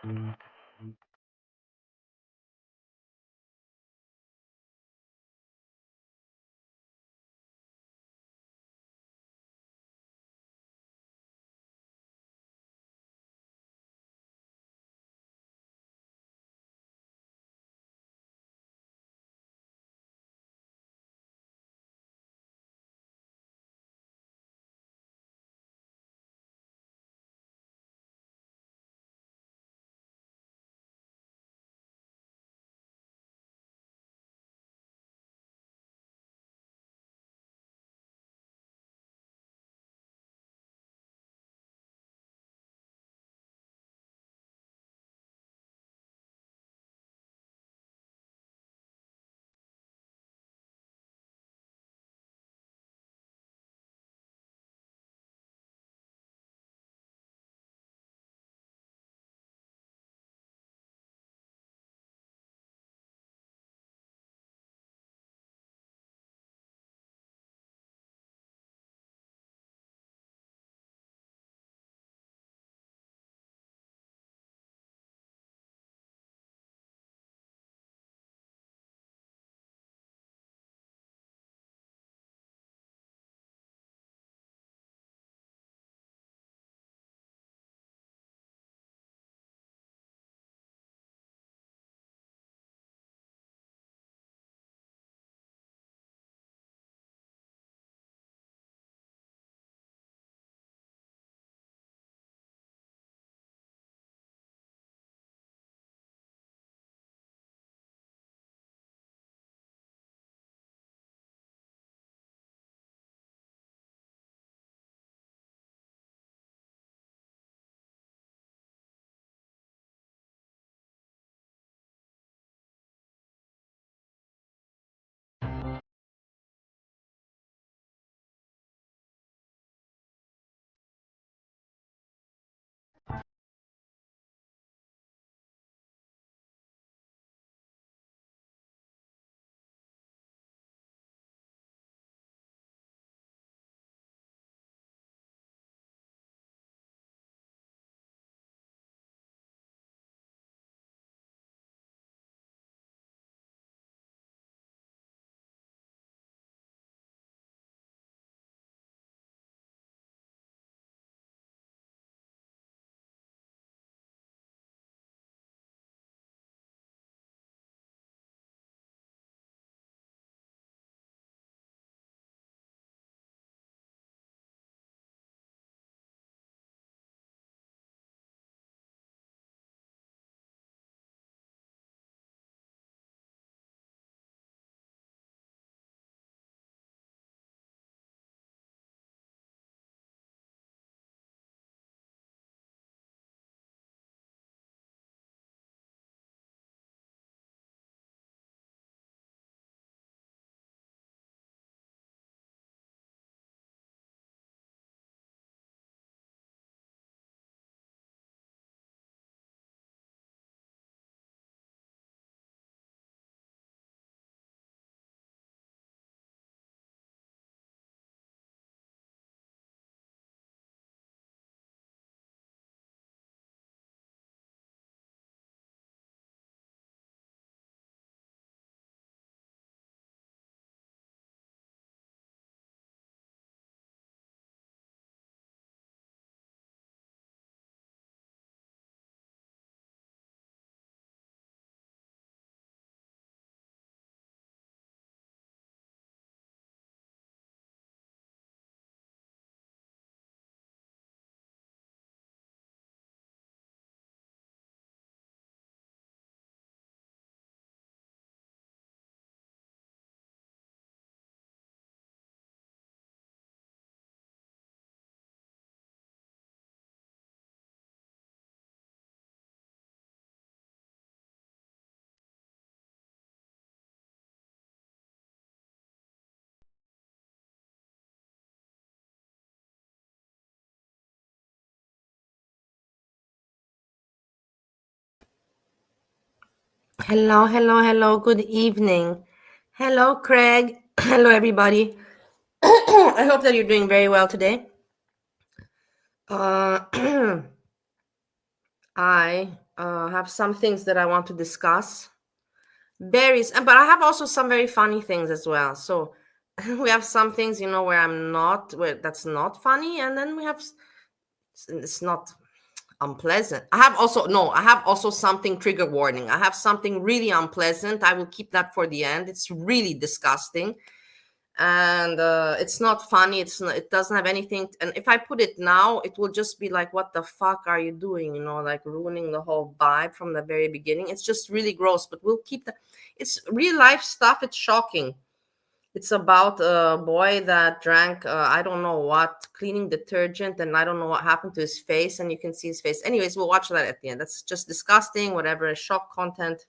Hello, hello, hello. Good evening. Hello, Craig. Hello, everybody. I hope that you're doing very well today. I have some things that I want to discuss. But I have also some very funny things as well. So we have some things, where that's not funny, and then we have it's not unpleasant. I have also something trigger warning. I have something really unpleasant. I will keep that for the end. It's really disgusting, and it's not funny. It doesn't have anything. And if I put it now, it will just be like, what the fuck are you doing? Like ruining the whole vibe from the very beginning. It's just really gross. But we'll keep that. It's real life stuff. It's shocking. It's about a boy that drank, I don't know what, cleaning detergent, and I don't know what happened to his face, and you can see his face. Anyways, we'll watch that at the end. That's just disgusting, whatever, shock content.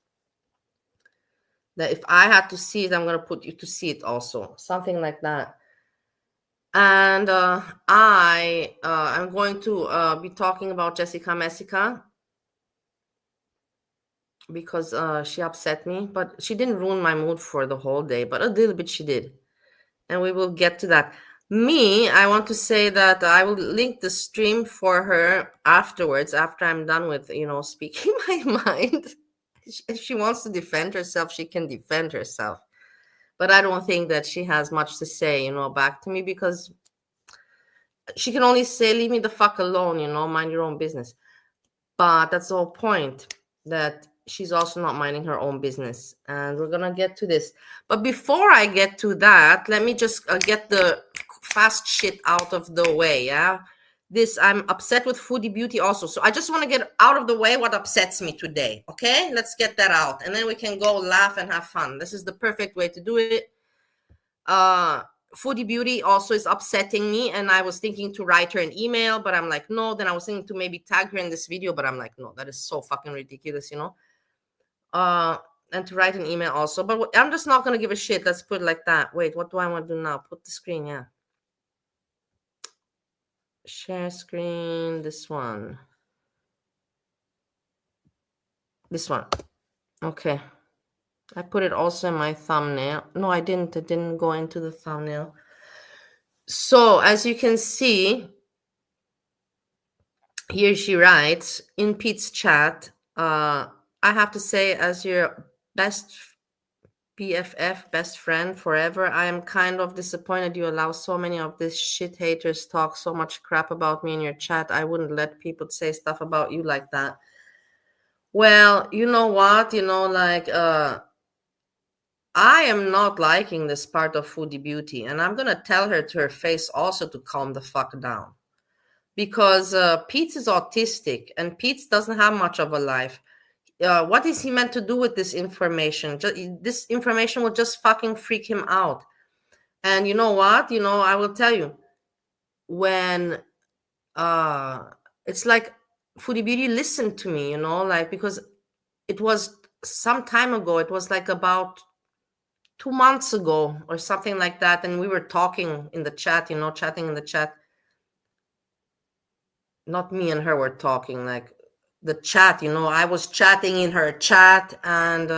That if I had to see it, I'm going to put you to see it also. Something like that. And I'm going to be talking about Messica, because she upset me, but she didn't ruin my mood for the whole day, but a little bit she did. And we will get to that. I want to say that I will link the stream for her afterwards, after I'm done with, speaking my mind. If she wants to defend herself, she can defend herself. But I don't think that she has much to say, back to me, because she can only say, leave me the fuck alone, mind your own business. But that's the whole point, that she's also not minding her own business. And we're going to get to this. But before I get to that, let me just get the fast shit out of the way, yeah? I'm upset with Foodie Beauty also. So I just want to get out of the way what upsets me today, okay? Let's get that out. And then we can go laugh and have fun. This is the perfect way to do it. Foodie Beauty also is upsetting me, and I was thinking to write her an email, but I'm like, no. Then I was thinking to maybe tag her in this video, but I'm like, no, that is so fucking ridiculous, and to write an email also, but I'm just not going to give a shit. Let's put it like that. Wait, what do I want to do now? Put the screen, yeah. Share screen, this one. Okay. I put it also in my thumbnail. No, I didn't go into the thumbnail. So as you can see, here she writes in Peetz chat, I have to say, as your best BFF, best friend forever, I am kind of disappointed you allow so many of these shit haters talk so much crap about me in your chat. I wouldn't let people say stuff about you like that. Well, you know what? I am not liking this part of Foodie Beauty, and I'm going to tell her to her face also to calm the fuck down. Because Peetz is autistic, and Peetz doesn't have much of a life. What is he meant to do with this information? This information will just fucking freak him out. And you know what? I will tell you, when it's like Foodie Beauty listened to me, because it was some time ago. It was like about 2 months ago or something like that. And we were talking in the chat, chatting in the chat. Not me and her were talking, like the chat, I was chatting in her chat, and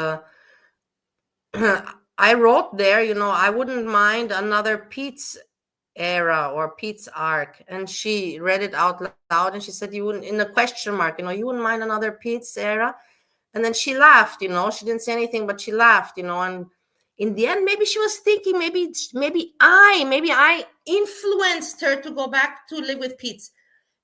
I wrote there, I wouldn't mind another Peetz era or Peetz arc. And she read it out loud, and she said, you wouldn't, in a question mark, you wouldn't mind another Peetz era. And then she laughed, she didn't say anything, but she laughed, and in the end, maybe she was thinking, maybe I influenced her to go back to live with Peetz.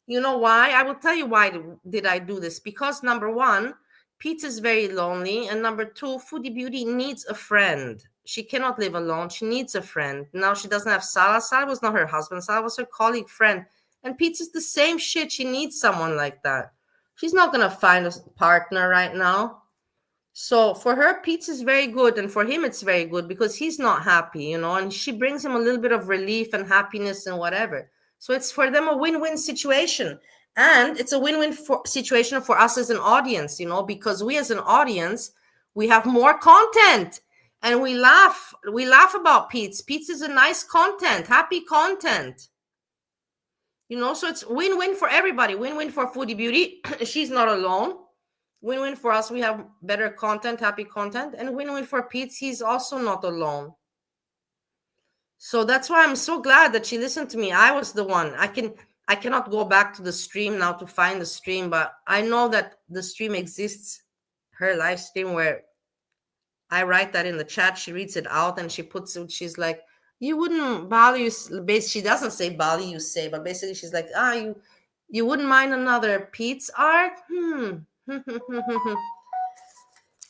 You know why? I will tell you why did I do this. Because number one, Peetz is very lonely. And number two, Foodie Beauty needs a friend. She cannot live alone. She needs a friend. Now she doesn't have Salah. Salah was not her husband. Salah was her colleague friend. And Peetz is the same shit. She needs someone like that. She's not going to find a partner right now. So for her, Peetz is very good. And for him, it's very good because he's not happy, and she brings him a little bit of relief and happiness and whatever. So it's for them a win-win situation. And it's a win-win situation for us as an audience, because we as an audience, we have more content and we laugh about Peetz. Peetz is a nice content, happy content. So it's win-win for everybody. Win-win for Foodie Beauty. She's not alone. Win-win for us. We have better content, happy content. And win-win for Peetz. He's also not alone. So that's why I'm so glad that she listened to me. I was the one. I I cannot go back to the stream now to find the stream, but I know that the stream exists, her live stream, where I write that in the chat, she reads it out, and she puts it, she's like, you wouldn't value, she doesn't say value, say, but basically she's like, you wouldn't mind another Peetz arc?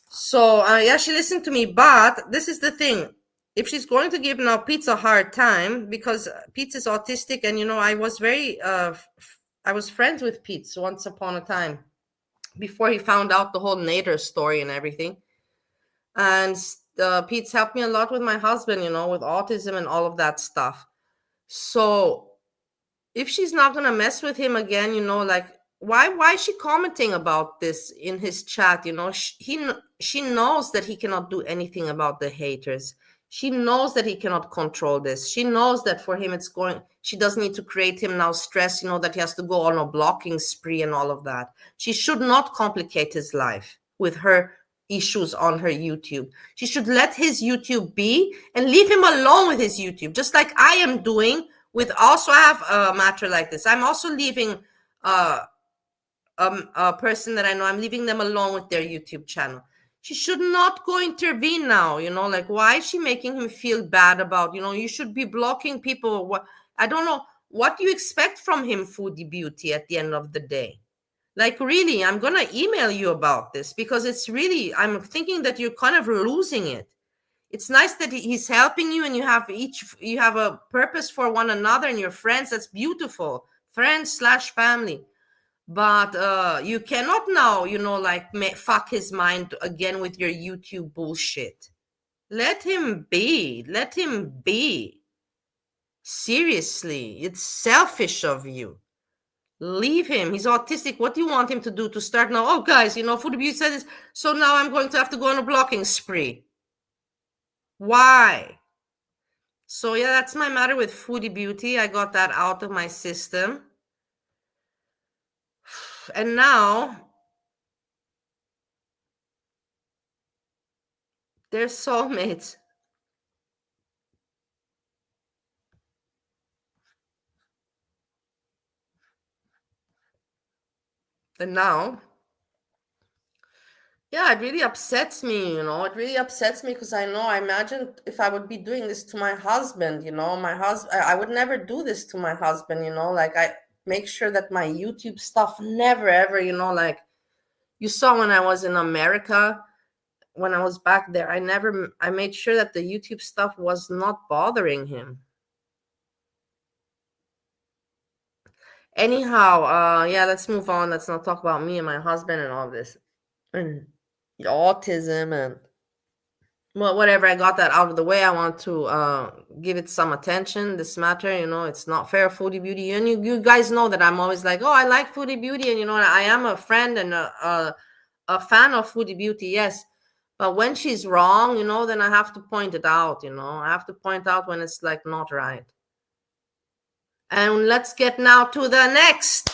So yeah, she listened to me, but this is the thing. If she's going to give now Peetz a hard time, because Peetz is autistic, and I was I was friends with Peetz once upon a time, before he found out the whole Nader story and everything. And Peetz helped me a lot with my husband, with autism and all of that stuff. So if she's not gonna mess with him again, like, why is she commenting about this in his chat? She knows that he cannot do anything about the haters. She knows that he cannot control this. She knows that for him she doesn't need to create him now stress, that he has to go on a blocking spree and all of that. She should not complicate his life with her issues on her YouTube. She should let his YouTube be and leave him alone with his YouTube, just like I am doing with, also I have a matter like this. I'm also leaving a person that I know, I'm leaving them alone with their YouTube channel. She should not go intervene now, like, why is she making him feel bad about, you should be blocking people. What, I don't know, what do you expect from him, Foodie Beauty, at the end of the day? Like, really, I'm gonna email you about this, because it's really, I'm thinking that you're kind of losing it. It's nice that he's helping you, and you have a purpose for one another and your friends. That's beautiful, friends/family. But you cannot now, like, fuck his mind again with your YouTube bullshit. Let him be. Let him be. Seriously, it's selfish of you. Leave him. He's autistic. What do you want him to do? To start now? Oh, guys, Food Abuse said this, so now I'm going to have to go on a blocking spree. Why? So yeah, that's my matter with Foodie Beauty. I got that out of my system. And now they're soulmates. And now, yeah, it really upsets me, It really upsets me, because I imagine if I would be doing this to my husband, my husband, I would never do this to my husband, like, I make sure that my YouTube stuff never ever, like, you saw when I was in America, when I was back there, I made sure that the YouTube stuff was not bothering him. Anyhow, yeah, let's move on. Let's not talk about me and my husband and all this. And autism and, well, whatever. I got that out of the way. I want to give it some attention, this matter. It's not fair, Foodie Beauty. And you guys know that I'm always like, oh, I like Foodie Beauty. And, I am a friend and a fan of Foodie Beauty, yes. But when she's wrong, then I have to point it out, I have to point out when it's, like, not right. And let's get now to the next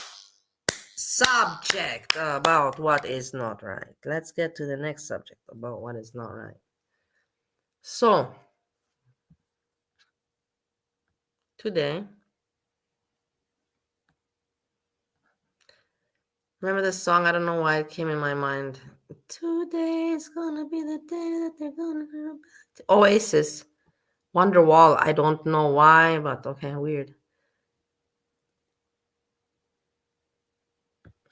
subject about what is not right. Let's get to the next subject about what is not right. So, today, remember this song? I don't know why it came in my mind. Today is gonna be the day that they're gonna go back to Oasis. Wonderwall. I don't know why, but okay, weird.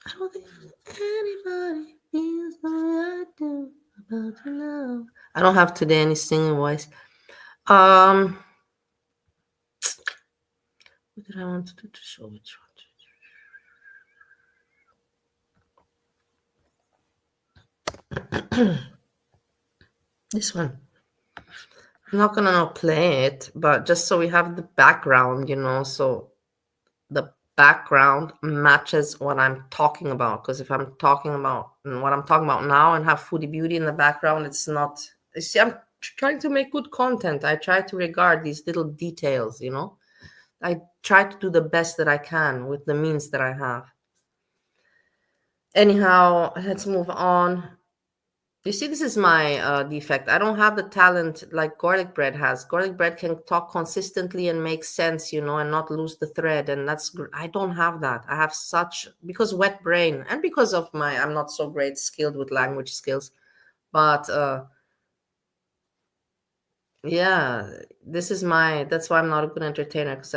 I don't think anybody feels the way I do about your love. I don't have today any singing voice. What did I want to do to show which one? This one. I'm not gonna now play it, but just so we have the background, so the background matches what I'm talking about. Because if I'm talking about what I'm talking about now and have Foodie Beauty in the background, it's not. You see, I'm trying to make good content. I try to regard these little details, I try to do the best that I can with the means that I have. Anyhow, let's move on. You see, this is my defect. I don't have the talent like garlic bread has. Garlic bread can talk consistently and make sense, and not lose the thread. And I don't have that. I have such, because wet brain and because of I'm not so great skilled with language skills. But yeah, that's why I'm not a good entertainer, because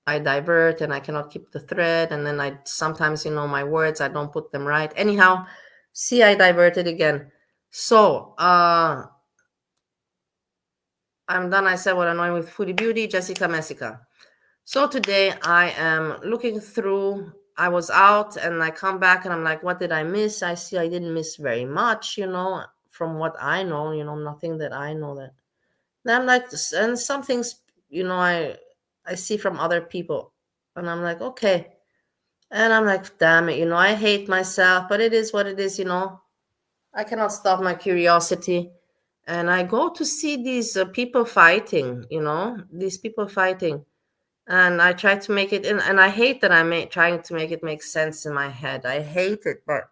I divert and I cannot keep the thread. And then I sometimes, my words, I don't put them right. Anyhow, see, I diverted again. So, I'm done. I said what annoying with Foodie Beauty, Jessica Messica. So today I am looking through. I was out and I come back and I'm like, what did I miss? I see I didn't miss very much, from what I know, nothing that I know that. Then I'm like, and some things, I see from other people. And I'm like, okay. And I'm like, damn it, I hate myself, but it is what it is. I cannot stop my curiosity. And I go to see these people fighting, these people fighting. And I try to make it in, and I hate that trying to make it make sense in my head. I hate it, but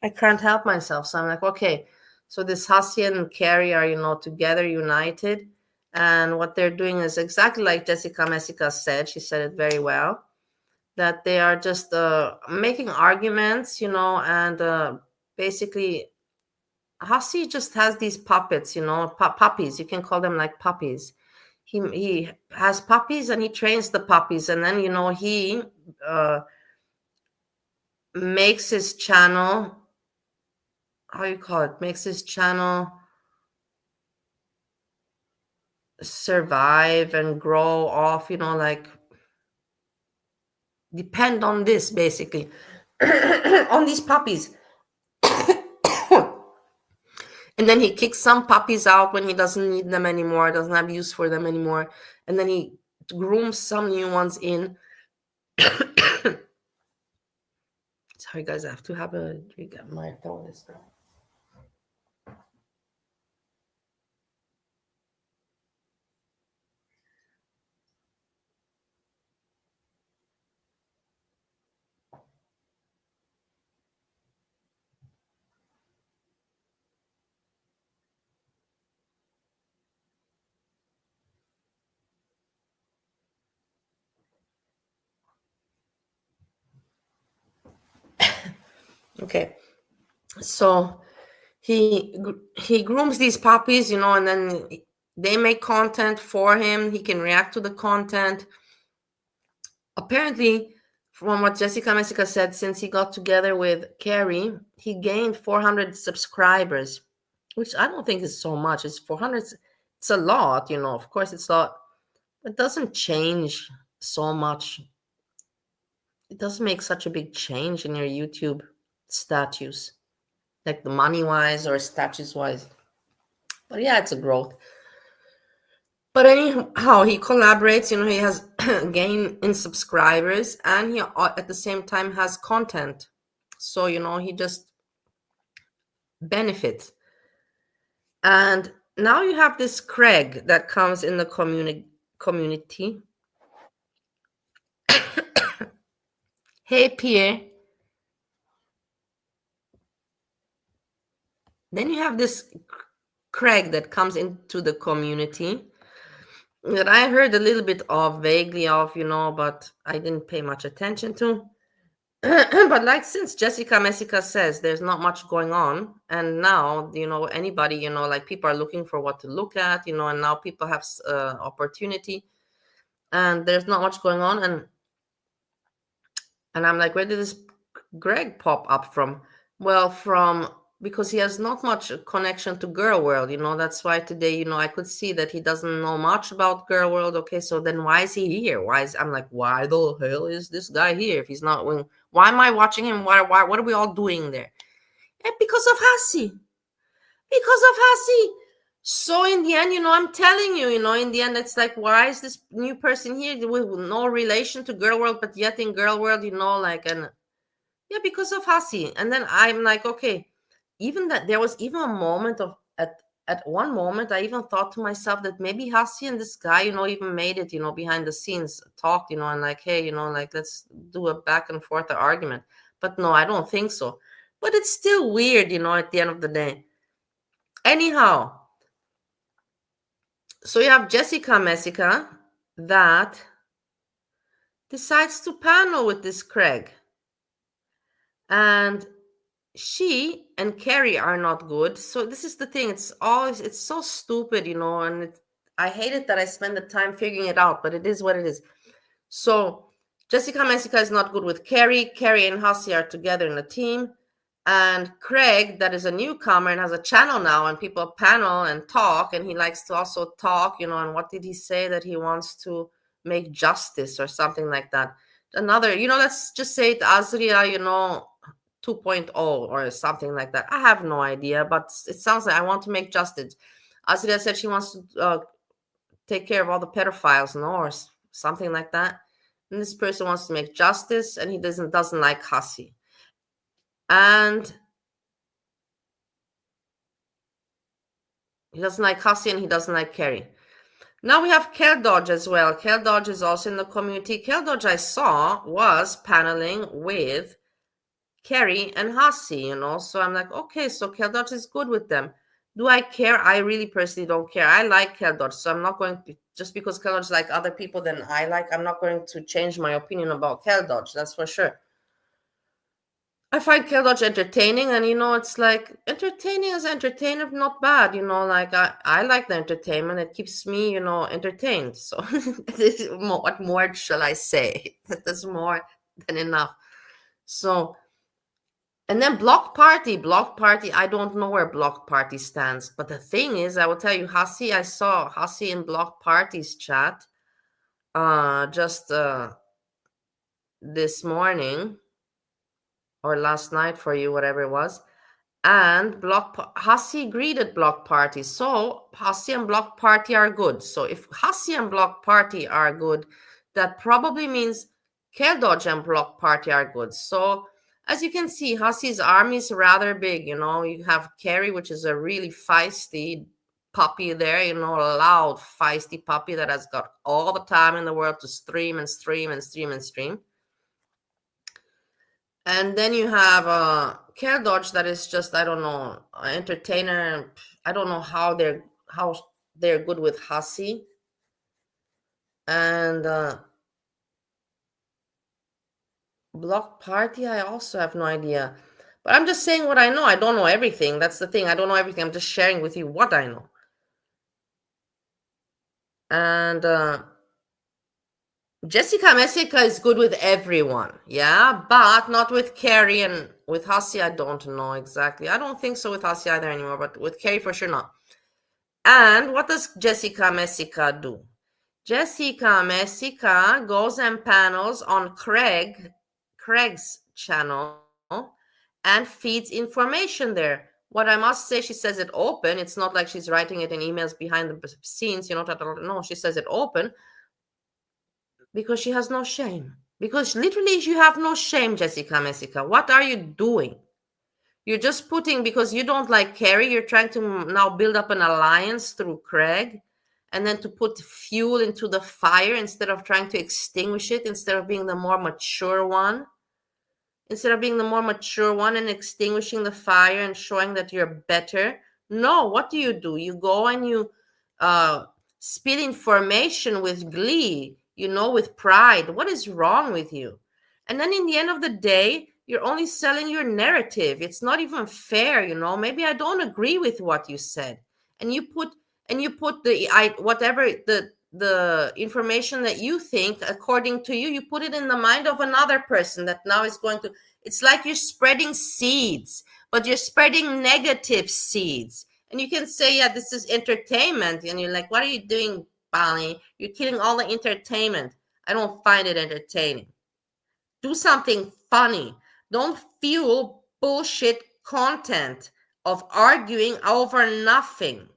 I can't help myself. So I'm like, okay, so this Hassian and Carrie are, together, united. And what they're doing is exactly like Jessica Messica said. She said it very well, that they are just making arguments, and basically Hassi just has these puppets, puppies. You can call them like puppies. He has puppies and he trains the puppies, and then he uh, makes his channel. How you call it? Makes his channel survive and grow off. Like depend on this basically, on these puppies. And then he kicks some puppies out when he doesn't need them anymore, doesn't have use for them anymore. And then he grooms some new ones in. Sorry, guys, I have to have a drink. My throat is dry. Okay, so he grooms these puppies, and then they make content for him. He can react to the content. Apparently, from what Jessica Messica said, since he got together with Carrie, he gained 400 subscribers, which I don't think is so much. It's 400. It's a lot, Of course, it's a lot. It doesn't change so much. It doesn't make such a big change in your YouTube status, like the money wise or status wise. But yeah, it's a growth. But anyhow, he collaborates, he has gain in subscribers, and he at the same time has content. So, he just benefits. And now you have this Craig that comes in the community. Hey, Pierre. Then you have this Craig that comes into the community that I heard a little bit of, vaguely of, but I didn't pay much attention to. But like, since Jessica Messica says there's not much going on, and now, anybody, like people are looking for what to look at, and now people have opportunity, and there's not much going on, and I'm like, where did this Greg pop up from? Well, because he has not much connection to Girl World, that's why today, I could see that he doesn't know much about Girl World. Okay, so then why is he here? I'm like, why the hell is this guy here if he's not winning? Why am I watching him? Why what are we all doing there? And because of Hassi. Because of Hassi. So in the end, I'm telling you, in the end, it's like, why is this new person here with no relation to Girl World, but yet in Girl World, and yeah, because of Hassi. And then I'm like, okay, even that there was even a moment of at one moment I even thought to myself that maybe Hassi and this guy, even made it, behind the scenes, talked, and like, hey, like let's do a back and forth argument. But no, I don't think so. But it's still weird, at the end of the day. Anyhow, so you have Jessica Messica that decides to panel with this Craig. And she and Carrie are not good. So this is the thing. It's so stupid, and I hate it that I spend the time figuring it out, but it is what it is. So Jessica Messica is not good with Carrie. Carrie and Hussey are together in a team. And Craig, that is a newcomer and has a channel now, and people panel and talk, and he likes to also talk, and what did he say? That he wants to make justice or something like that. Another, let's just say it Azria, 2.0 or something like that. I have no idea, but it sounds like I want to make justice. Azria said she wants to take care of all the pedophiles, or something like that. And this person wants to make justice, and he doesn't like Hussey. And he doesn't like Hussey, and he doesn't like Carrie. Now we have Kel Dodge as well. Kel Dodge is also in the community. Kel Dodge, I saw, was paneling with Carrie and Hussey, So I'm like, okay, so Kel Dodge is good with them. Do I care? I really personally don't care. I like Kel Dodge, so I'm not going to, just because Kel Dodge like other people than I like, I'm not going to change my opinion about Kel Dodge, that's for sure. I find Kel Dodge entertaining, and it's like entertaining is entertainment, not bad, like I like the entertainment. It keeps me, entertained. So what more shall I say? That's more than enough. So, and then Block Party, I don't know where Block Party stands, but the thing is, I will tell you, Hussey, I saw Hussey in Block Party's chat just this morning or last night for you, whatever it was. And Hussey greeted Block Party. So Hussey and Block Party are good. So if Hussey and Block Party are good, that probably means Kel Dodge and Block Party are good. So as you can see, Hussey's army is rather big. You have Carrie, which is a really feisty puppy there, a loud, feisty puppy that has got all the time in the world to stream and stream and stream and stream. And then you have Kel Dodge that is just, I don't know, an entertainer. I don't know how they're good with Hussey. And Block Party, I also have no idea. But I'm just saying what I know. I don't know everything. That's the thing. I don't know everything. I'm just sharing with you what I know. And Jessica Messica is good with everyone, yeah, but not with Carrie, and with Hussey, I don't know exactly. I don't think so with Hussey either anymore, but with Carrie for sure not. And what does Jessica Messica do? Jessica Messica goes and panels on Craig's channel and feeds information there. What I must say, she says it open. It's not like she's writing it in emails behind the scenes, no, she says it open. Because she has no shame. Because literally you have no shame, Jessica Messica. What are you doing? You're just putting, because you don't like Carrie, you're trying to now build up an alliance through Craig, and then to put fuel into the fire instead of trying to extinguish it, instead of being the more mature one. Instead of being the more mature one and extinguishing the fire and showing that you're better. No, what do? You go and you spit information with glee, with pride. What is wrong with you? And then in the end of the day, you're only selling your narrative. It's not even fair, Maybe I don't agree with what you said. And you put whatever the information that you think, according to you, you put it in the mind of another person that now is going to, it's like you're spreading seeds, but you're spreading negative seeds. And you can say, yeah, this is entertainment. And you're like, what are you doing, Bali? You're killing all the entertainment. I don't find it entertaining. Do something funny. Don't fuel bullshit content of arguing over nothing.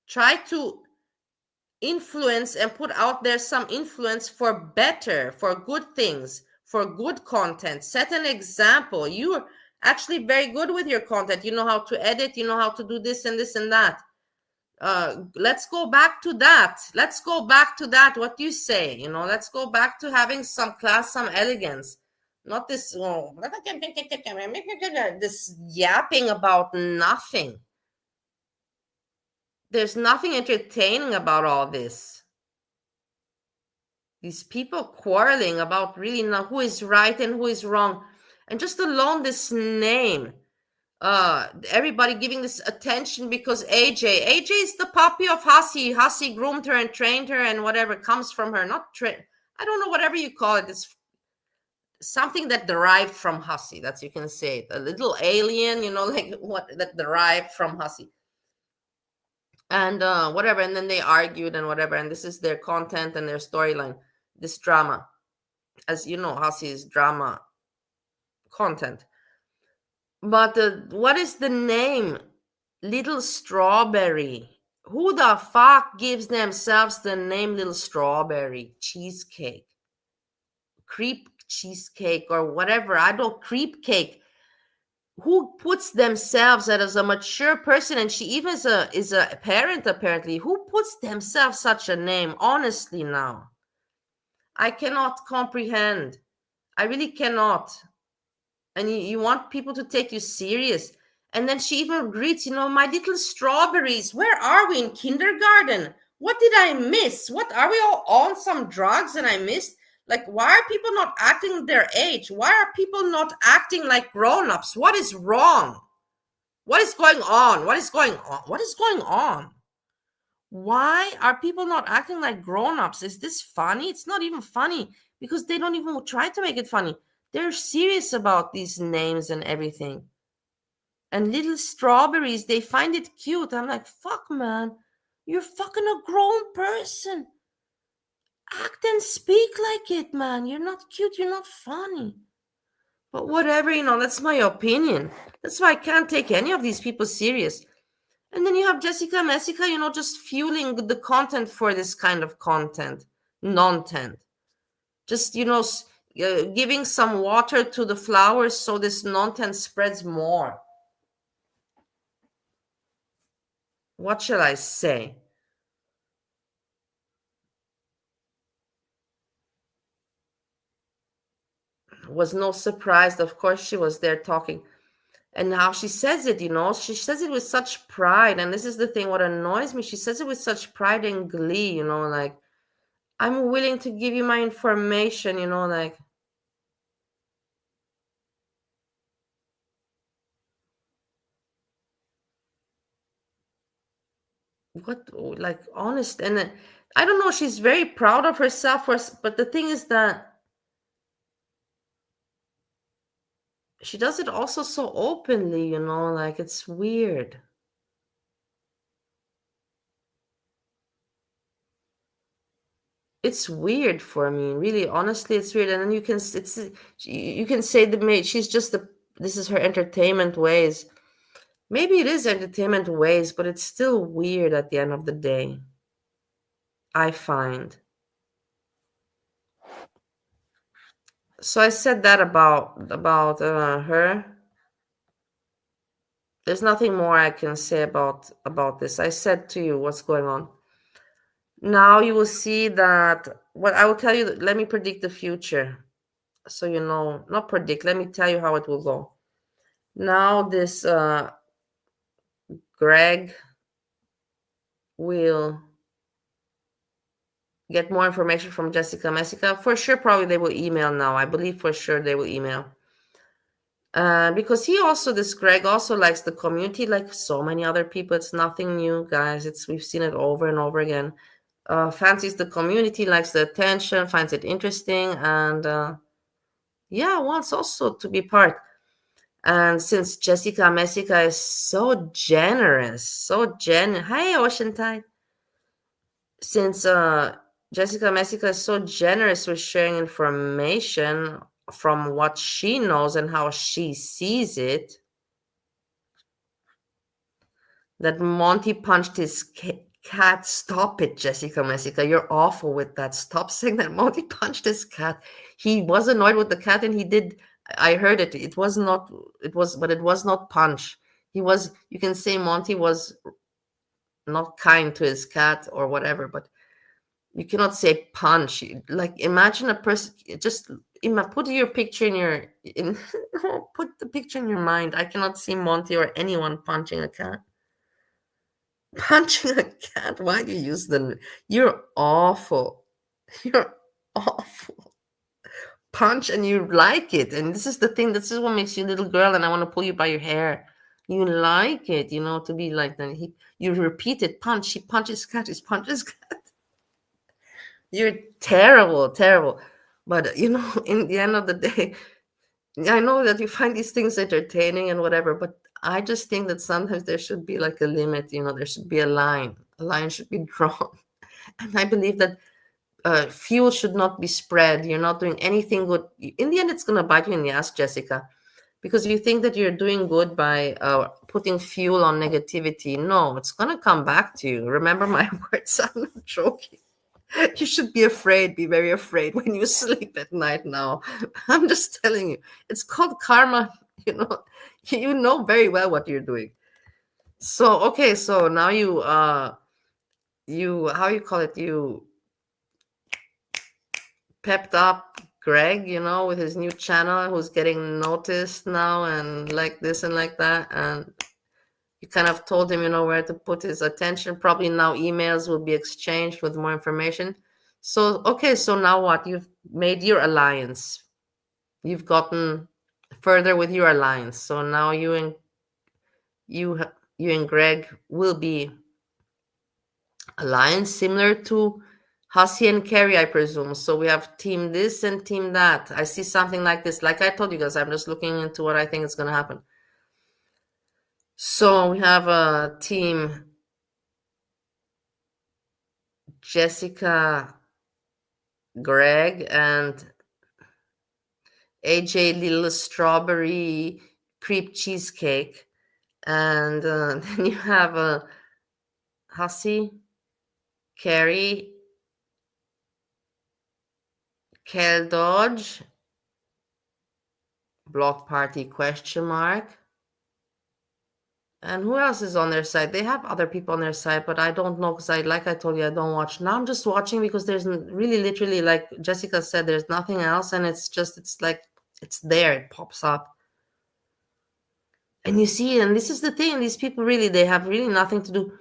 Try to influence and put out there some influence for better, for good things, for good content. Set an example. You're actually very good with your content. You know how to edit, you know how to do this and this and that. Let's go back to that. What do you say? Let's go back to having some class, some elegance. Not this this yapping about nothing. There's nothing entertaining about all this. These people quarreling about really not who is right and who is wrong. And just alone this name. Everybody giving this attention because AJ is the puppy of Hussy groomed her and trained her, and whatever comes from her. Not train. I don't know, whatever you call it. It's something that derived from Hussy. That's, you can say it. A little alien, like what that derived from Hussy. And whatever. And then they argued and whatever. And this is their content and their storyline. This drama, as you know, Hussy is drama content. But what is the name? Little Strawberry. Who the fuck gives themselves the name Little Strawberry? Cheesecake. Creep cheesecake or whatever. I don't, creep cake. Who puts themselves as a mature person, and she even is a parent apparently. Who puts themselves such a name? Honestly now. I cannot comprehend. I really cannot. And you want people to take you serious. And then she even greets, my little strawberries. Where are we, in kindergarten? What did I miss? What, are we all on some drugs and I missed? Like, why are people not acting their age? Why are people not acting like grown-ups? What is wrong? What is going on? What is going on? What is going on? Why are people not acting like grown-ups? Is this funny? It's not even funny because they don't even try to make it funny. They're serious about these names and everything. And little strawberries, they find it cute. I'm like, fuck, man. You're fucking a grown person. Act and speak like it, man. You're not cute. You're not funny. But whatever, that's my opinion. That's why I can't take any of these people serious. And then you have Jessica Messica, just fueling the content for this kind of content. Non-tent. Just, giving some water to the flowers so this non-tent spreads more. What shall I say? Was no surprise. Of course, she was there talking. And how she says it, she says it with such pride. And this is the thing, what annoys me. She says it with such pride and glee, like, I'm willing to give you my information, like. What, like, honest. And I don't know, she's very proud of herself. But the thing is that she does it also so openly, like, it's weird. It's weird for me, really. Honestly, it's weird. And then you can say that she's just this is her entertainment ways. Maybe it is entertainment ways, but it's still weird at the end of the day, I find. So I said that about her. There's nothing more I can say about this. I said to you what's going on. Now you will see that what I will tell you. Let me predict the future. So not predict. Let me tell you how it will go. Now this Greg will get more information from Jessica Messica. For sure, probably they will email now. I believe for sure they will email. Because this Greg also likes the community like so many other people. It's nothing new, guys. We've seen it over and over again. Fancies the community, likes the attention, finds it interesting, and wants also to be part. And since Jessica Messica is so generous, hi Ocean Tide. Since Jessica Messica is so generous with sharing information from what she knows and how she sees it, that Monty punched his cat. Stop it, Jessica Messica. You're awful with that. Stop saying that Monty punched his cat. He was annoyed with the cat and he did. I heard it. It was not punch. You can say Monty was not kind to his cat or whatever, but You cannot say punch. Like imagine a person. Just put your picture in. Put the picture in your mind. I cannot see Monty or anyone punching a cat. Punching a cat. Why do you use the? You're awful. You're awful. Punch and you like it, and this is the thing. This is what makes you a little girl, and I want to pull you by your hair. You like it, to be like that. You repeat it. Punch. He punches cat. He punches cat. You're terrible, terrible. But in the end of the day, I know that you find these things entertaining and whatever, but I just think that sometimes there should be like a limit, there should be a line. A line should be drawn. And I believe that fuel should not be spread. You're not doing anything good. In the end, it's going to bite you in the ass, Jessica, because you think that you're doing good by putting fuel on negativity. No, it's going to come back to you. Remember my words. I'm not joking. You should be afraid, be very afraid when you sleep at night now. I'm just telling you. It's called karma, You know very well what you're doing. So, okay, so now you how you call it? You pepped up Greg, with his new channel, who's getting noticed now and like this and like that. And you kind of told him, where to put his attention. Probably now emails will be exchanged with more information. So, okay, so now what? You've made your alliance. You've gotten further with your alliance. So now you and Greg will be alliance similar to Hussey and Carrie, I presume. So we have team this and team that. I see something like this. Like I told you guys, I'm just looking into what I think is going to happen. So we have a team Jessica, Greg, and AJ Little Strawberry Crepe Cheesecake. And then you have a Hussey, Carrie, Kel Dodge, Block Party question mark. And who else is on their side? They have other people on their side, but I don't know because like I told you, I don't watch. Now I'm just watching because there's really literally, like Jessica said, there's nothing else. And it's like, it's there. It pops up. And you see, and this is the thing, these people really, they have really nothing to do.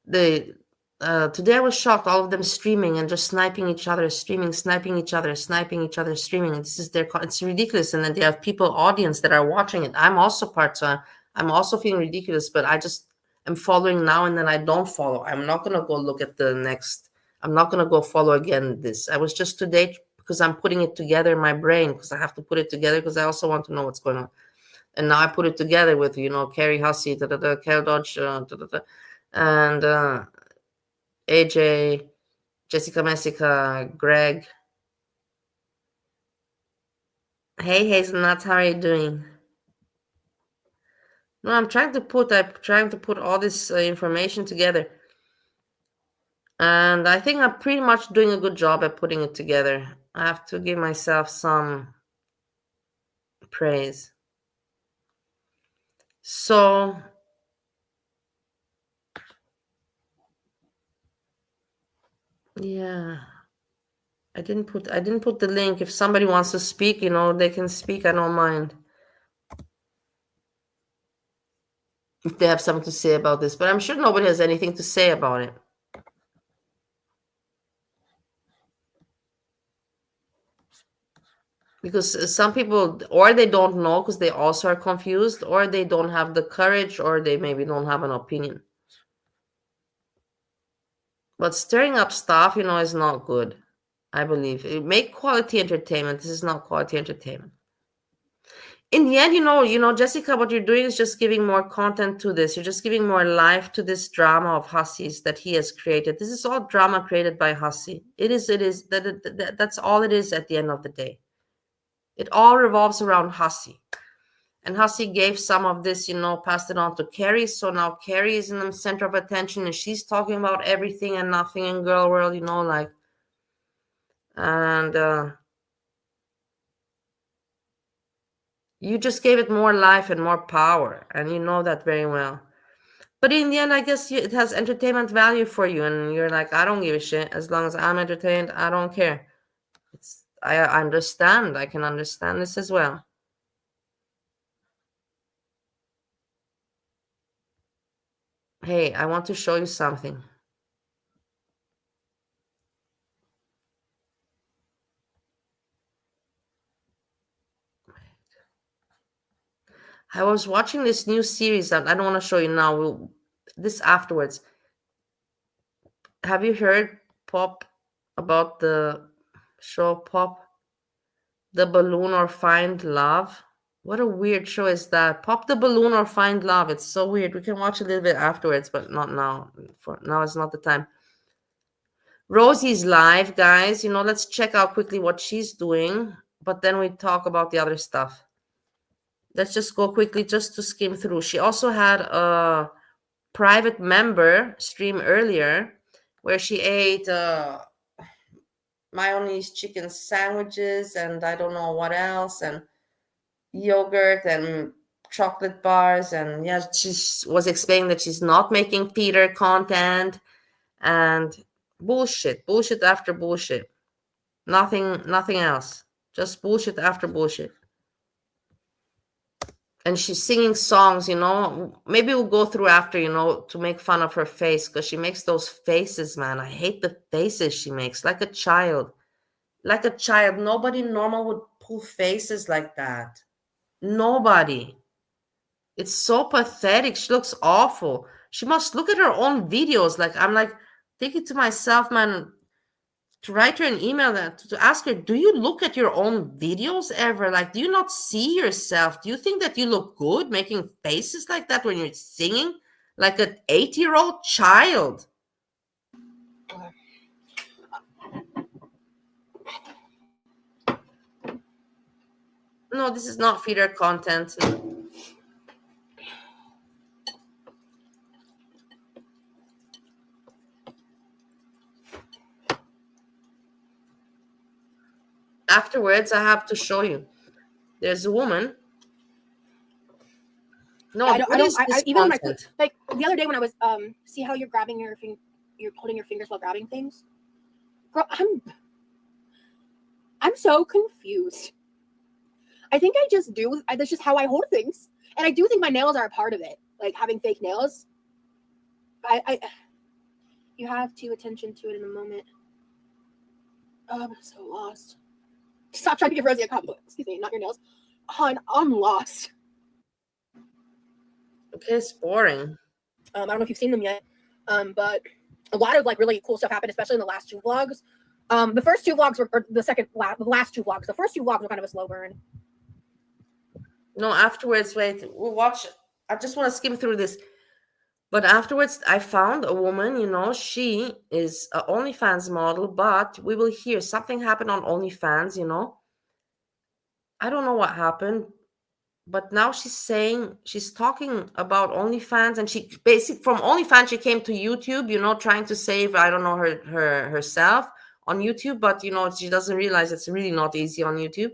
Today I was shocked, all of them streaming and just sniping each other, streaming, sniping each other, sniping each other, streaming. And this is it's ridiculous. And then they have people, audience that are watching it. I'm also part, so I'm also feeling ridiculous, but I just am following now and then I don't follow. I'm not going to go look at the next. I'm not going to go follow again this. I was just today because I'm putting it together in my brain because I have to put it together because I also want to know what's going on. And now I put it together with, Carrie Hussey, Kel Dodge, and AJ, Jessica Messica, Greg. Hey, Hazelnuts, how are you doing? No, I'm trying to put all this information together. And I think I'm pretty much doing a good job at putting it together. I have to give myself some praise. So, yeah. I didn't put the link. If somebody wants to speak, they can speak. I don't mind. If they have something to say about this, but I'm sure nobody has anything to say about it. Because some people, or they don't know because they also are confused, or they don't have the courage, or they maybe don't have an opinion. But stirring up stuff, is not good, I believe. It make quality entertainment. This is not quality entertainment. In the end, Jessica, what you're doing is just giving more content to this. You're just giving more life to this drama of Hussey's that he has created. This is all drama created by Hussey. That's all it is at the end of the day. It all revolves around Hussey. And Hussey gave some of this, passed it on to Carrie. So now Carrie is in the center of attention and she's talking about everything and nothing in girl world, and you just gave it more life and more power. And you know that very well. But in the end, I guess it has entertainment value for you, and you're like, I don't give a shit. As long as I'm entertained, I don't care. I understand. I can understand this as well. Hey, I want to show you something. I was watching this new series that I don't want to show you now. This afterwards. Have you heard Pop about the show Pop? The Balloon or Find Love? What a weird show is that? Pop the Balloon or Find Love. It's so weird. We can watch a little bit afterwards, but not now. For now is not the time. Rosie's live, guys. Let's check out quickly what she's doing, but then we talk about the other stuff. Let's just go quickly just to skim through. She also had a private member stream earlier where she ate mayonnaise chicken sandwiches and I don't know what else, and yogurt and chocolate bars. And yeah, she was explaining that she's not making theater content and bullshit after bullshit. Nothing else. Just bullshit after bullshit. And she's singing songs, maybe we'll go through after, to make fun of her face, because she makes those faces, man. I hate the faces she makes, like a child. Nobody normal would pull faces like that. Nobody. It's so pathetic. She looks awful. She must look at her own videos. Like, I'm like thinking to myself, man, to write her an email to ask her, do you look at your own videos ever? Like, do you not see yourself? Do you think that you look good making faces like that when you're singing like an 8-year-old child? No, this is not feeder content. Afterwards, I have to show you. There's a woman. No, I don't. Even when content? like the other day when I was see how you're grabbing you're holding your fingers while grabbing things. Girl, I'm so confused. I think I just do. That's just how I hold things, and I do think my nails are a part of it. Like having fake nails. You have to attention to it in a moment. Oh, I'm so lost. Stop trying to give Rosie a compliment. Excuse me, not your nails. Hon, I'm lost. Okay, it's boring. I don't know if you've seen them yet, but a lot of like really cool stuff happened, especially in the last 2 vlogs. The first 2 vlogs were, or the last 2 vlogs. The first 2 vlogs were kind of a slow burn. No, afterwards, wait, we'll watch. I just want to skim through this. But afterwards, I found a woman, she is an OnlyFans model, but we will hear something happened on OnlyFans. I don't know what happened, but now she's talking about OnlyFans, and she basically from OnlyFans she came to YouTube, trying to save, I don't know, herself on YouTube, but she doesn't realize it's really not easy on YouTube.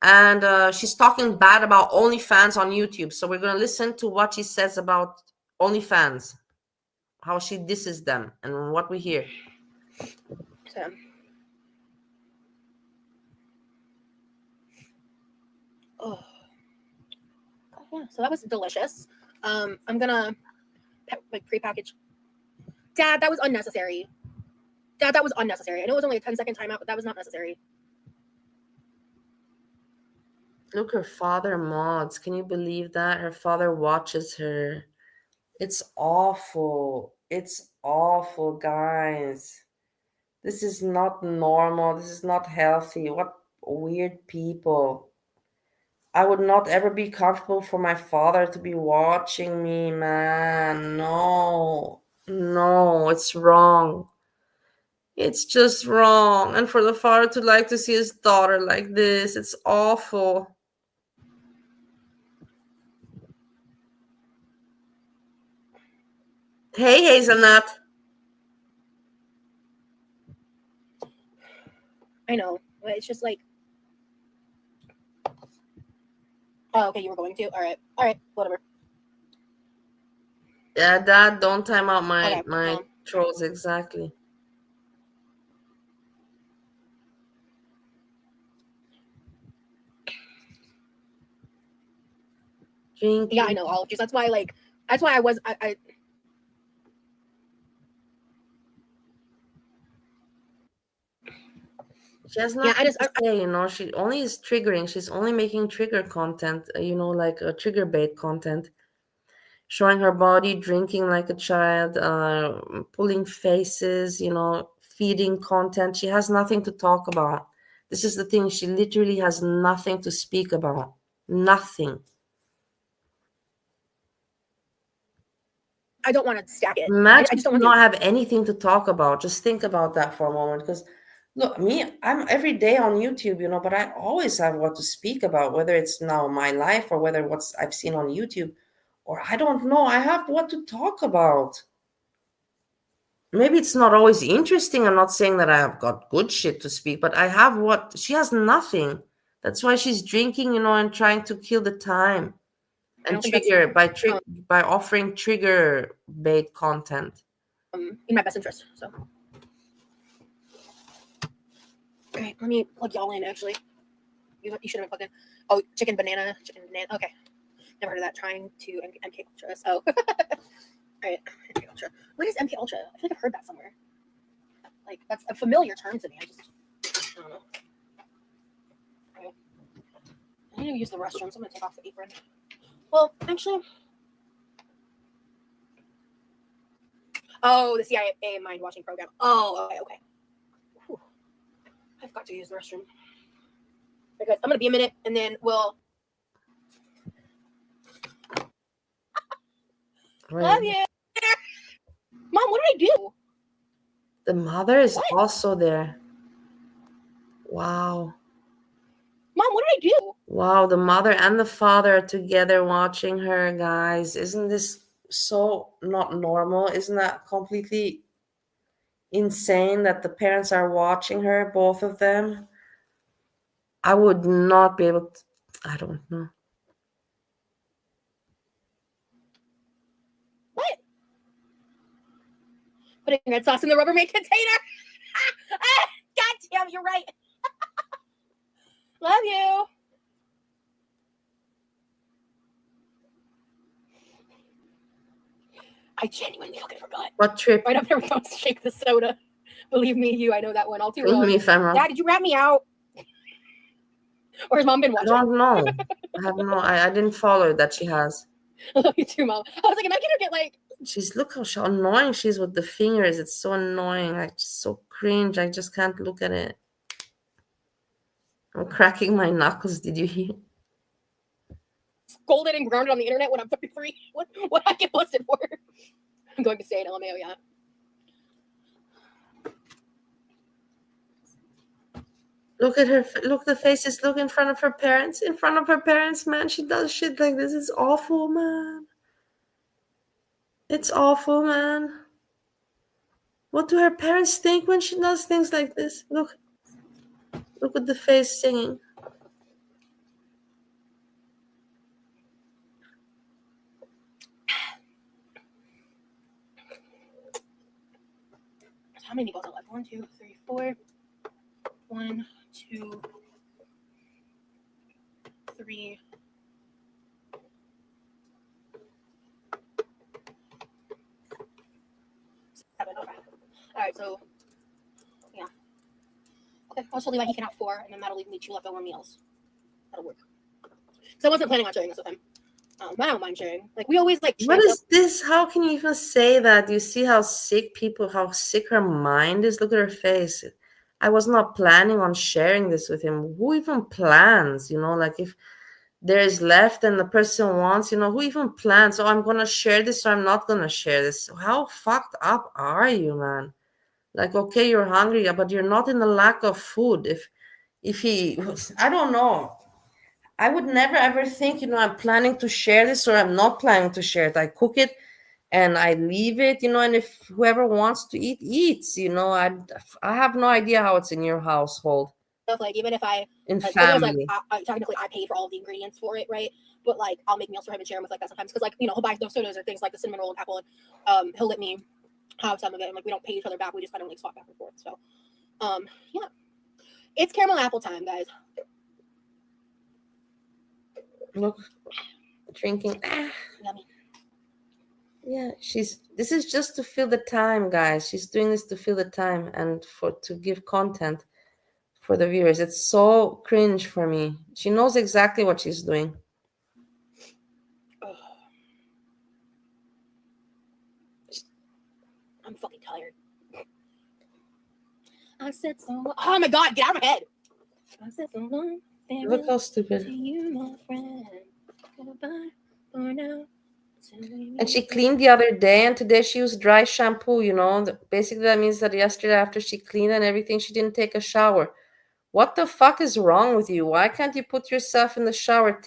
And she's talking bad about OnlyFans on YouTube. So we're gonna listen to what she says about OnlyFans, how she disses them, and what we hear. So, oh, yeah. So that was delicious. I'm gonna like prepackage. Dad, that was unnecessary. Dad, that was unnecessary. I know it was only a 10-second timeout, but that was not necessary. Look, her father mods. Can you believe that? Her father watches her. It's awful. It's awful, guys. This is not normal. This is not healthy. What weird people. I would not ever be comfortable for my father to be watching me, man. No. No, it's wrong. It's just wrong. And for the father to like to see his daughter like this, it's awful. Hey, Hazelnut. I know, but it's just like, oh, okay, you were going to. All right, whatever. Yeah, Dad, don't time out my Okay. trolls exactly. Drinking. Yeah, I know all of these. That's why I was I She has yeah, nothing to say, she only is triggering. She's only making trigger content, like a trigger bait content. Showing her body, drinking like a child, pulling faces, feeding content. She has nothing to talk about. This is the thing. She literally has nothing to speak about. Nothing. I don't want to stack it. I Imagine just don't to want not to. have anything to talk about. Just think about that for a moment. Because look, me, I'm every day on YouTube, but I always have what to speak about, whether it's now my life or whether what's I've seen on YouTube, or I don't know. I have what to talk about. Maybe it's not always interesting. I'm not saying that I have got good shit to speak, but I have what she has nothing. That's why she's drinking, and trying to kill the time I and don't think that's trigger by offering trigger bait content. in my best interest. So, okay, let me plug y'all in. Actually, you should have been plugged in. Oh, chicken banana. Okay, never heard of that. Trying to MK Ultra. Oh, all right, MK Ultra. What is MK Ultra? I feel like I've heard that somewhere. Like that's a familiar term to me. I don't know. Okay. I need to use the restroom, so I'm gonna take off the apron. Well, actually. Oh, the CIA mind watching program. Oh, okay. Whew. I've got to use the restroom. Because I'm gonna be a minute and then we'll love you. Mom, what did I do? The mother is also there. Wow. Mom, what did I do? Wow, the mother and the father are together watching her, guys. Isn't this so not normal? Isn't that completely insane that the parents are watching her, both of them? I would not be able to, I don't know. What? Putting red sauce in the Rubbermaid container. God damn, you're right. Love you. I genuinely fucking forgot. What trip? Right up there, we don't shake the soda. Believe me, I know that one all too Prove well. me if I'm wrong. Dad, did you rat me out? Or has Mom been watching? I don't know. I have no. I didn't follow that she has. I love you too, Mom. I was like, imagine her get like. Look how annoying she is with the fingers. It's so annoying. Just so cringe. I just can't look at it. I'm cracking my knuckles. Did you hear? Scolded and grounded on the internet when I'm 33. What I get busted for? I'm going to stay in LMAO, yeah. Look at her. Look, the faces. Look in front of her parents. In front of her parents, man. She does shit like this. It's awful, man. It's awful, man. What do her parents think when she does things like this? Look. Look at the face singing. How many balls are left? 1, 2, 3, 4. 1, 2, 3. 7. Okay. All right. So, yeah. Okay. I'll totally let you can have 4, and then that'll leave me 2 leftover meals. That'll work. Because I wasn't planning on sharing this with him. I don't mind sharing. Like we always like. What is this? How can you even say that? You see how sick her mind is? Look at her face. I was not planning on sharing this with him. Who even plans? Like if there is left and the person wants, who even plans? Oh, I'm gonna share this or I'm not gonna share this. How fucked up are you, man? Like, okay, you're hungry, but you're not in the lack of food. If he I don't know. I would never ever think, I'm planning to share this or I'm not planning to share it. I cook it and I leave it, and if whoever wants to eat, eats, I have no idea how it's in your household. stuff. Like even if I in like, family. I technically I paid for all of the ingredients for it, right? But like I'll make meals for him and share him with like that sometimes because like he'll buy those sodas or things like the cinnamon roll and apple, and he'll let me have some of it, and like we don't pay each other back. We just kind of like swap back and forth. So yeah, it's caramel apple time, guys. Look, drinking. Yummy. Yeah, this is just to fill the time, guys. She's doing this to fill the time and to give content for the viewers. It's so cringe for me. She knows exactly what she's doing. I'm fucking tired. I said so. Oh my god, get out of my head. I said so long. Look how stupid. To you, my friend. Goodbye for now. And she cleaned the other day, and today she used dry shampoo, you know. Basically, that means that yesterday after she cleaned and everything, she didn't take a shower. What the fuck is wrong with you? Why can't you put yourself in the shower?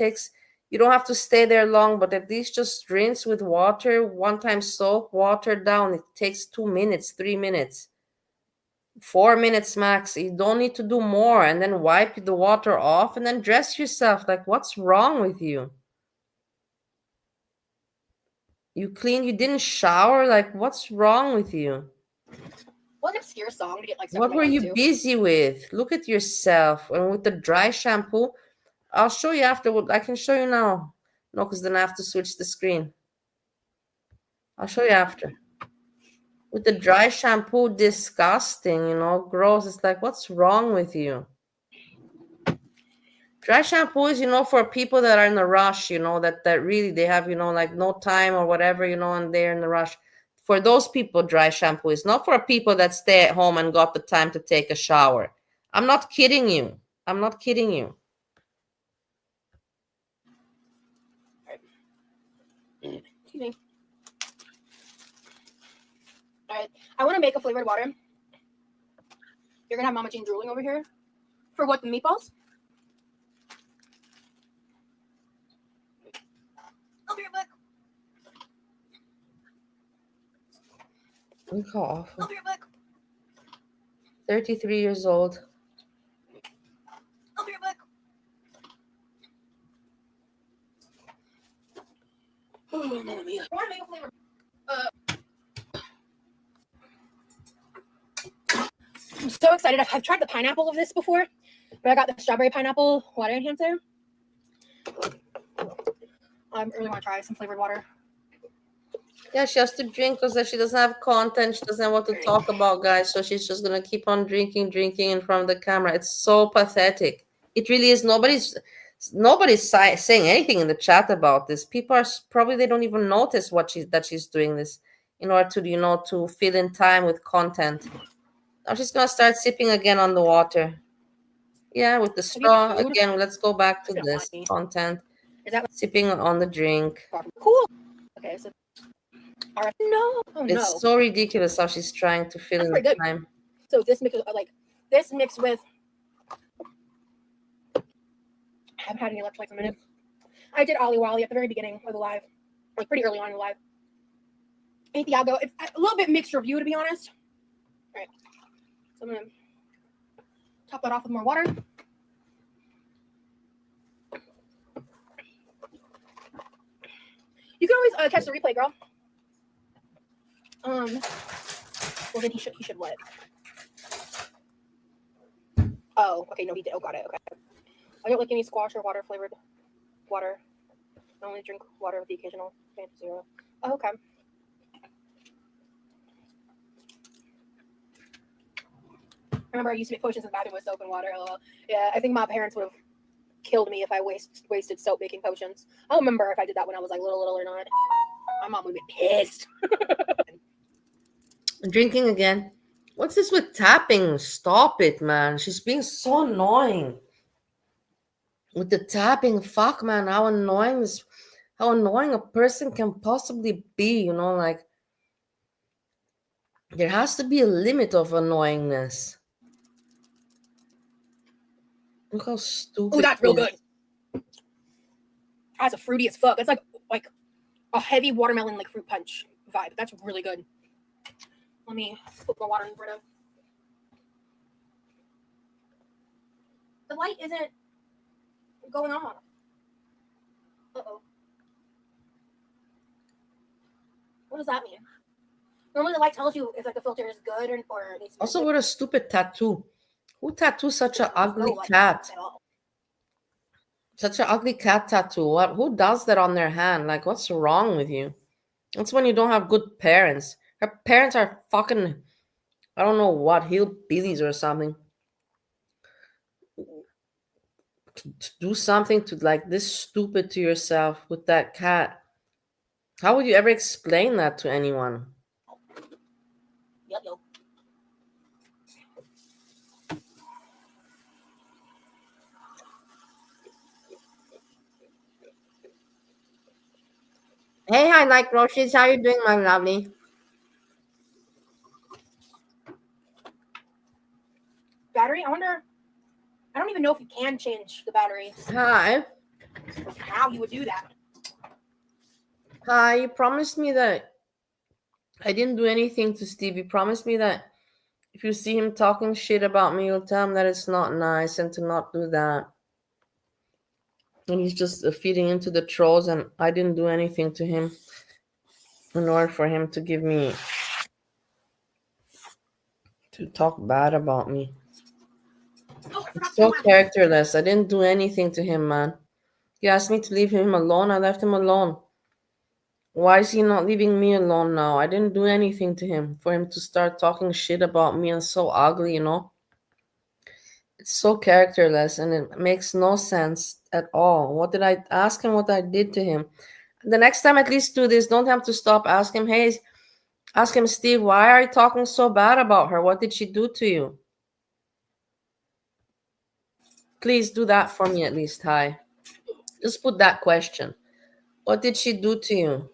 You don't have to stay there long, but at least just rinse with water, one time soap, water down. It takes 2 minutes, 3 minutes, 4 minutes max. You don't need to do more, and then wipe the water off and then dress yourself. Like, what's wrong with you? You clean, you didn't shower? Like, what's wrong with you? What an obscure song to get like. What were you busy with? Look at yourself. And with the dry shampoo, I'll show you afterward. I can show you now. No, because then I have to switch the screen. I'll show you after. With the dry shampoo, disgusting, you know, gross. It's like, what's wrong with you? Dry shampoo is, you know, for people that are in a rush, you know, that really they have, you know, like no time or whatever, you know, and they're in a rush. For those people, dry shampoo is not for people that stay at home and got the time to take a shower. I'm not kidding you. I'm not kidding you. Excuse me. All right, I want to make a flavored water. You're gonna have Mama Jean drooling over here. For what, the meatballs? I'll be right back. Look how awful. I'll be right back. 33 years old. I'll be right back. Oh, Mamma Mia. I want to make a flavor. I'm so excited. I've tried the pineapple of this before, but I got the strawberry pineapple water enhancer. I really want to try some flavored water. Yeah, she has to drink because she doesn't have content. She doesn't have what to talk about, guys. So she's just going to keep on drinking in front of the camera. It's so pathetic. It really is. Nobody's saying anything in the chat about this. People are probably, they don't even notice that she's doing this in order to, you know, to fill in time with content. Now she's going to start sipping again on the water. Yeah, with the straw. Again, let's go back to this content. Is that sipping on the drink? Cool. Okay, so all right. No. Oh, no. It's so ridiculous how she's trying to fill in the time. So this mix, this mixed with. I haven't had any electrolytes in a minute. I did Ollie Wally at the very beginning of the live, like pretty early on in the live. Santiago, it's a little bit mixed review, to be honest. All right, so I'm gonna top that off with more water. You can always catch the replay, girl. Well then he should what? Oh, okay, no, he did. Oh, got it. Okay. I don't like any squash or water flavored water. I only drink water with the occasional Fanta Zero. Oh, okay. I remember I used to make potions in the bathroom with soap and water. LOL. Yeah, I think my parents would have killed me if I wasted soap making potions. I don't remember if I did that when I was like little or not. My mom would be pissed. Drinking again. What's this with tapping? Stop it, man. She's being so annoying. With the tapping, fuck, man, how annoying a person can possibly be, you know, like there has to be a limit of annoyingness. Look how stupid. Oh, that's real good. That's a fruity as fuck. It's like a heavy watermelon like fruit punch vibe. That's really good. Let me put more water in Brita. The light isn't going off. Uh-oh. What does that mean? Normally the light tells you if like the filter is good or it needs to be Also, with a stupid tattoo. Who tattoos such an ugly light cat? at all. Such an ugly cat tattoo. What? Who does that on their hand? Like, what's wrong with you? That's when you don't have good parents. Her parents are fucking, I don't know what, hillbillies or something. To do something to like this stupid to yourself with that cat. How would you ever explain that to anyone? Yep. Hey, hi, like Roshi's. How you doing, my lovely? Battery? I wonder. I don't even know if you can change the batteries. Hi. How you would do that? Hi. You promised me that I didn't do anything to Steve. You promised me that if you see him talking shit about me, you'll tell him that it's not nice and to not do that. And he's just feeding into the trolls, and I didn't do anything to him in order for him to give me to talk bad about me. Oh, I forgot It's so to characterless. I didn't do anything to him, man. He asked me to leave him alone. I left him alone. Why is he not leaving me alone now? I didn't do anything to him for him to start talking shit about me and so ugly, you know? It's so characterless and it makes no sense at all. What did I ask him what I did to him? The next time, at least do this. Don't have to stop. Ask him, hey, ask him, Steve, why are you talking so bad about her? What did she do to you? Please do that for me at least. Hi. Just put that question. What did she do to you?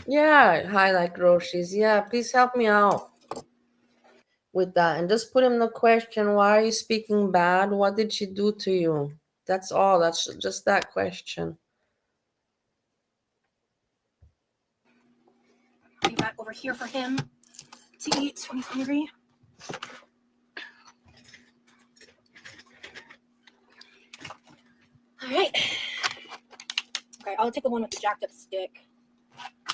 Yeah, hi, like Roshi's. Yeah, please help me out with that. And just put him the question, why are you speaking bad? What did she do to you? That's all. That's just that question. Be back over here for him to eat when he's hungry. All right. Okay, I'll take the one with the jacked up stick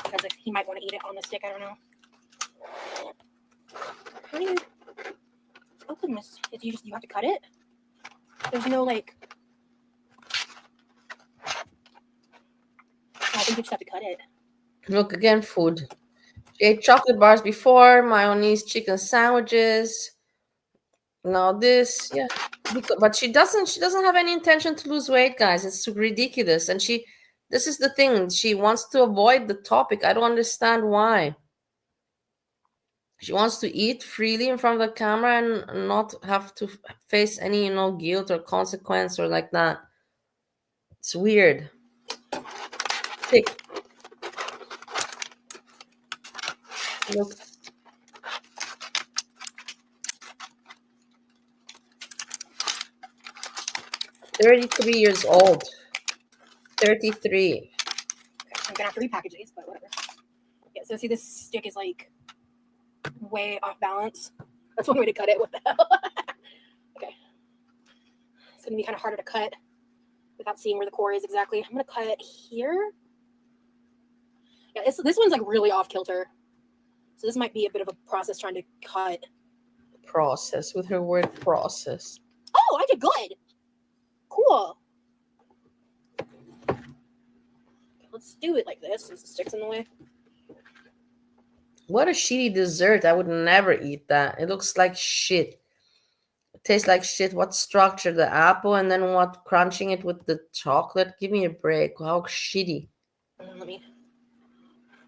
because he might want to eat it on the stick. I don't know. How do you open this? You have to cut it. There's no like. I think you just have to cut it. Look, again, food. She ate chocolate bars before, mayonnaise chicken sandwiches. Now this, yeah. But she doesn't have any intention to lose weight, guys. It's ridiculous. And this is the thing. She wants to avoid the topic. I don't understand why. She wants to eat freely in front of the camera and not have to face any, guilt or consequence or like that. It's weird. Thick. Look. "33 years old. 33. Okay, I'm gonna have to repackage these, but whatever. Yeah, so see this stick is like way off balance. That's one way to cut it. What the hell? Okay. It's gonna be kind of harder to cut without seeing where the core is exactly. I'm gonna cut it here. Yeah, this one's like really off kilter. So this might be a bit of a process trying to cut. Process with her word process. Oh, I did good. Cool. Okay, let's do it like this since the stick's in the way. What a shitty dessert. I would never eat that. It looks like shit. It tastes like shit. What structure? The apple and then what? Crunching it with the chocolate? Give me a break. How shitty. Let me.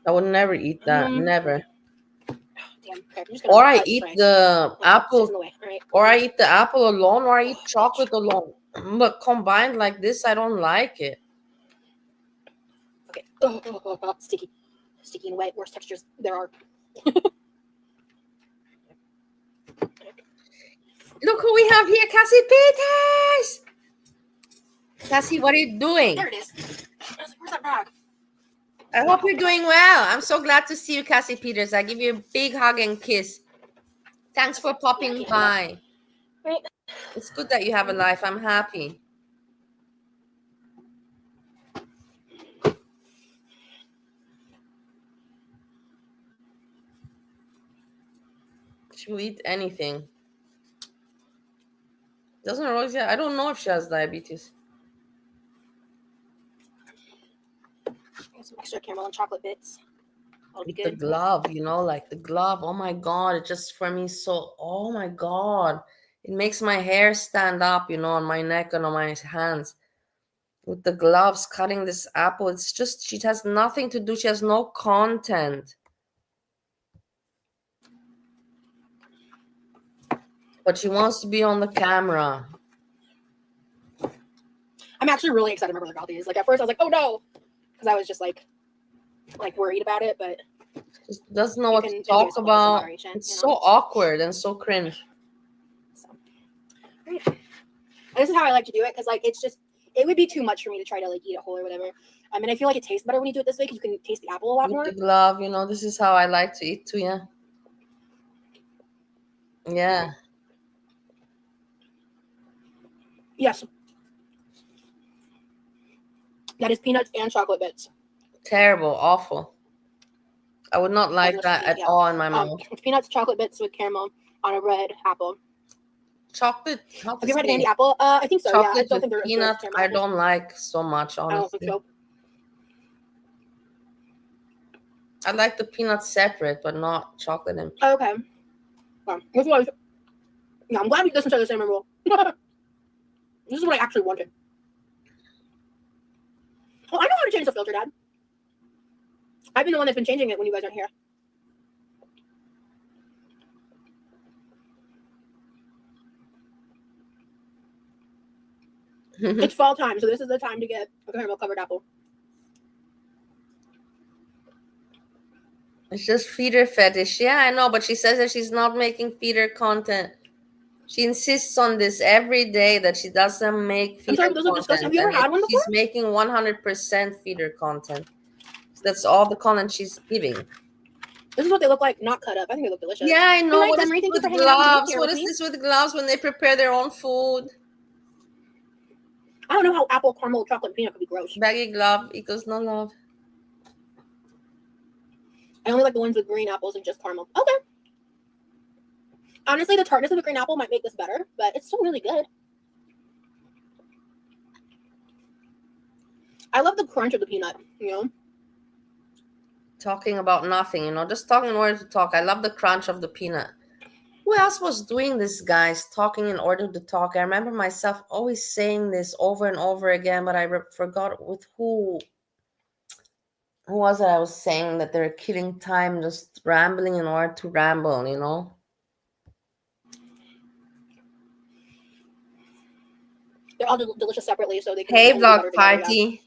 I would never eat that. Never. Damn. Okay, Or I eat the apple. Right. Or I eat the apple alone, or I eat chocolate alone. But combined like this, I don't like it. Okay. Sticky. Sticky and wet. Worst textures there are. Look who we have here, Cassie Peetz! Cassie, what are you doing? There it is. I was like, where's that bag? I hope you're doing well. I'm so glad to see you, Cassie Peters. I give you a big hug and kiss. Thanks for popping by. Right. It's good that you have a life. I'm happy. She will eat anything. Doesn't Rosie? I don't know if she has diabetes. Some extra caramel and chocolate bits. With the glove, like the glove. Oh my God. It just for me oh my God. It makes my hair stand up, on my neck and on my hands. With the gloves cutting this apple. It's just, she has nothing to do. She has no content. But she wants to be on the camera. I'm actually really excited my brother got these. Like at first I was like, oh no. Because I was just like worried about it, but Just doesn't know what to talk about. It's so awkward and so cringe. So, right. This is how I like to do it because it would be too much for me to try to eat a whole or whatever. I mean, I feel like it tastes better when you do it this way because you can taste the apple a lot more. With the glove, this is how I like to eat too, yeah. Yeah. Yes. That is peanuts and chocolate bits. Terrible, awful. I would not like that at all in my mouth. It's peanuts, chocolate bits with caramel on a red apple. Chocolate. Have you ever had a candy apple? I think so. Chocolate, yeah. I don't think they're peanuts. I don't like so much, honestly. I don't think so. I like the peanuts separate, but not chocolate and. Okay. Well, this was. Yeah, I'm glad we listened to the same rule. This is what I actually wanted. Oh, I know how to change the filter, Dad. I've been the one that's been changing it when you guys aren't here. It's fall time, so this is the time to get a caramel covered apple. It's just feeder fetish. Yeah, I know, but she says that she's not making feeder content. She insists on this every day that she doesn't make feeder content. Those are disgusting. Have you ever had one before? She's making 100% feeder content. That's all the content she's giving. This is what they look like, not cut up. I think they look delicious. Yeah, I know. What is this with gloves? What is this with gloves when they prepare their own food? I don't know how apple, caramel, chocolate, and peanut could be gross. Baggy glove equals no love. I only like the ones with green apples and just caramel. Okay. Honestly, the tartness of the green apple might make this better, but it's still really good. I love the crunch of the peanut, Talking about nothing, just talking in order to talk. I love the crunch of the peanut. Who else was doing this, guys? Talking in order to talk. I remember myself always saying this over and over again, but I forgot with who. Who was it? I was saying that they're killing time just rambling in order to ramble, They're all delicious separately, so they can. Hey, vlog party.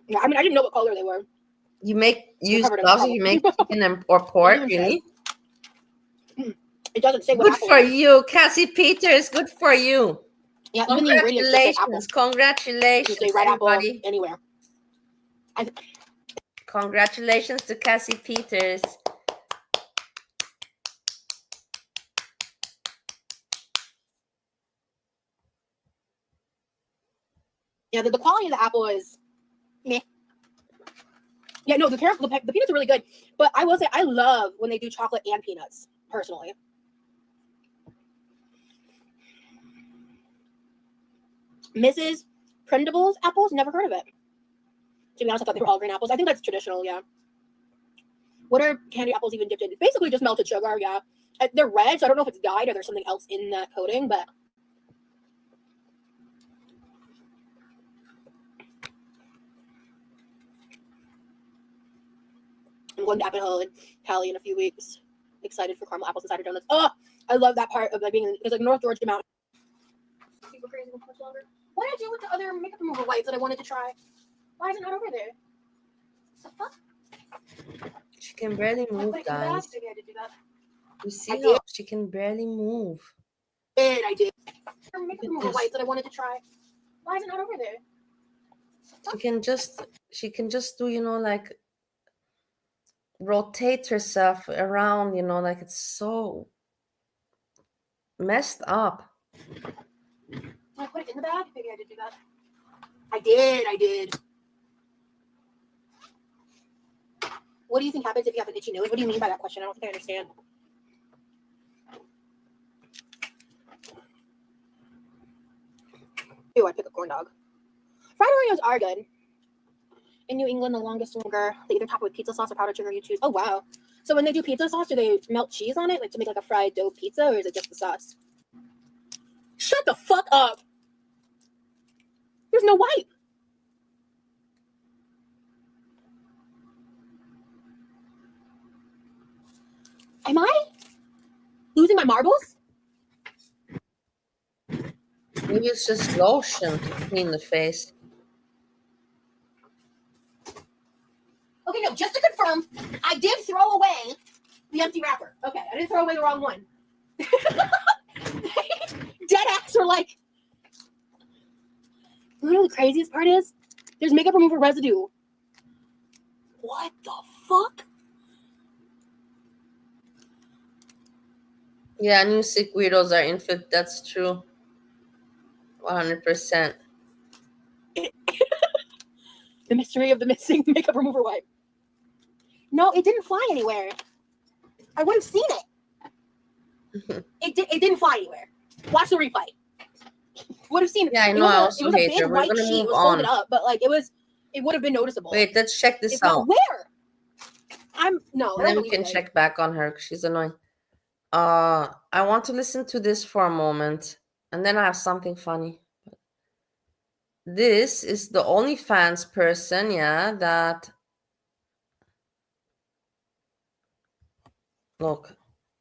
Yeah, I mean, I didn't know what color they were. You use gloves if you make chicken or pork, really? It doesn't say what good for you, Cassie Peters. Good for you. Yeah, congratulations. Congratulations, you say red everybody. Apple anywhere. Congratulations to Cassie Peters. Yeah, the quality of the apple is meh. Yeah, no, the peanuts are really good. But I will say I love when they do chocolate and peanuts, personally. Mrs. Prindable's apples, never heard of it. To be honest, I thought they were all green apples. I think that's traditional, yeah. What are candy apples even dipped in? It's basically just melted sugar, yeah. They're red, so I don't know if it's dyed or there's something else in that coating, but I'm going to Apple and Cali in a few weeks. Excited for caramel apples and cider donuts. Oh, I love that part of being it's like North Georgia Mountain. Super crazy, much longer. What did I do with the other makeup remover wipes that I wanted to try? Why is it not over there? What the fuck? She can barely move, guys. Maybe I did do that. You see how she can barely move. And I did. Makeup remover wipes that I wanted to try. Why is it not over there? she can just do, like rotate herself around, like it's so messed up. Did I put it in the bag? Maybe I did do that. I did. What do you think happens if you have an itchy nose? What do you mean by that question? I don't think I understand. Ew, I pick a corn dog. Fried Oreos are good. In New England, the longest longer, they either top it with pizza sauce or powdered sugar, you choose. Oh, wow. So when they do pizza sauce, do they melt cheese on it, like to make like a fried dough pizza, or is it just the sauce? Shut the fuck up. There's no wipe. Am I losing my marbles? Maybe it's just lotion to clean the face. Okay, no, just to confirm, I did throw away the empty wrapper. Okay, I didn't throw away the wrong one. Dead ass are like, you know what the craziest part is? There's makeup remover residue. What the fuck? Yeah, new sick weirdos are infant. That's true. 100%. The mystery of the missing makeup remover wipe. No, it didn't fly anywhere. I would have seen it. It didn't fly anywhere. Watch the replay. Would have seen it. Yeah, I know. I also hate her. We're gonna move on. Folded up, but like it would have been noticeable. Wait, let's check this out. Where? And then we can check back on her because she's annoying. I want to listen to this for a moment, and then I have something funny. This is the OnlyFans person, yeah, that... Look,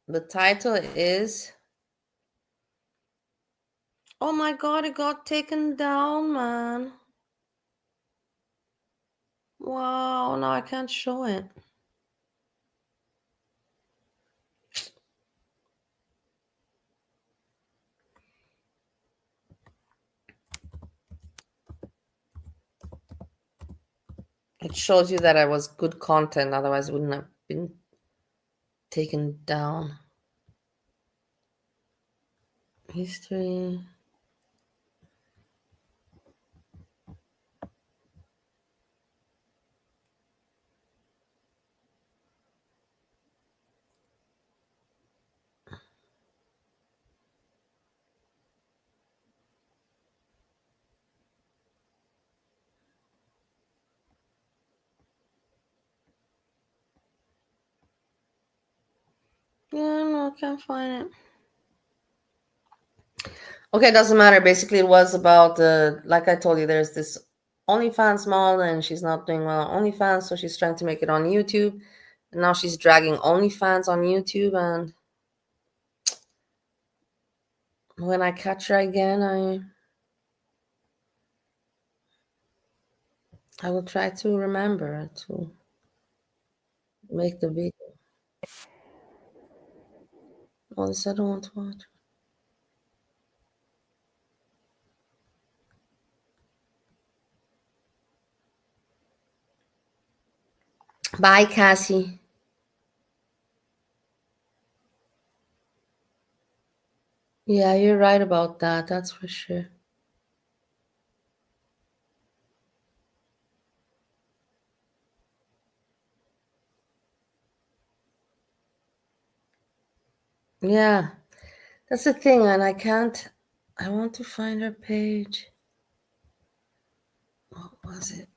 the title is... Oh my god, it got taken down, man. Wow, now I can't show it. It shows you that I was good content, otherwise it wouldn't have been taken down. History. Yeah, no, I can't find it. Okay, it doesn't matter. Basically, it was about like I told you, there's this OnlyFans model, and she's not doing well on OnlyFans, so she's trying to make it on YouTube. And now she's dragging OnlyFans on YouTube, and when I catch her again, I will try to remember to make the video. Oh, this I don't want to watch. Bye, Cassie. Yeah, you're right about that. That's for sure. Yeah, that's the thing, and I can't. I want to find her page. What was it?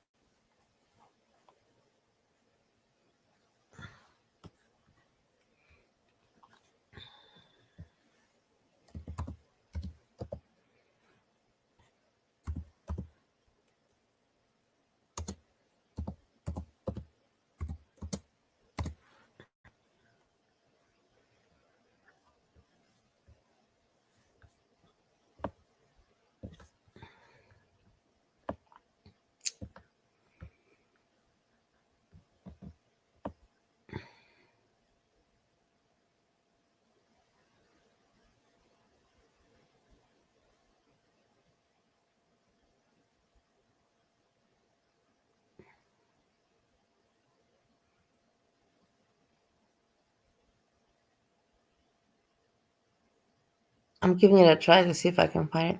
I'm giving it a try to see if I can find it.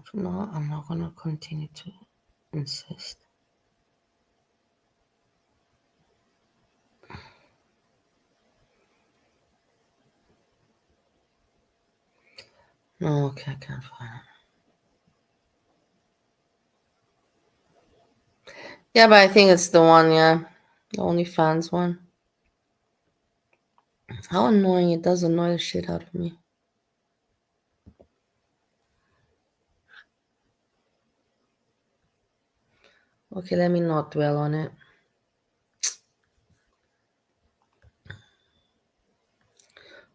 If not, I'm not gonna continue to insist. No, okay, I can't find it. Yeah, but I think it's the one, yeah. The OnlyFans one. How annoying, it does annoy the shit out of me. Okay, let me not dwell on it.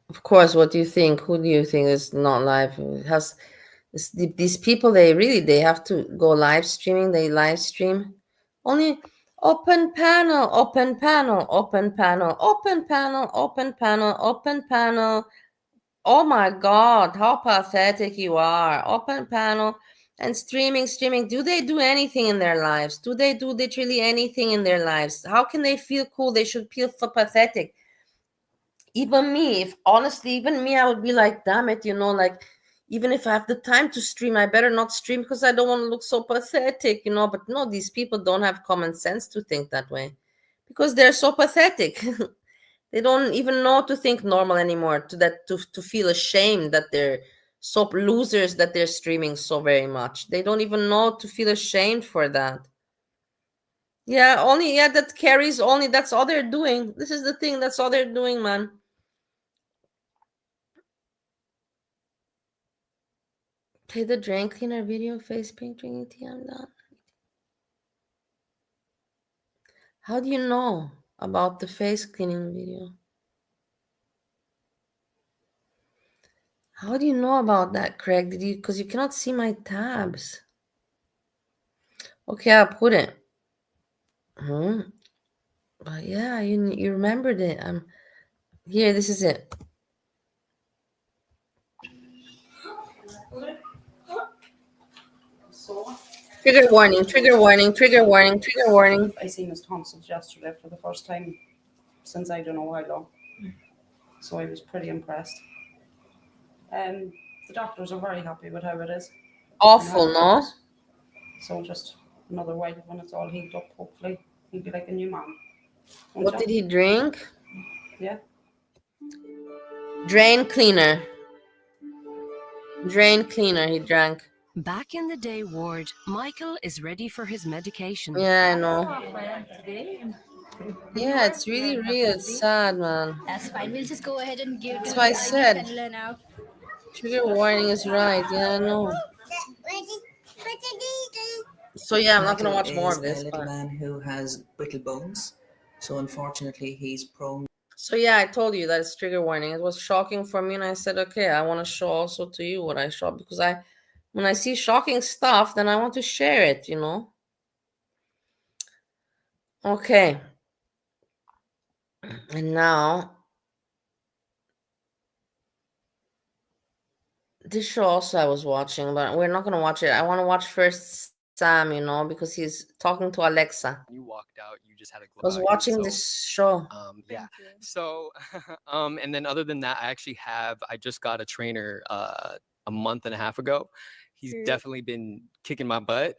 Of course, what do you think? Who do you think is not live? It has these people, they have to go live streaming. They live stream. Only open panel, open panel, open panel, open panel, open panel, open panel. Oh my God, how pathetic you are. Open panel and streaming. Do they do anything in their lives? Do they do literally anything in their lives? How can they feel cool? They should feel so pathetic. Even me, if honestly, even me, I would be like, damn it, like, even if I have the time to stream, I better not stream because I don't want to look so pathetic, But no, these people don't have common sense to think that way because they're so pathetic. They don't even know to think normal anymore, to feel ashamed that they're so losers, that they're streaming so very much. They don't even know to feel ashamed for that. Yeah, that carries only, that's all they're doing. This is the thing, that's all they're doing, man. Play the drain cleaner video, face paint, drinking tea, I'm done. How do you know about the face cleaning video? How do you know about that, Craig? Because you cannot see my tabs. Okay, I'll put it. But yeah, you remembered it. Here, this is it. Trigger warning, trigger warning, trigger warning, trigger warning. I seen his tonsils yesterday for the first time since I don't know how long. So I was pretty impressed. The doctors are very happy with how it is. Awful, no? So just another while when it's all healed up, hopefully he'll be like a new man. What did he drink? Yeah. Drain cleaner. Drain cleaner he drank. Back in the day ward, Michael is ready for his medication. Yeah, I know. Yeah, it's really real. It's sad, man. That's fine. We'll just go ahead and give. That's why I said. Trigger warning is right. Yeah, I know. So yeah, I'm not gonna watch more of this. A little man who has brittle bones, so unfortunately he's prone. So yeah, I told you that it's trigger warning. It was shocking for me, and I said, okay, I want to show also to you what I saw, because when I see shocking stuff, then I want to share it, Okay. And now, this show also I was watching, but we're not gonna watch it. I want to watch first Sam, because he's talking to Alexa. You walked out, you just had a glow. I was watching this show. Yeah. So, and then other than that, I just got a trainer a month and a half ago. He's definitely been kicking my butt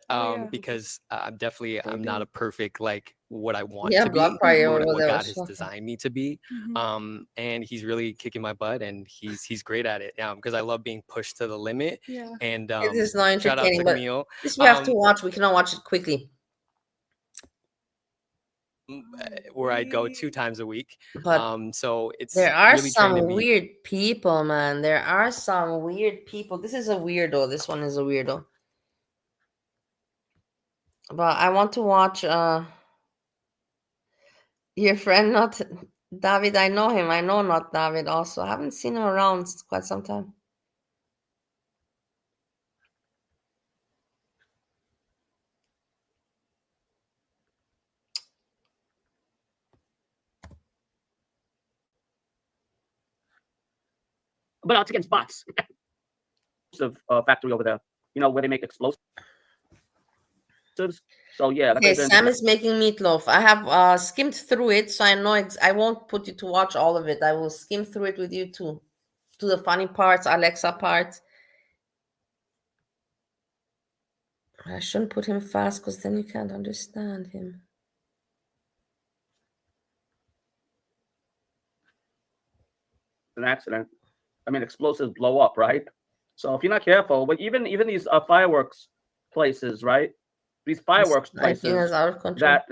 because I'm not a perfect, like, what I want to be, or what God has designed me to be. And he's really kicking my butt, and he's great at it. Because I love being pushed to the limit. Yeah. And it is not entertaining, shout out to Camille. This we have to watch. We cannot watch it quickly. Where I go 2 times a week. But so there are really some weird people, man. There are some weird people. This is a weirdo. This one is a weirdo. But I want to watch your friend, not David. I know him. I know not David also. I haven't seen him around quite some time. But it's against bots. Factory over there, where they make explosives. So yeah. Okay, Sam is making meatloaf. I have skimmed through it, so I know I won't put you to watch all of it. I will skim through it with you too. to the funny parts, Alexa parts. I shouldn't put him fast because then you can't understand him. An accident. I mean, explosives blow up, right? So if you're not careful, but even these fireworks places, right? These fireworks places out of control. that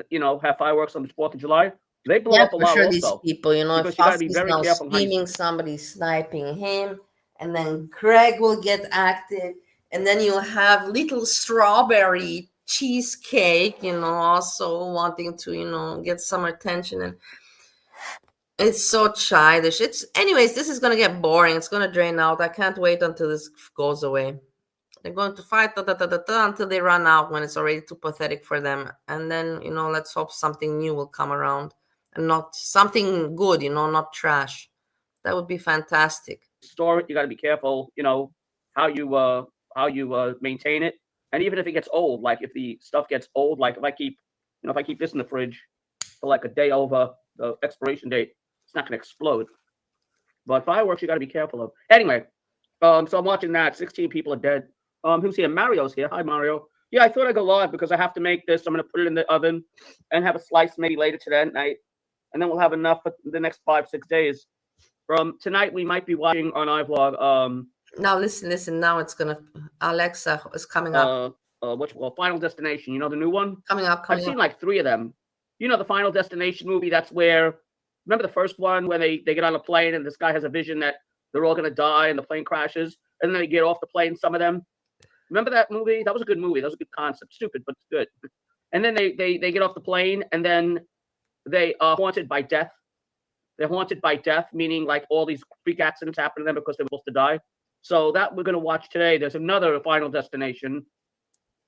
have fireworks on the 4th of July, they blow Yeah, up a for lot sure. also. These people, because if you gotta be Hussey's very now careful how you- screaming, somebody's sniping him, and then Greg will get active, and then you'll have little strawberry cheesecake, also wanting to, get some attention, and it's so childish. Anyways, this is gonna get boring. It's gonna drain out. I can't wait until this goes away. They're going to fight until they run out when it's already too pathetic for them. And then, let's hope something new will come around and not something good, not trash. That would be fantastic. Store it. You got to be careful, how you maintain it. And even if it gets old, like if the stuff gets old, like if I keep this in the fridge for like a day over the expiration date, it's not going to explode. But fireworks, you got to be careful of. Anyway, so I'm watching that. 16 people are dead. Who's here? Mario's here. Hi, Mario. Yeah, I thought I'd go live because I have to make this. I'm going to put it in the oven and have a slice maybe later today at night. And then we'll have enough for the next 5-6 days. Tonight, we might be watching on iVlog. Now, listen. Now it's going to... Alexa is coming up. What you call Final Destination. You know the new one? Coming up. I've seen like 3 of them. You know the Final Destination movie? That's where... Remember the first one where they get on a plane and this guy has a vision that they're all going to die and the plane crashes? And then they get off the plane, some of them. Remember that movie? That was a good movie. That was a good concept. Stupid, but it's good. And then they get off the plane, and then they are haunted by death. They're haunted by death, meaning like all these freak accidents happen to them because they're supposed to die. So that we're going to watch today. There's another Final Destination.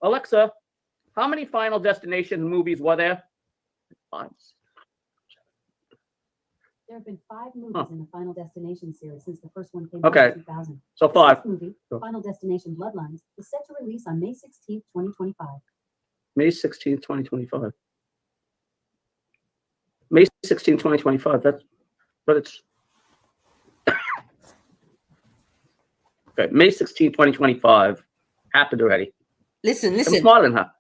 Alexa, how many Final Destination movies were there? 5. There have been 5 movies in the Final Destination series since the first one came Okay. out in 2000. So 5. The 6th movie, Final Destination Bloodlines, is set to release on May 16th, 2025. May 16th, 2025. May 16th, 2025. But it's okay. May 16th, 2025 happened already. Listen. I'm smarter than her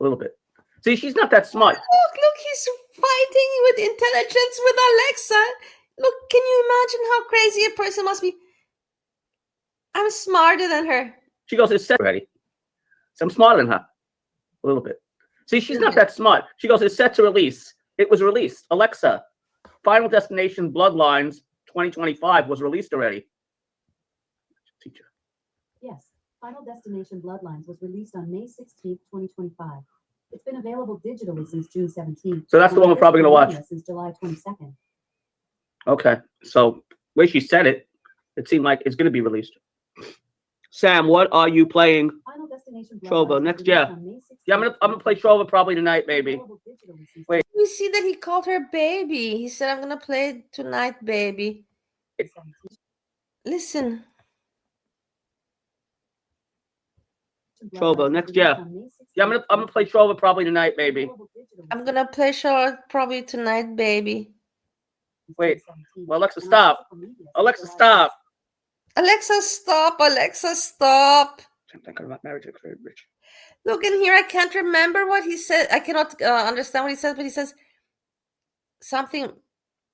a little bit. See, she's not that smart. Look, he's fighting with intelligence with Alexa. Look, can you imagine how crazy a person must be? I'm smarter than her. She goes, it's set already. So I'm smarter than her a little bit. See, she's not that smart. She goes, it's set to release. It was released. Alexa, Final Destination Bloodlines 2025 was released already. Teacher. Yes, Final Destination Bloodlines was released on May 16th, 2025. It's been available digitally since June 17th. So that's the one we're probably going to watch. Since July 22nd. Okay. So the way she said it, it seemed like it's going to be released. Sam, what are you playing? Final Destination Trovo next year. Yeah, I'm gonna play Trovo probably tonight, maybe. Wait. You see that he called her baby. He said, I'm gonna play it tonight, baby. Listen. Trovo next year. Yeah, I'm gonna play Trovo probably tonight, maybe. I'm gonna play Trovo probably tonight, baby. Wait. Well, Alexa, stop. Alexa, stop. Alexa, stop. Alexa, stop. I'm thinking about marriage. It's very rich. Look in here. I can't remember what he said. I cannot understand what he says, but he says something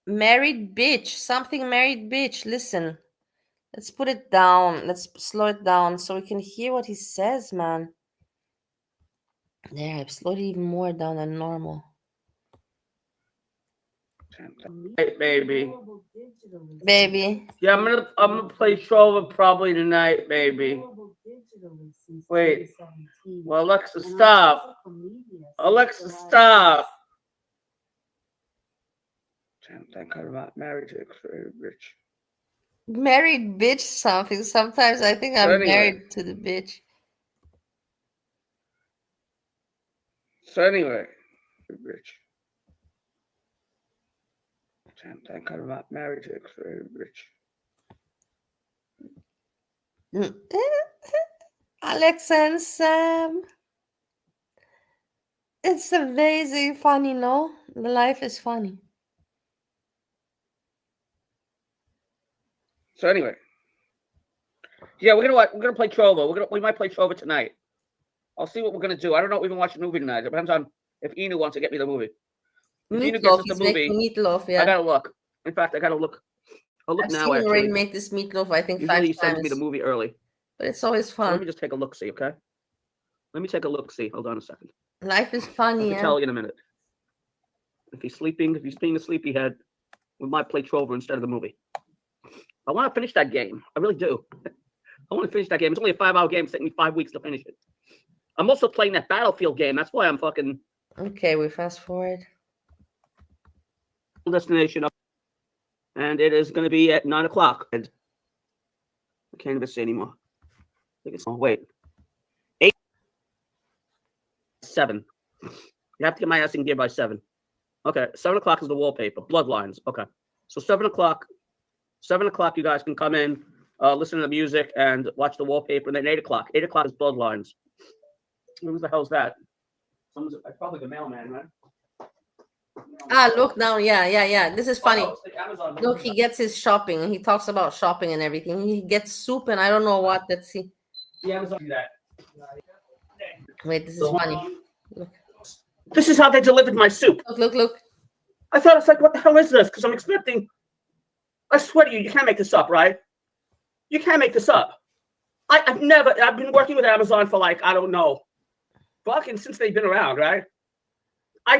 married bitch. Something married bitch. Listen. Let's put it down. Let's slow it down so we can hear what he says, man. There, I've slowed it even more down than normal. Hey, baby. Baby. Yeah, I'm gonna play Trovo probably tonight, baby. Wait. Well, Alexa, stop. Alexa, stop. I'm thinking about marriage. It's very rich. Married bitch something. Sometimes I think I'm married to the bitch. So anyway, rich. I'm thinking about marriage. It's very rich. Alexa and Sam. It's amazing funny, no? The life is funny. So anyway, yeah, we're gonna play Trovo. We might play Trovo tonight. I'll see what we're gonna do. I don't know if we can watch a movie tonight. It depends on if Inu wants to get me the movie. If Inu gets Meatloaf. us the He's movie, making meatloaf. I Yeah. gotta look. In fact, I gotta look. I'll look I've now. seen him already Actually, make this meatloaf. I think usually 5 he sends me times. the movie early. But it's always So let fun. me just take a look. See, okay? Let me take a look. See, hold on a second. Life is I funny. can tell you in a minute. If he's sleeping, if he's being a sleepyhead, we might play Trover instead of the movie. I want to finish that game. I really do. I want to finish that game. It's only a 5-hour game. It's taking me 5 weeks to finish it. I'm also playing that Battlefield game. That's why I'm fucking Okay, we fast forward. destination up. And it is going to be at 9 o'clock. And I can't even see anymore. I think it's, oh, wait. 8, 7. You have to get my ass in gear by 7. Okay, 7 o'clock is the wallpaper. Bloodlines. Okay. So 7 o'clock. 7 o'clock, you guys can come in, listen to the music, and watch the wallpaper. And then 8 o'clock. 8 o'clock is Bloodlines. Who the hell's that? Someone's probably the mailman, right? Ah, look now. Yeah. This is funny. Oh, it's the Amazon. Look, he gets his shopping. He talks about shopping and everything. He gets soup and I don't know what. Let's see. The Amazon do that. Wait, this is funny. Look. This is how they delivered my soup. Look. I thought, it's like, what the hell is this? Because I'm expecting. I swear to you, you can't make this up, right? You can't make this up. I've been working with Amazon for like, I don't know, fucking since they've been around, right? I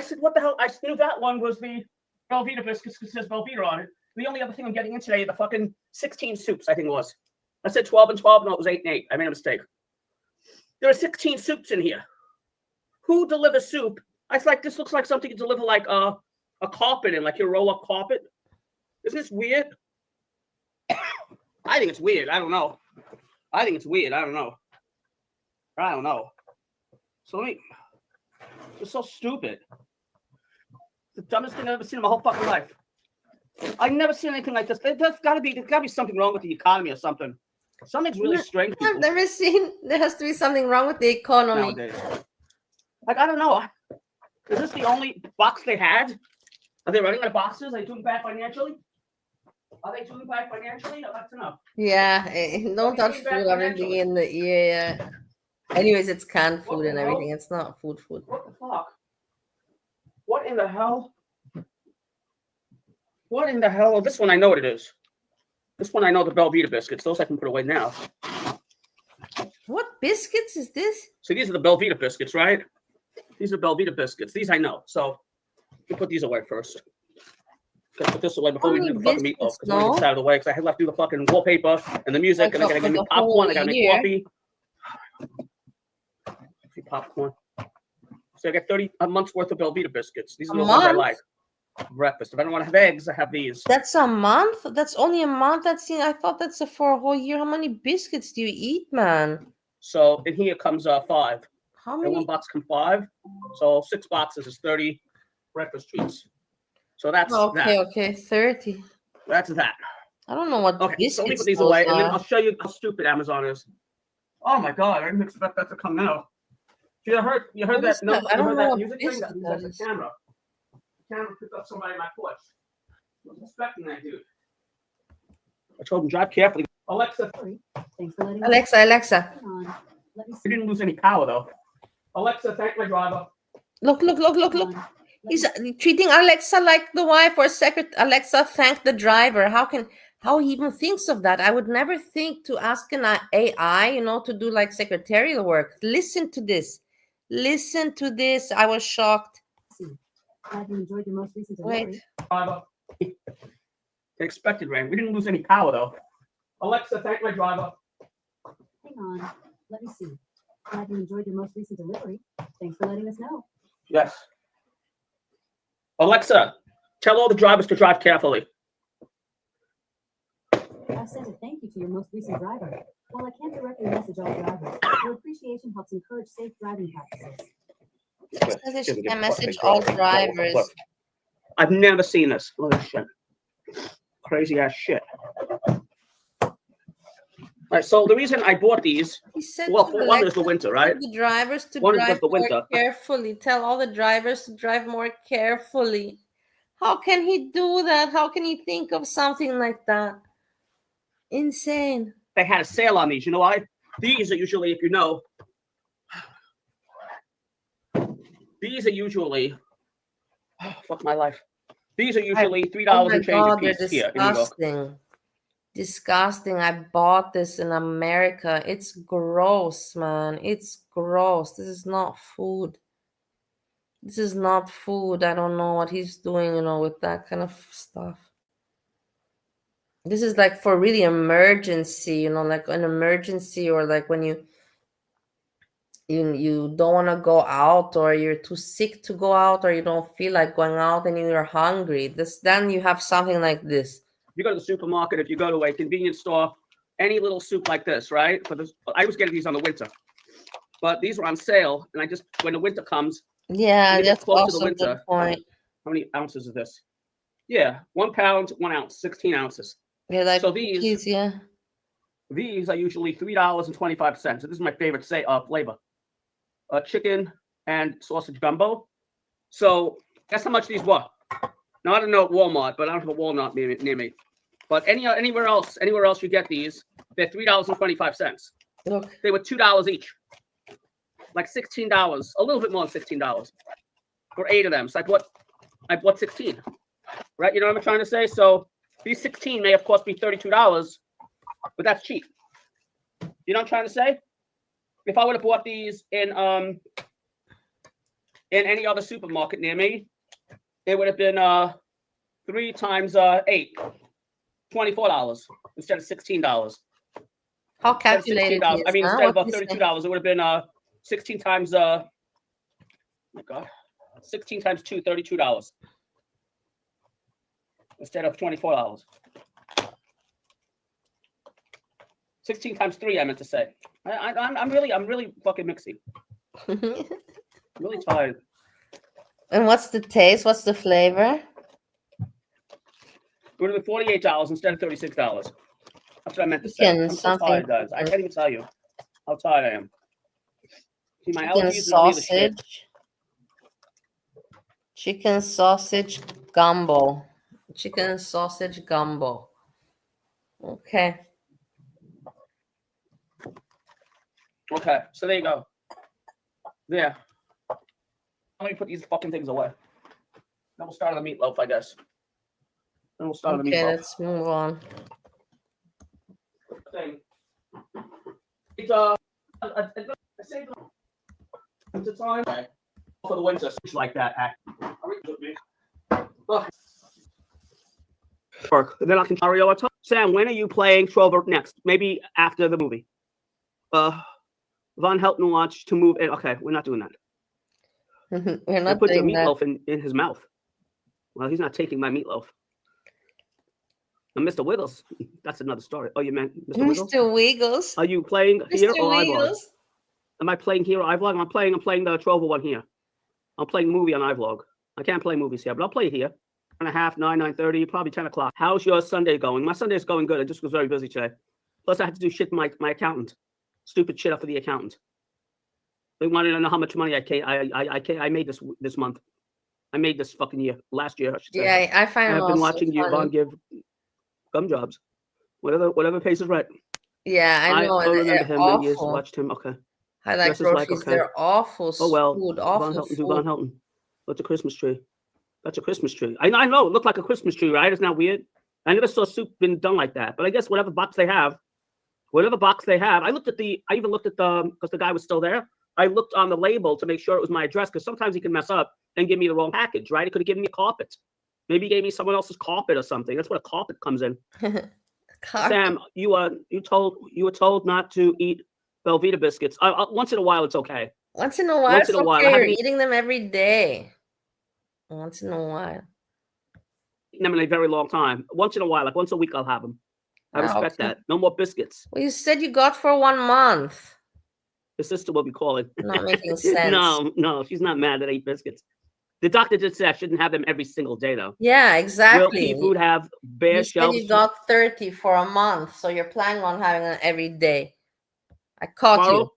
said, what the hell? I knew that one was the Velveeta biscuits because it says Velveeta on it. The only other thing I'm getting in today are the fucking 16 soups, I think it was. I said 12 and 12. No, it was 8 and 8. I made a mistake. There are 16 soups in here. Who delivers soup? I was like, this looks like something you deliver like a carpet in, like your roll-up carpet. Isn't this weird? I think it's weird. I don't know. I think it's weird. I don't know. So let me. It's so stupid. The dumbest thing I've ever seen in my whole fucking life. I've never seen anything like this. There's gotta be something wrong with the economy or something. Something's really strange. I've never seen. There has to be something wrong with the economy. Nowadays. Like, I don't know. Is this the only box they had? Are they running out of boxes? Are they doing bad financially? I'd like to know. Yeah, don't touch food already in the ear. Yeah. Anyways, it's canned food and everything. It's not food. What the fuck? What in the hell? What in the hell? Oh, this one I know what it is. This one I know the Velveeta biscuits. Those I can put away now. What biscuits is this? So these are the Velveeta biscuits, right? These are Velveeta biscuits. These I know. So we put these away first. Gotta put this away before we do the fucking meatloaf. Because we're get out of the way. Because I have left to do the fucking wallpaper and the music, and I gotta get me popcorn. I gotta make coffee. Popcorn. So I got 30 a month's worth of Velveeta biscuits. These are the ones I like. Breakfast. If I don't want to have eggs, I have these. That's a month? That's only a month? I thought that's for a whole year. How many biscuits do you eat, man? So in here comes 5. How And many? one box comes 5. So 6 boxes is 30 breakfast treats. So that's that. Okay, 30. That's that. I don't know what biscuits So let me put these away, and then I'll show you how stupid Amazon is. Oh my god, I didn't expect that to come now. You heard that? No, I don't know what music thing? that That's is. the camera. The camera picked up somebody in my porch. I was expecting that dude. I told him drive carefully. Alexa, Thanks for letting Alexa. Hang on. Let me we didn't lose any power though. Alexa, thank my driver. Look. He's treating Alexa like the wife or secretary. Alexa, thank the driver. How he even thinks of that? I would never think to ask an AI, to do like secretarial work. Listen to this. I was shocked. Glad you enjoyed your most recent delivery. Wait. Driver. Expected rain. We didn't lose any power though. Alexa, thank my driver. Hang on. Let me see. Glad you enjoyed your most recent delivery. Thanks for letting us know. Yes. Alexa, tell all the drivers to drive carefully. I've sent a thank you to your most recent driver. While I can't directly message all drivers, your appreciation helps encourage safe driving practices. She can message all drivers. I've never seen this. Look at this shit. Crazy ass shit. All right, so the reason I bought these, He said well, to for one, Alexa, there's the winter, right? the drivers to One is drive the more winter. carefully. Tell all the drivers to drive more carefully. How can he do that? How can he think of something like that? Insane. They had a sale on these. You know why? These are usually, if you know, these are usually, oh, fuck my life. These are usually $3 Oh my and change a God, they're piece here in New York. disgusting. Disgusting. I bought this in America. It's gross, man. It's gross. This is not food. This is not food. I don't know what he's doing, with that kind of stuff. This is like for really emergency, like an emergency, or like when you don't want to go out, or you're too sick to go out, or you don't feel like going out and you're hungry. Then you have something like this. You go to the supermarket, if you go to a convenience store, any little soup like this, right? I was getting these on the winter, but these were on sale, and when the winter comes, Yeah, when you get that's close to the also a good winter. point. How many ounces is this? Yeah, 1 pound, 1 ounce, 16 ounces. Yeah, like So these yeah. These are usually $3.25. This is my favorite flavor. Chicken and sausage gumbo. So guess how much these were? Now I don't know at Walmart, but I don't have a Walmart near me. But anywhere else you get these, they're $3.25. Look. They were $2 each. Like $16, a little bit more than $16 for 8 of them. So I bought 16. Right? You know what I'm trying to say? So these 16 may have cost me $32, but that's cheap. You know what I'm trying to say? If I would have bought these in any other supermarket near me, it would have been 3 times 8, $24 instead of $16. How calculated? I mean, instead of $32, it would have been 16 times. Oh my God, 16 times 2, $32 instead of $24. 16 times 3, I meant to say. I'm really fucking mixy. I'm really tired. And what's the taste? What's the flavor? It would have been $48 instead of $36. That's what I meant to say. I'm so tired, guys. I can't even tell you how tired I am. See, my allergies are really the shit. Chicken sausage gumbo. Chicken sausage gumbo. Okay. Okay, so there you go. There. Let me put these fucking things away. Then we'll start on the meatloaf, I guess. Then we'll start on the meatloaf. Okay, let's move on. It's it's a time for the winter, like that. Work. And then I can Mario. Sam, when are you playing Trover next? Maybe after the movie. Von Helton watch to move in. Okay, we're not doing that. We're not put your doing that. meatloaf in his mouth. Well, he's not taking my meatloaf. And Mr. Wiggles, that's another story. Oh, you meant Mr. Wiggles? Mr. Wiggles. Are you playing here Mr. or iVlog? Wiggles. Am I playing here or iVlog? I'm playing the Trover one here. I'm playing movie on iVlog. I can't play movies here, but I'll play here. 9:30, 9:30, probably 10 o'clock. How's your Sunday going? My Sunday's going good. I just was very busy today. Plus, I had to do shit with my accountant. Stupid shit up for the accountant. They wanted to know how much money I made this month. I made this fucking year. Last year, I should say. Yeah, I find I've been watching Yvonne give gum jobs. Whatever pays his rent. Yeah, I know. I remember him. Awful. Years watched him. Okay. I like groceries. Okay. They're awful. Oh well. Food, awful Von Helton, food. Von Helton. What's a Christmas tree? That's a Christmas tree. I know. It looked like a Christmas tree, right? Isn't that weird? I never saw soup been done like that. But I guess whatever box they have. I even looked at because the guy was still there. I looked on the label to make sure it was my address, because sometimes he can mess up and give me the wrong package, right? He could have given me a carpet. Maybe he gave me someone else's carpet or something. That's what a carpet comes in. Sam, you were told not to eat Velveeta biscuits. Once in a while, it's okay. Once in a while, it's okay. You're eating them every day. Once in a while. Eaten them in a very long time. Once in a while, like once a week, I'll have them. I respect that. No more biscuits. Well, you said you got for 1 month. The sister will be calling. Not making sense. No, she's not mad that I eat biscuits. The doctor did say I shouldn't have them every single day, though. Yeah, exactly. Real food have bare shelves. You got 30 for a month, so you're planning on having them every day. I caught tomorrow?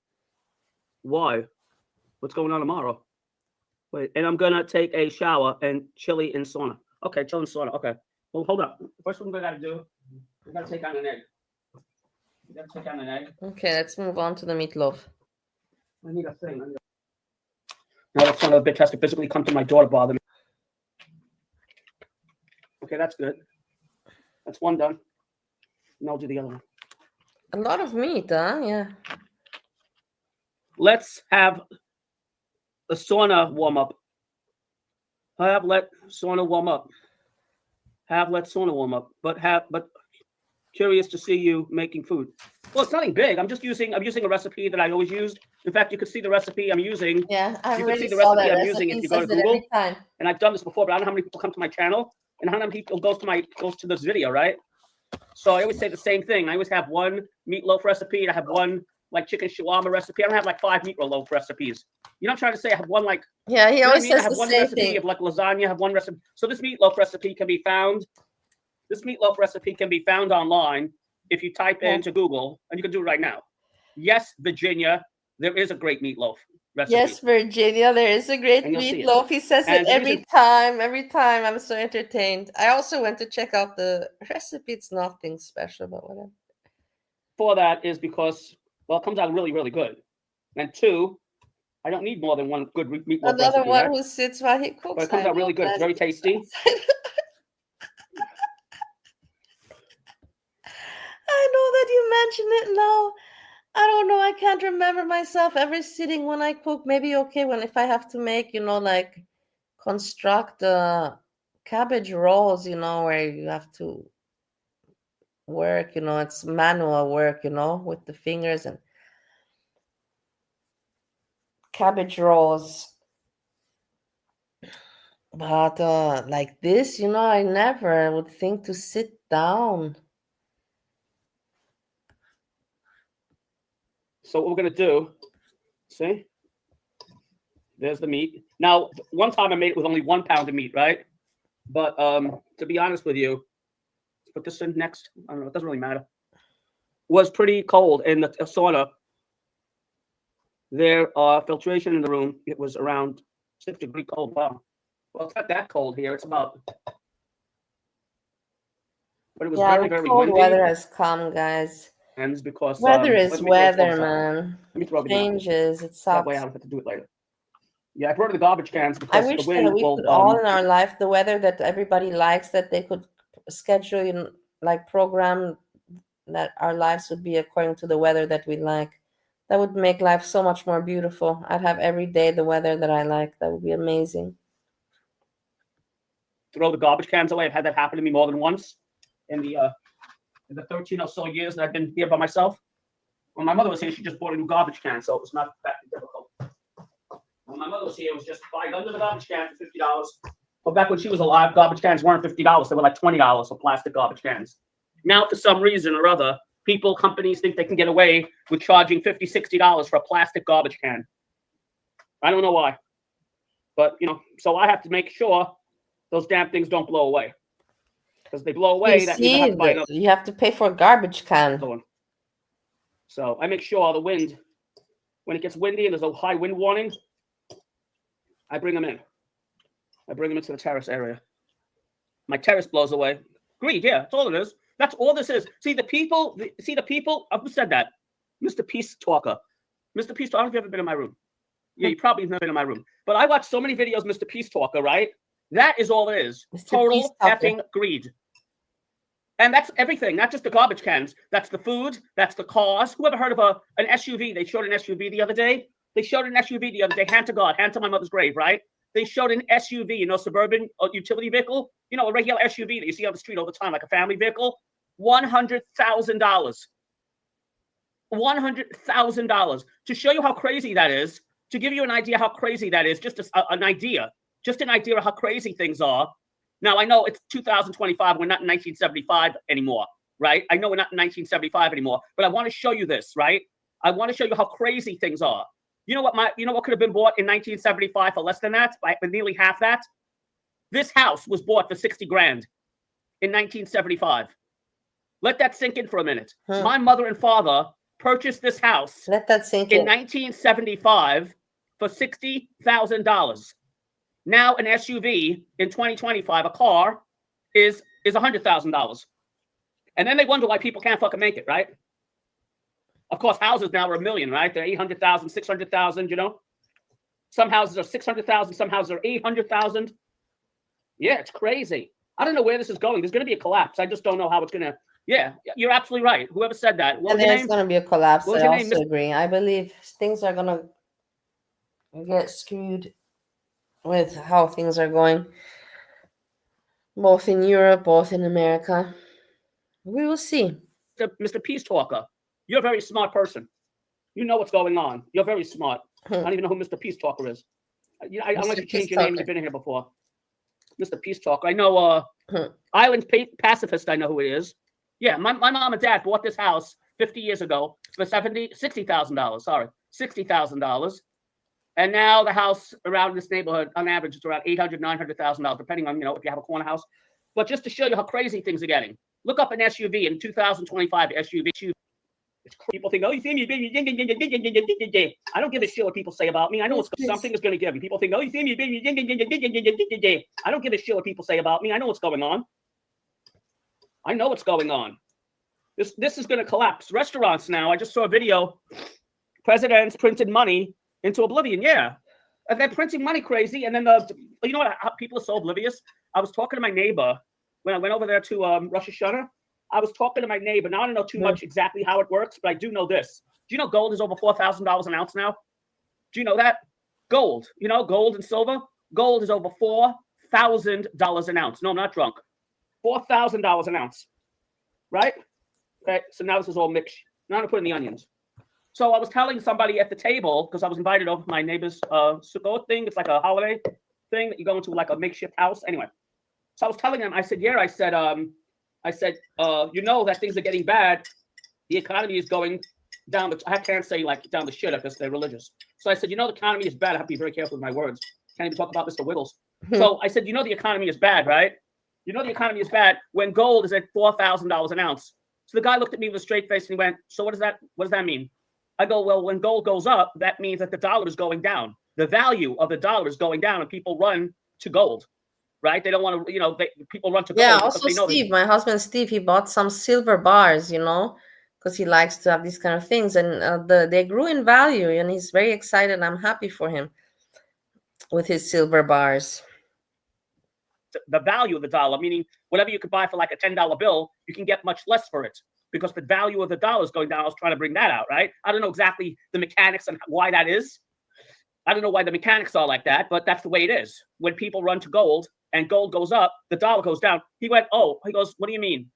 You. Why? What's going on tomorrow? Wait, and I'm gonna take a shower and chili in sauna. Okay, chili in sauna. Okay. Well, hold up. First one we gotta do, we gotta take on an egg. Let's take out an egg. Okay, let's move on to the meatloaf. I need a thing. Now that son of a bitch has to physically come to my door to bother me. Okay, that's good. That's one done. And I'll do the other one. A lot of meat, huh? Yeah. Let's have the sauna warm up. Let sauna warm up. Let sauna warm up. But curious to see you making food. Well, it's nothing big. I'm using a recipe that I always used. In fact, you could see the recipe I'm using. Yeah, I You can already see the saw recipe that I'm using if you go to says it every Google. time. And I've done this before, but I don't know how many people come to my channel and how many people goes to this video, right? So I always say the same thing. I always have one meatloaf recipe and I have one like chicken shawarma recipe. I don't have like 5 meatloaf recipes. You know what I'm trying to say? I have one like Yeah, he you know what I always mean? I says have the one same recipe thing. of like lasagna. I have one recipe. So this meatloaf recipe can be found. This meatloaf recipe can be found online if you type into Google, and you can do it right now. Yes, Virginia, there is a great meatloaf recipe. Yes, Virginia, there is a great And you'll see it. meatloaf. He says And it the every reason- time. Every time. I'm so entertained. I also went to check out the recipe. It's nothing special, but whatever. For that is because, well, it comes out really, really good. And 2, I don't need more than one good meatloaf Another recipe, one right? who sits while he cooks. But it comes I out really know good. It's that. very tasty. I know that you mention it now. I don't know. I can't remember myself ever sitting when I cook. Maybe okay when if I have to make, like construct cabbage rolls, where you have to work, it's manual work, with the fingers and cabbage rolls. But like this, I never would think to sit down. So what we're going to do, see? There's the meat. Now, one time I made it with only 1 pound of meat, right? But to be honest with you, let's put this in next. I don't know. It doesn't really matter. Was pretty cold in the sauna. There filtration in the room. It was around 6 degrees cold. Wow. Well, it's not that cold here. It's about. But it was very, very Cold windy. weather has come, guys. And because Weather is let me weather, throw this out. man. Let me throw It everything out. changes. It That sucks. way I don't have to do it later. Yeah, I brought in the garbage cans I because wish the wind that we will. could all in our life, the weather that everybody likes, that they could schedule, like program that our lives would be according to the weather that we like. That would make life so much more beautiful. I'd have every day the weather that I like. That would be amazing. Throw the garbage cans away. I've had that happen to me more than once in the 13 or so years that I've been here by myself. When my mother was here, she just bought a new garbage can, so it was not that difficult. When my mother was here, it was just $5 the garbage can for $50. But back when she was alive, garbage cans weren't $50. They were like $20 for plastic garbage cans. Now, for some reason or other, companies think they can get away with charging $50, $60 for a plastic garbage can. I don't know why. But, so I have to make sure those damn things don't blow away. Because they blow away, that means I have to buy another. You have to pay for a garbage can. one. So I make sure the wind, when it gets windy and there's a high wind warning, I bring them in. I bring them into the terrace area. My terrace blows away. Greed, yeah, that's all it is. That's all this is. See the people. Who said that? Mr. Peetz Talker. Mr. Peetz Talker. I don't know if you've ever been in my room. Yeah, you probably have never been in my room. But I watch so many videos, Mr. Peetz Talker, right? That is all it is. Mr. Total Peetz Talker. effing greed. And that's everything, not just the garbage cans. That's the food. That's the cars. Who ever heard of an SUV? They showed an SUV the other day. Hand to God, hand to my mother's grave, right? They showed an SUV, suburban utility vehicle, a regular SUV that you see on the street all the time, like a family vehicle. $100,000. $100,000. To show you how crazy that is, to give you an idea how crazy that is, just an idea of how crazy things are. Now, I know it's 2025. We're not in 1975 anymore, right? I know we're not in 1975 anymore, but I want to show you this, right? I want to show you how crazy things are. You know what could have been bought in 1975 for less than that, by nearly half that? This house was bought for $60,000 in 1975. Let that sink in for a minute. My mother and father purchased this house. Let that sink in 1975 for $60,000. Now an SUV in 2025, a car, is $100,000. And then they wonder why people can't fucking make it, right? Of course, houses now are $1 million, right? They're 800,000, 600,000, you know? Some houses are 600,000, some houses are 800,000. Yeah, it's crazy. I don't know where this is going. There's going to be a collapse. I just don't know how it's going to. Yeah, you're absolutely right. Whoever said that. What was your There's name? going to be a collapse. What was I your name, also Mr. agree. I believe things are going to get screwed with how things are going, both in Europe, both in America. We will see. Mr. Peace Talker? You're a very smart person. You know what's going on. You're very smart. I don't even know who Mr. Peace Talker is. Unless you change your name, you've been in here before. Mr. Peace Talker. I know Island Pacifist, I know who it is. Yeah, my mom and dad bought this house 50 years ago for $60,000. Sorry, $60,000. And now the house around this neighborhood, on average, is around $800,000, $900,000, depending on, if you have a corner house. But just to show you how crazy things are getting, look up an SUV in 2025. SUV. People think, oh, you see me, I don't give a shit what people say about me. I know something is going to give. And people think, oh, you see me, I don't give a shit what people say about me. I know what's going on. I know what's going on. This is going to collapse. Restaurants now. I just saw a video. Presidents printed money into oblivion. Yeah, and they're printing money crazy. And then you know what? How people are so oblivious. I was talking to my neighbor when I went over there to Rosh Hashanah. I was talking to my neighbor. Now I don't know too much exactly how it works, but I do know this. Do you know gold is over $4,000 an ounce now? Do you know that? Gold. You know, gold and silver. Gold is over $4,000 an ounce. No, I'm not drunk. $4,000 an ounce. Right? Okay. So now this is all mixed. Now I'm gonna put in the onions. So I was telling somebody at the table, because I was invited over to my neighbor's Sukkot thing. It's like a holiday thing that you go into like a makeshift house. Anyway, so I was telling him, I said, yeah, I said, you know that things are getting bad. The economy is going down. I can't say like down the shit because they're religious. So I said, you know, the economy is bad. I have to be very careful with my words. Can't even talk about Mr. Wiggles. So I said, you know, the economy is bad, right? You know, the economy is bad when gold is at $4,000 an ounce. So the guy looked at me with a straight face and he went, so what does that mean? I go, well, when gold goes up, that means that the dollar is going down. The value of the dollar is going down and people run to gold. Right? They don't want to, people run to gold. Yeah, also Steve, my husband Steve, he bought some silver bars, because he likes to have these kind of things. And they grew in value and he's very excited. I'm happy for him with his silver bars. The value of the dollar, meaning whatever you could buy for like a $10 bill, you can get much less for it because the value of the dollar is going down. I was trying to bring that out, right? I don't know exactly the mechanics and why that is. I don't know why the mechanics are like that, but that's the way it is. When people run to gold, and gold goes up, the dollar goes down. He went, oh, he goes, what do you mean?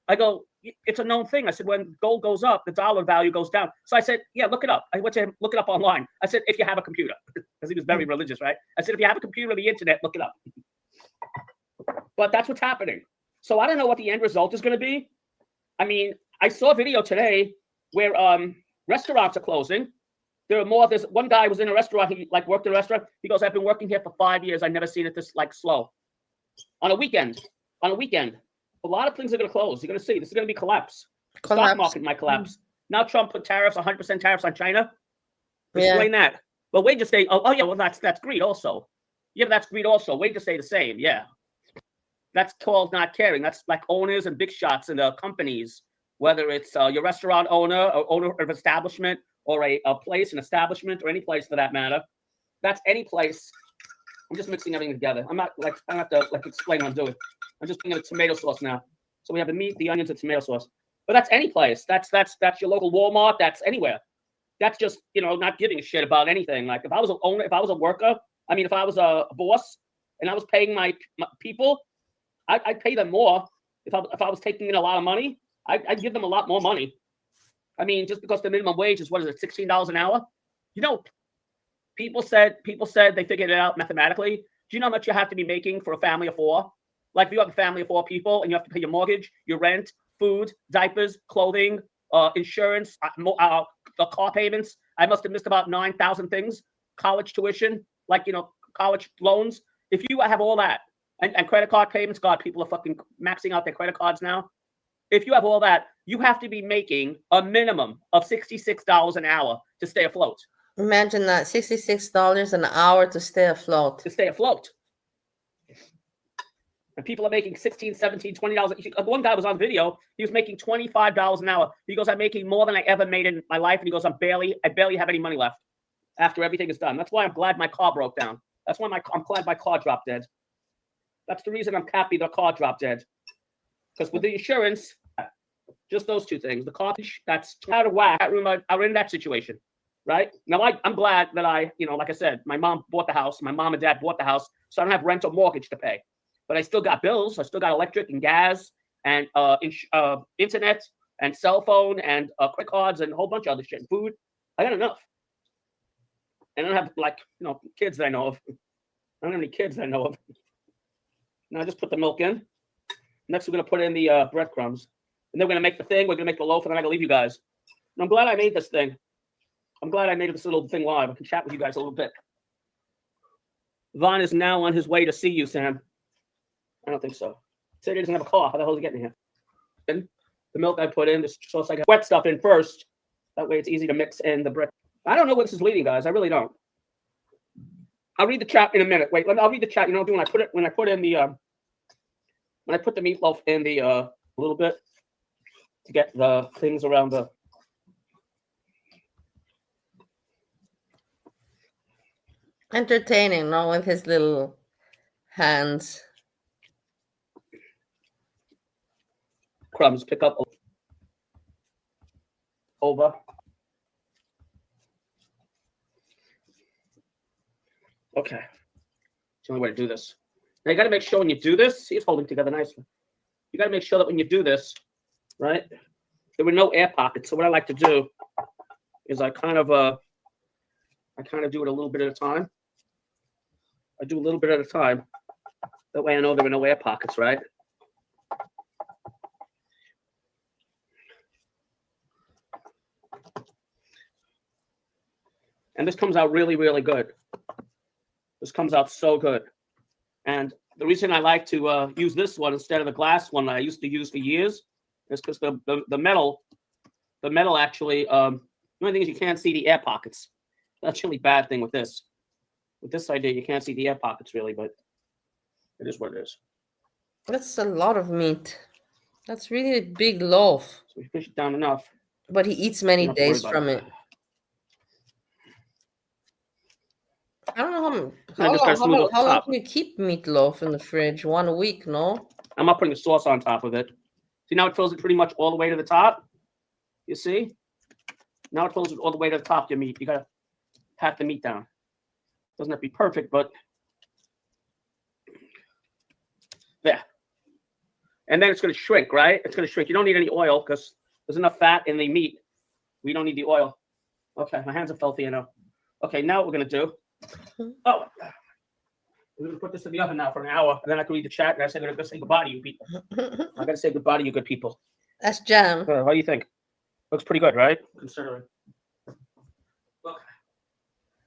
I go, it's a known thing. I said, when gold goes up, the dollar value goes down. So I said, yeah, look it up. I went to him, look it up online. I said, if you have a computer, because he was very religious, right? I said, if you have a computer or the internet, look it up. But that's what's happening. So I don't know what the end result is going to be. I mean, I saw a video today where restaurants are closing. There's one guy was in a restaurant. He worked in a restaurant. He goes, I've been working here for 5 years. I've never seen it this slow. On a weekend, a lot of things are going to close. You're going to see this is going to be collapse. Stock market might collapse. Now Trump put tariffs, 100% tariffs on China. Explain that. Well, wait, just say, oh yeah, well that's greed also. Yeah, but that's greed also. Wait to say the same. Yeah, that's called not caring. That's like owners and big shots in the companies, whether it's your restaurant owner or owner of establishment or a place, an establishment, or any place for that matter. That's any place. I'm just mixing everything together. I don't have to explain what I'm doing. I'm just putting in a tomato sauce now. So we have the meat, the onions, and tomato sauce. But that's any place. That's your local Walmart. That's anywhere. That's just not giving a shit about anything. Like if I was an owner, if I was a worker, if I was a boss and I was paying my people, I'd pay them more. If I was taking in a lot of money, I'd give them a lot more money. Just because the minimum wage is $16 an hour? People said they figured it out mathematically. Do you know how much you have to be making for a family of four? Like if you have a family of 4 people and you have to pay your mortgage, your rent, food, diapers, clothing, insurance, car payments. I must have missed about 9,000 things. College tuition, college loans. If you have all that and credit card payments, God, people are fucking maxing out their credit cards now. If you have all that, you have to be making a minimum of $66 an hour to stay afloat. Imagine that, $66 an hour to stay afloat. And people are making $16, $17, $20. One guy was on video. He was making $25 an hour. He goes, I'm making more than I ever made in my life. And he goes, I barely have any money left after everything is done. That's why I'm glad my car broke down. That's why I'm glad my car dropped dead. That's the reason I'm happy the car dropped dead. Because with the insurance, just those two things, the car, that's out of whack. Are in that situation, right? Now, I'm glad that like I said, my mom bought the house. My mom and dad bought the house. So I don't have rent or mortgage to pay. But I still got bills. I still got electric and gas and internet and cell phone and credit cards and a whole bunch of other shit and food. I got enough. And I don't have kids that I know of. I don't have any kids that I know of. Now I just put the milk in. Next we're gonna put in the breadcrumbs. And then we're gonna make the thing. We're gonna make the loaf, and then I'm gonna leave you guys. And I'm glad I made this thing. I'm glad I made this little thing live. I can chat with you guys a little bit. Vaughn is now on his way to see you, Sam. I don't think so. Said he doesn't have a car. How the hell is he getting here? And the milk I put in, the sauce I got wet stuff in first. That way it's easy to mix in the bread. I don't know where this is leading, guys. I really don't. I'll read the chat in a minute. Wait, I'll read the chat. You know, when I put the meatloaf in the a little bit to get the things around the. Entertaining, no, with his little hands. Crumbs pick up over. Okay. It's the only way to do this. Now you got to make sure when you do this, see, it's holding together nicely. You got to make sure that when you do this, right, there were no air pockets. So what I like to do is I kind of do it a little bit at a time. I do a little bit at a time. That way I know there were no air pockets, right? And this comes out really, really good. This comes out so good. And the reason I like to use this one instead of the glass one that I used to use for years is because the metal actually, the only thing is you can't see the air pockets. That's the only bad thing with this. With this idea, you can't see the air pockets really, but it is what it is. That's a lot of meat. That's really a big loaf. So we fish it down enough. But he eats many days from it. I don't know how long can you keep meatloaf in the fridge? 1 week, no? I'm not putting the sauce on top of it. See, now it fills it pretty much all the way to the top. You see? Now it fills it all the way to the top, your meat. You got to pat the meat down. Doesn't have to be perfect, but there. And then it's going to shrink, right? It's going to shrink. You don't need any oil because there's enough fat in the meat. We don't need the oil. Okay, my hands are filthy, you know. Okay, now what we're going to do. Oh, we're going to put this in the oven now for an hour, and then I can read the chat, and I say, I'm going to say goodbye to you people. I got to say goodbye to you good people. That's jam. What do you think? Looks pretty good, right? Considering. Okay.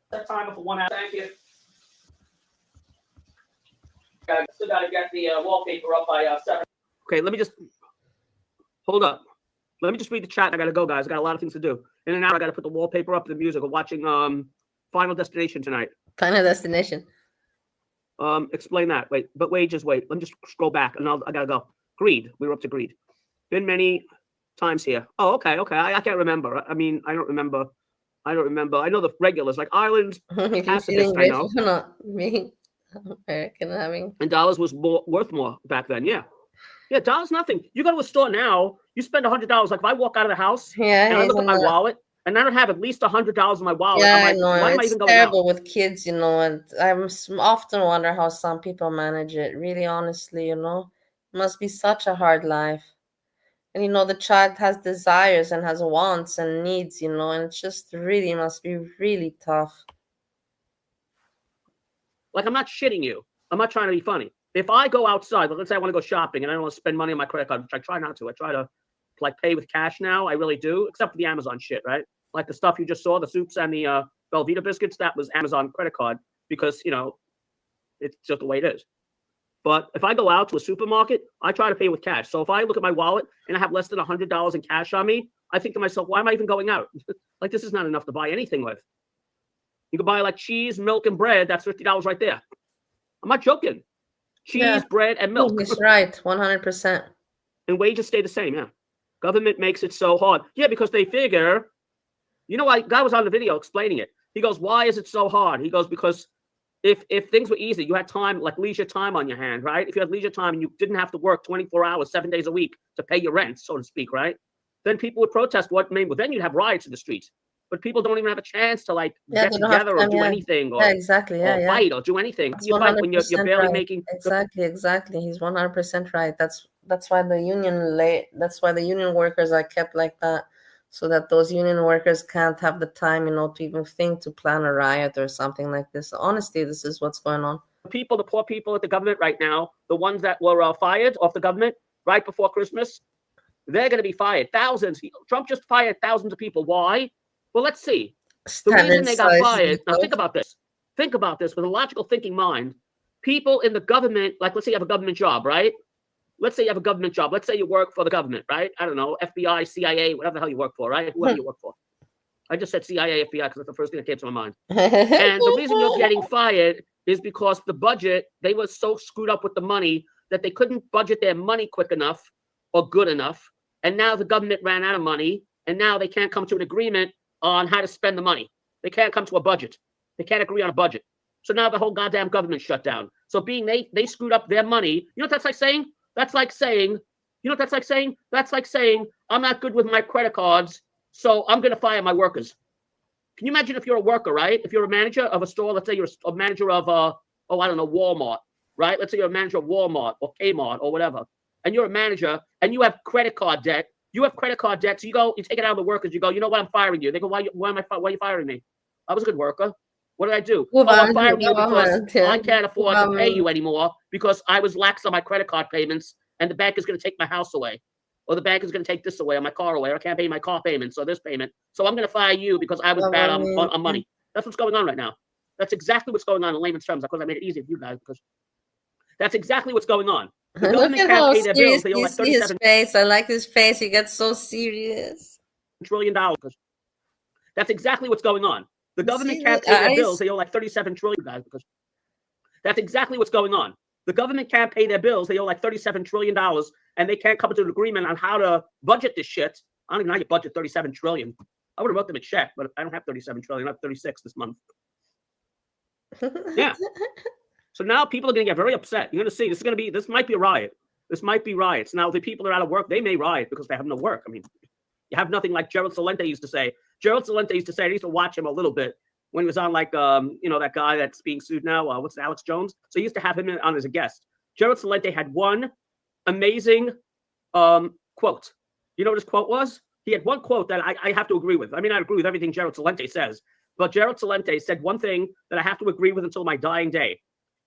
That time for 1 hour. Thank you. Still got to get the wallpaper up by 7. Okay, let me just hold up. Let me just read the chat. I got to go, guys. I got a lot of things to do. In an hour, I got to put the wallpaper up, the music. We're watching Final Destination tonight. Final Destination. Explain that. Wait. Let me just scroll back, and I gotta go. Greed. We were up to Greed. Been many times here. Oh, okay. I can't remember. I mean, I don't remember. I know the regulars like Ireland. Pacifist, I know. Not being American having. And dollars was worth more back then. Yeah, dollars nothing. You go to a store now, you spend $100. Like if I walk out of the house, and I look at my wallet. And I don't have at least $100 in my wallet. Yeah, I'm like, I know. why am I It's even going terrible out? with kids, you know. And I often wonder how some people manage it. Really, honestly, you know, it must be such a hard life. And you know, the child has desires and has wants and needs, you know, and it just really must be really tough. Like I'm not shitting you. I'm not trying to be funny. If I go outside, let's say I want to go shopping and I don't want to spend money on my credit card, which I try not to. I try to like pay with cash now. I really do, except for the Amazon shit, right? Like the stuff you just saw, the soups and the Velveeta biscuits, that was Amazon credit card because, you know, it's just the way it is. But if I go out to a supermarket, I try to pay with cash. So if I look at my wallet and I have less than $100 in cash on me, I think to myself, why am I even going out? Like, this is not enough to buy anything with. You can buy like cheese, milk, and bread. That's $50 right there. I'm not joking. cheese, Yeah. bread, and milk. He's right, 100%. And wages stay the same. Yeah, government makes it so hard. Yeah, because they figure, you know, guy was on the video explaining it. He goes, "Why is it so hard?" He goes, "Because if things were easy, you had time, like leisure time on your hand, right? If you had leisure time and you didn't have to work 24 hours, 7 days a week to pay your rent, so to speak, right? Then people would protest. Well, then you'd have riots in the streets. But people don't even have a chance to like Yeah, get they don't have together or time, do yeah. anything Yeah, exactly. Yeah, or yeah. fight or do anything. That's You fight when you're 100% barely right. making Exactly. He's 100% right. That's why the union workers are kept like that, so that those union workers can't have the time, to even think to plan a riot or something like this. Honestly, this is what's going on. the poor people at the government right now, the ones that were fired off the government right before Christmas, they're going to be fired. Thousands. Trump just fired thousands of people. Why? Well, let's see. The reason they got fired. Now think about this. Think about this with a logical thinking mind. People in the government, like let's say you have a government job, right? Let's say you have a government job. Let's say you work for the government, right? I don't know, FBI, CIA, whatever the hell you work for, right? Whoever you work for. I just said CIA, FBI because that's the first thing that came to my mind. And the reason you're getting fired is because the budget, they were so screwed up with the money that they couldn't budget their money quick enough or good enough. And now the government ran out of money, and now they can't come to an agreement on how to spend the money. They can't come to a budget. They can't agree on a budget. So now the whole goddamn government shut down. So being they screwed up their money. You know what that's like saying? That's like saying, you know what that's like saying? That's like saying, I'm not good with my credit cards, so I'm going to fire my workers. Can you imagine if you're a worker, right? If you're a manager of a store, let's say you're a manager of, I don't know, Walmart, right? Let's say you're a manager of Walmart or Kmart or whatever. And you're a manager and you have credit card debt. You have credit card debt. So you take it out of the workers. You go, you know what? I'm firing you. They go, why are you firing me? I was a good worker. What did I do? I'm firing you because I can't afford to pay you anymore because I was lax on my credit card payments and the bank is going to take my house away. Or the bank is going to take this away or my car away. Or I can't pay my car payments or this payment. So I'm going to fire you because I was bad on money. That's what's going on right now. That's exactly what's going on in layman's terms. Of course, I made it easy for you guys because that's exactly what's going on. The Look at how serious they owe you like see his face. I like his face. He gets so serious. $37 trillion. That's exactly what's going on. The government can't pay their bills. They owe like $37 trillion, guys, because that's exactly what's going on. The government can't pay their bills. They owe like $37 trillion, and they can't come to an agreement on how to budget this shit. I don't even know how you budget $37 trillion. I would have wrote them a check, but I don't have $37 trillion. I have 36 this month. Yeah. So now people are going to get very upset. You're going to see this might be a riot. This might be riots. Now, the people that are out of work, they may riot because they have no work. I mean, you have nothing, like Gerald Celente used to say. Gerald Celente used to say, I used to watch him a little bit when he was on like, that guy that's being sued now. What's Alex Jones? So he used to have him on as a guest. Gerald Celente had one amazing quote. You know what his quote was? He had one quote that I have to agree with. I mean, I agree with everything Gerald Celente says, but Gerald Celente said one thing that I have to agree with until my dying day.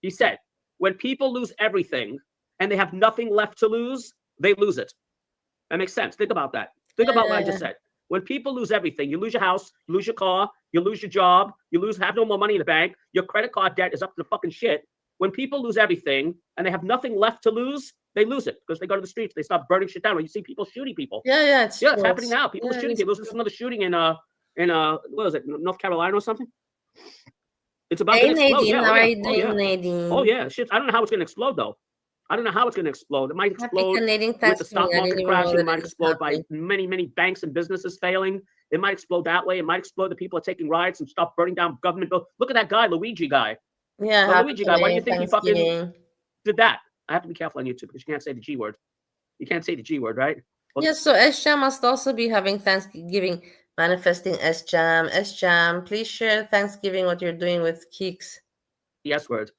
He said, when people lose everything and they have nothing left to lose, they lose it. That makes sense. Think about that. Think about what I just said. When people lose everything, you lose your house, you lose your car, you lose your job, have no more money in the bank, your credit card debt is up to the fucking shit. When people lose everything and they have nothing left to lose, they lose it because they go to the streets, they start burning shit down. Or you see people shooting people. Yeah, it's happening now. People are shooting people. There's another shooting in what is it, North Carolina or something? It's about to explode. Nadine? Oh yeah, shit. I don't know how it's going to explode though. I don't know how it's going to explode. It might explode with the stock market crashing. It might explode by many, many banks and businesses failing. It might explode that way. It might explode the people are taking riots and stop burning down government buildings. Look at that guy, Luigi guy. Yeah, the Luigi guy. Why do you think he fucking did that? I have to be careful on YouTube because you can't say the G word. You can't say the G word, right? Well, yeah, so SJAM must also be having Thanksgiving, manifesting SJAM. SJAM, please share Thanksgiving, what you're doing with Keeks. The S word.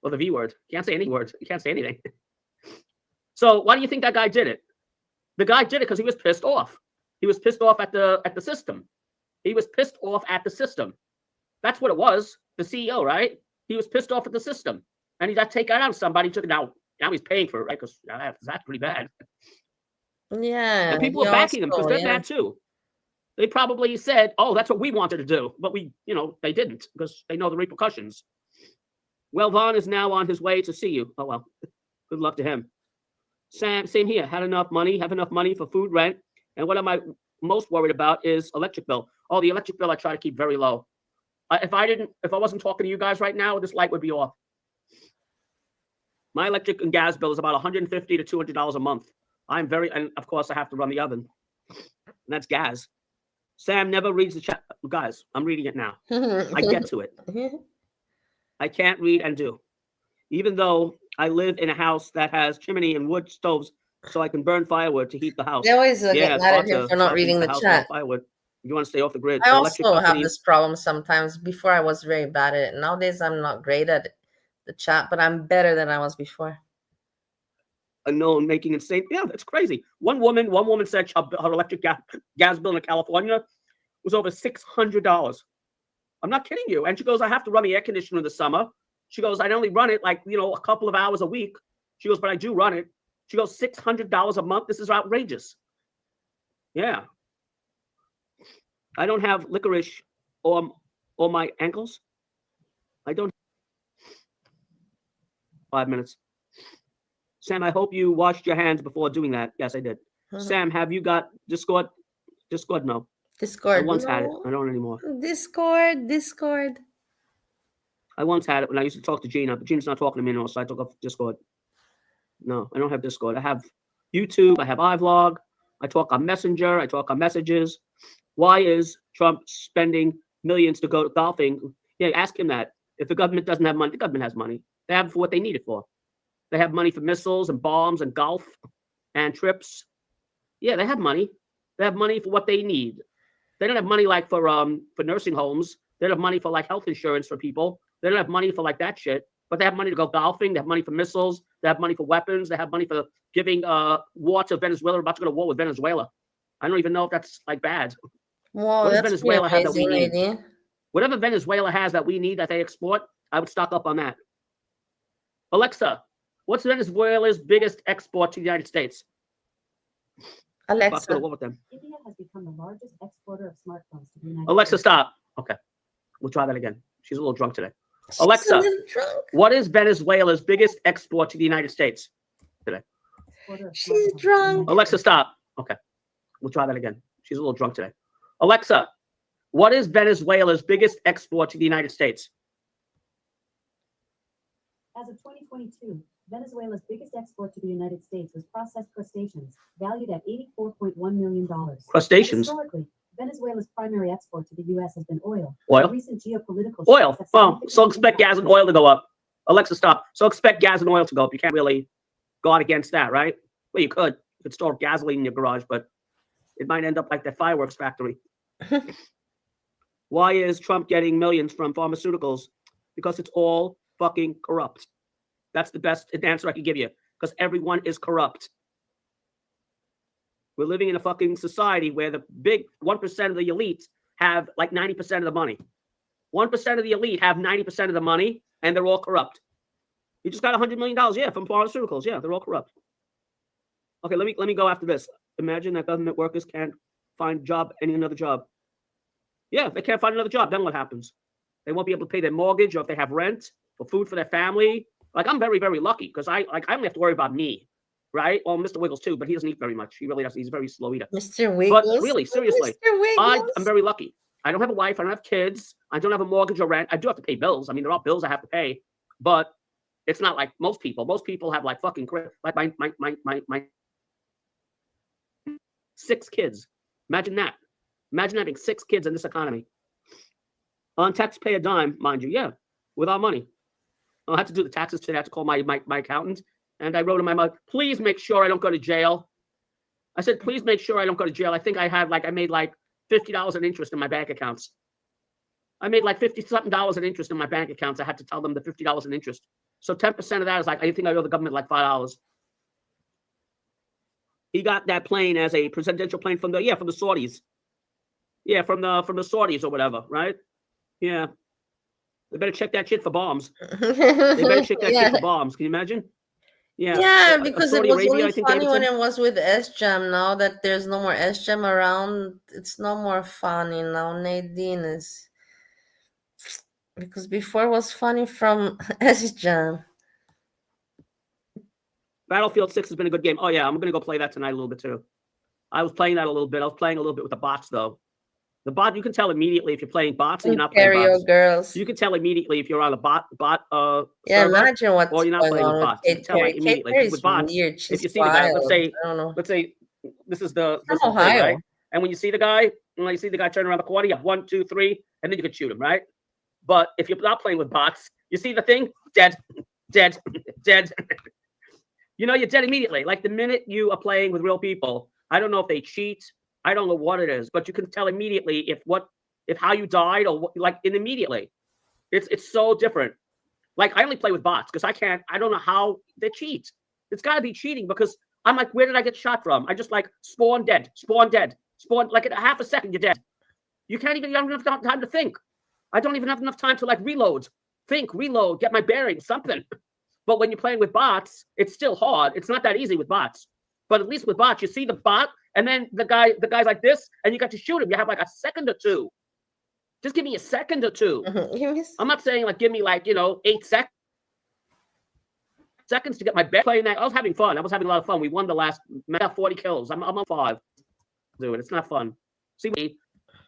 Or the V word. You can't say any words. You can't say anything. So why do you think that guy did it? The guy did it because he was pissed off. He was pissed off at the system. He was pissed off at the system. That's what it was. The CEO, right? He was pissed off at the system. And he got taken out of somebody. Took it out. Now he's paying for it, right? Because that's pretty bad. Yeah. And people are backing him because they're bad too. They probably said, oh, that's what we wanted to do. But they didn't because they know the repercussions. Well, Vaughn is now on his way to see you. Oh, well, good luck to him. Sam, same here. Have enough money for food, rent. And what am I most worried about is electric bill. Oh, the electric bill I try to keep very low. If I wasn't talking to you guys right now, this light would be off. My electric and gas bill is about $150 to $200 a month. And of course I have to run the oven. And that's gas. Sam never reads the chat. Guys, I'm reading it now. I get to it. I can't read and do. Even though I live in a house that has chimney and wood stoves, so I can burn firewood to heat the house. They always get it's mad hard at him to for not fucking reading heat the house without chat. firewood. You want to stay off the grid. I So also have companies, this problem sometimes. Before I was very bad at it. Nowadays I'm not great at the chat, but I'm better than I was before. unknown making insane. Yeah, that's crazy. One woman said her electric gas bill in California was over $600. I'm not kidding you. And she goes, I have to run the air conditioner in the summer. She goes, I only run it like, a couple of hours a week. She goes, but I do run it. She goes, $600 a month. This is outrageous. Yeah. I don't have licorice or my ankles. I don't. 5 minutes. Sam, I hope you washed your hands before doing that. Yes, I did. Sam, have you got Discord? Discord, no. Discord. I once had it. I don't anymore. Discord. I once had it when I used to talk to Gina, but Gina's not talking to me anymore, so I took off Discord. No, I don't have Discord. I have YouTube. I have iVlog. I talk on Messenger. I talk on messages. Why is Trump spending millions to go golfing? Yeah, ask him that. If the government doesn't have money, the government has money. They have it for what they need it for. They have money for missiles and bombs and golf and trips. Yeah, they have money. They have money for what they need. They don't have money like for nursing homes. They don't have money for like health insurance for people. They don't have money for like that shit. But they have money to go golfing. They have money for missiles. They have money for weapons. They have money for giving war to Venezuela. We're about to go to war with Venezuela. I don't even know if that's like bad. Wow, What does that's Venezuela have that we need? lady. Whatever Venezuela has that we need that they export, I would stock up on that. Alexa, what's Venezuela's biggest export to the United States? Alexa. Go to war with them. India has become the largest exporter of smartphones to the United Alexa, States. stop. Okay, we'll try that again. She's a little drunk today. She's Alexa, a little drunk. what is Venezuela's biggest export to the United States today? Exporter of She's smartphones to the drunk. United Alexa, States. stop. Okay, we'll try that again. She's a little drunk today. Alexa, what is Venezuela's biggest export to the United States? As of 2022, Venezuela's biggest export to the United States was processed crustaceans, valued at $84.1 million. Crustaceans. Historically, Venezuela's primary export to the U.S. has been oil. Oil? Recent geopolitical Oil. shifts have Well, so significantly expect gas and oil to go up. Alexa, stop. So expect gas and oil to go up. You can't really guard against that, right? Well, you could. You could store gasoline in your garage, but it might end up like that fireworks factory. Why is Trump getting millions from pharmaceuticals? Because it's all fucking corrupt. That's the best answer I can give you. Because everyone is corrupt. We're living in a fucking society where the big 1% of the elite have like 90% of the money. 1% of the elite have 90% of the money, and they're all corrupt. You just got $100 million, yeah, from pharmaceuticals. Yeah, they're all corrupt. Okay, let me go after this. Imagine that government workers can't find another job. Yeah, if they can't find another job, then what happens? They won't be able to pay their mortgage, or if they have rent or food for their family. Like, I'm very, very lucky because I only have to worry about me, right? Well, Mr. Wiggles too, but he doesn't eat very much. He really doesn't. He's a very slow eater. Mr. Wiggles. But really, seriously, Mr. Wiggles. I'm very lucky. I don't have a wife. I don't have kids. I don't have a mortgage or rent. I do have to pay bills. I mean, there are bills I have to pay, but it's not like most people. Most people have like fucking like my 6 kids. Imagine that. Imagine having 6 kids in this economy. On taxpayer dime, mind you. Yeah, without money. I'll have to do the taxes today. I have to call my accountant. And I wrote to my mother, please make sure I don't go to jail. I said, please make sure I don't go to jail. I think I made like $50 in interest in my bank accounts. I made like $50-something in interest in my bank accounts. I had to tell them the $50 in interest. So 10% of that is like, I think I owe the government like $5. He got that plane as a presidential plane from the Saudis. Yeah, from the Saudis or whatever, right? Yeah. They better check that shit for bombs. They better check that shit for bombs. Can you imagine? Yeah. Yeah, because it was Arabia, only funny when it was with S-Jam. Now that there's no more S-Jam around, it's no more funny now. Nadine is... Because before it was funny from S-Jam. Battlefield 6 has been a good game. Oh, yeah, I'm going to go play that tonight a little bit, too. I was playing that a little bit. I was playing a little bit with the bots, though. The bot, you can tell immediately if you're playing bots and you're not playing Ontario bots. girls. You can tell immediately if you're on a bot Yeah, server imagine what's or you're not going playing on with with bots. You can Kate tell like Perry. Kate immediately. 'Cause Perry's with bots, weird. if She's you see the guy, let's wild. say I don't know. this is the From thing, Ohio. right? And when you see the guy, turn around the corner, you have 1, 2, 3, and then you can shoot him, right? But if you're not playing with bots, you see the thing, dead, dead, dead. You're dead immediately. Like the minute you are playing with real people, I don't know if they cheat, I don't know what it is, but you can tell immediately if how you died or what, like immediately. It's so different. Like I only play with bots because I don't know how they cheat. It's got to be cheating because I'm like, where did I get shot from? I just like spawn dead, like in a half a second you're dead. You don't even have enough time to think. I don't even have enough time to like reload, get my bearings, something. But when you're playing with bots, it's still hard. It's not that easy with bots. But at least with bots, you see the bot, and then the guy's like this, and you got to shoot him. You have like a second or two. Just give me a second or two. I'm not saying like give me like 8 seconds to get my bet playing that. I was having fun. I was having a lot of fun. We won the last 40 kills. I'm on 5. Dude, it's not fun. See me,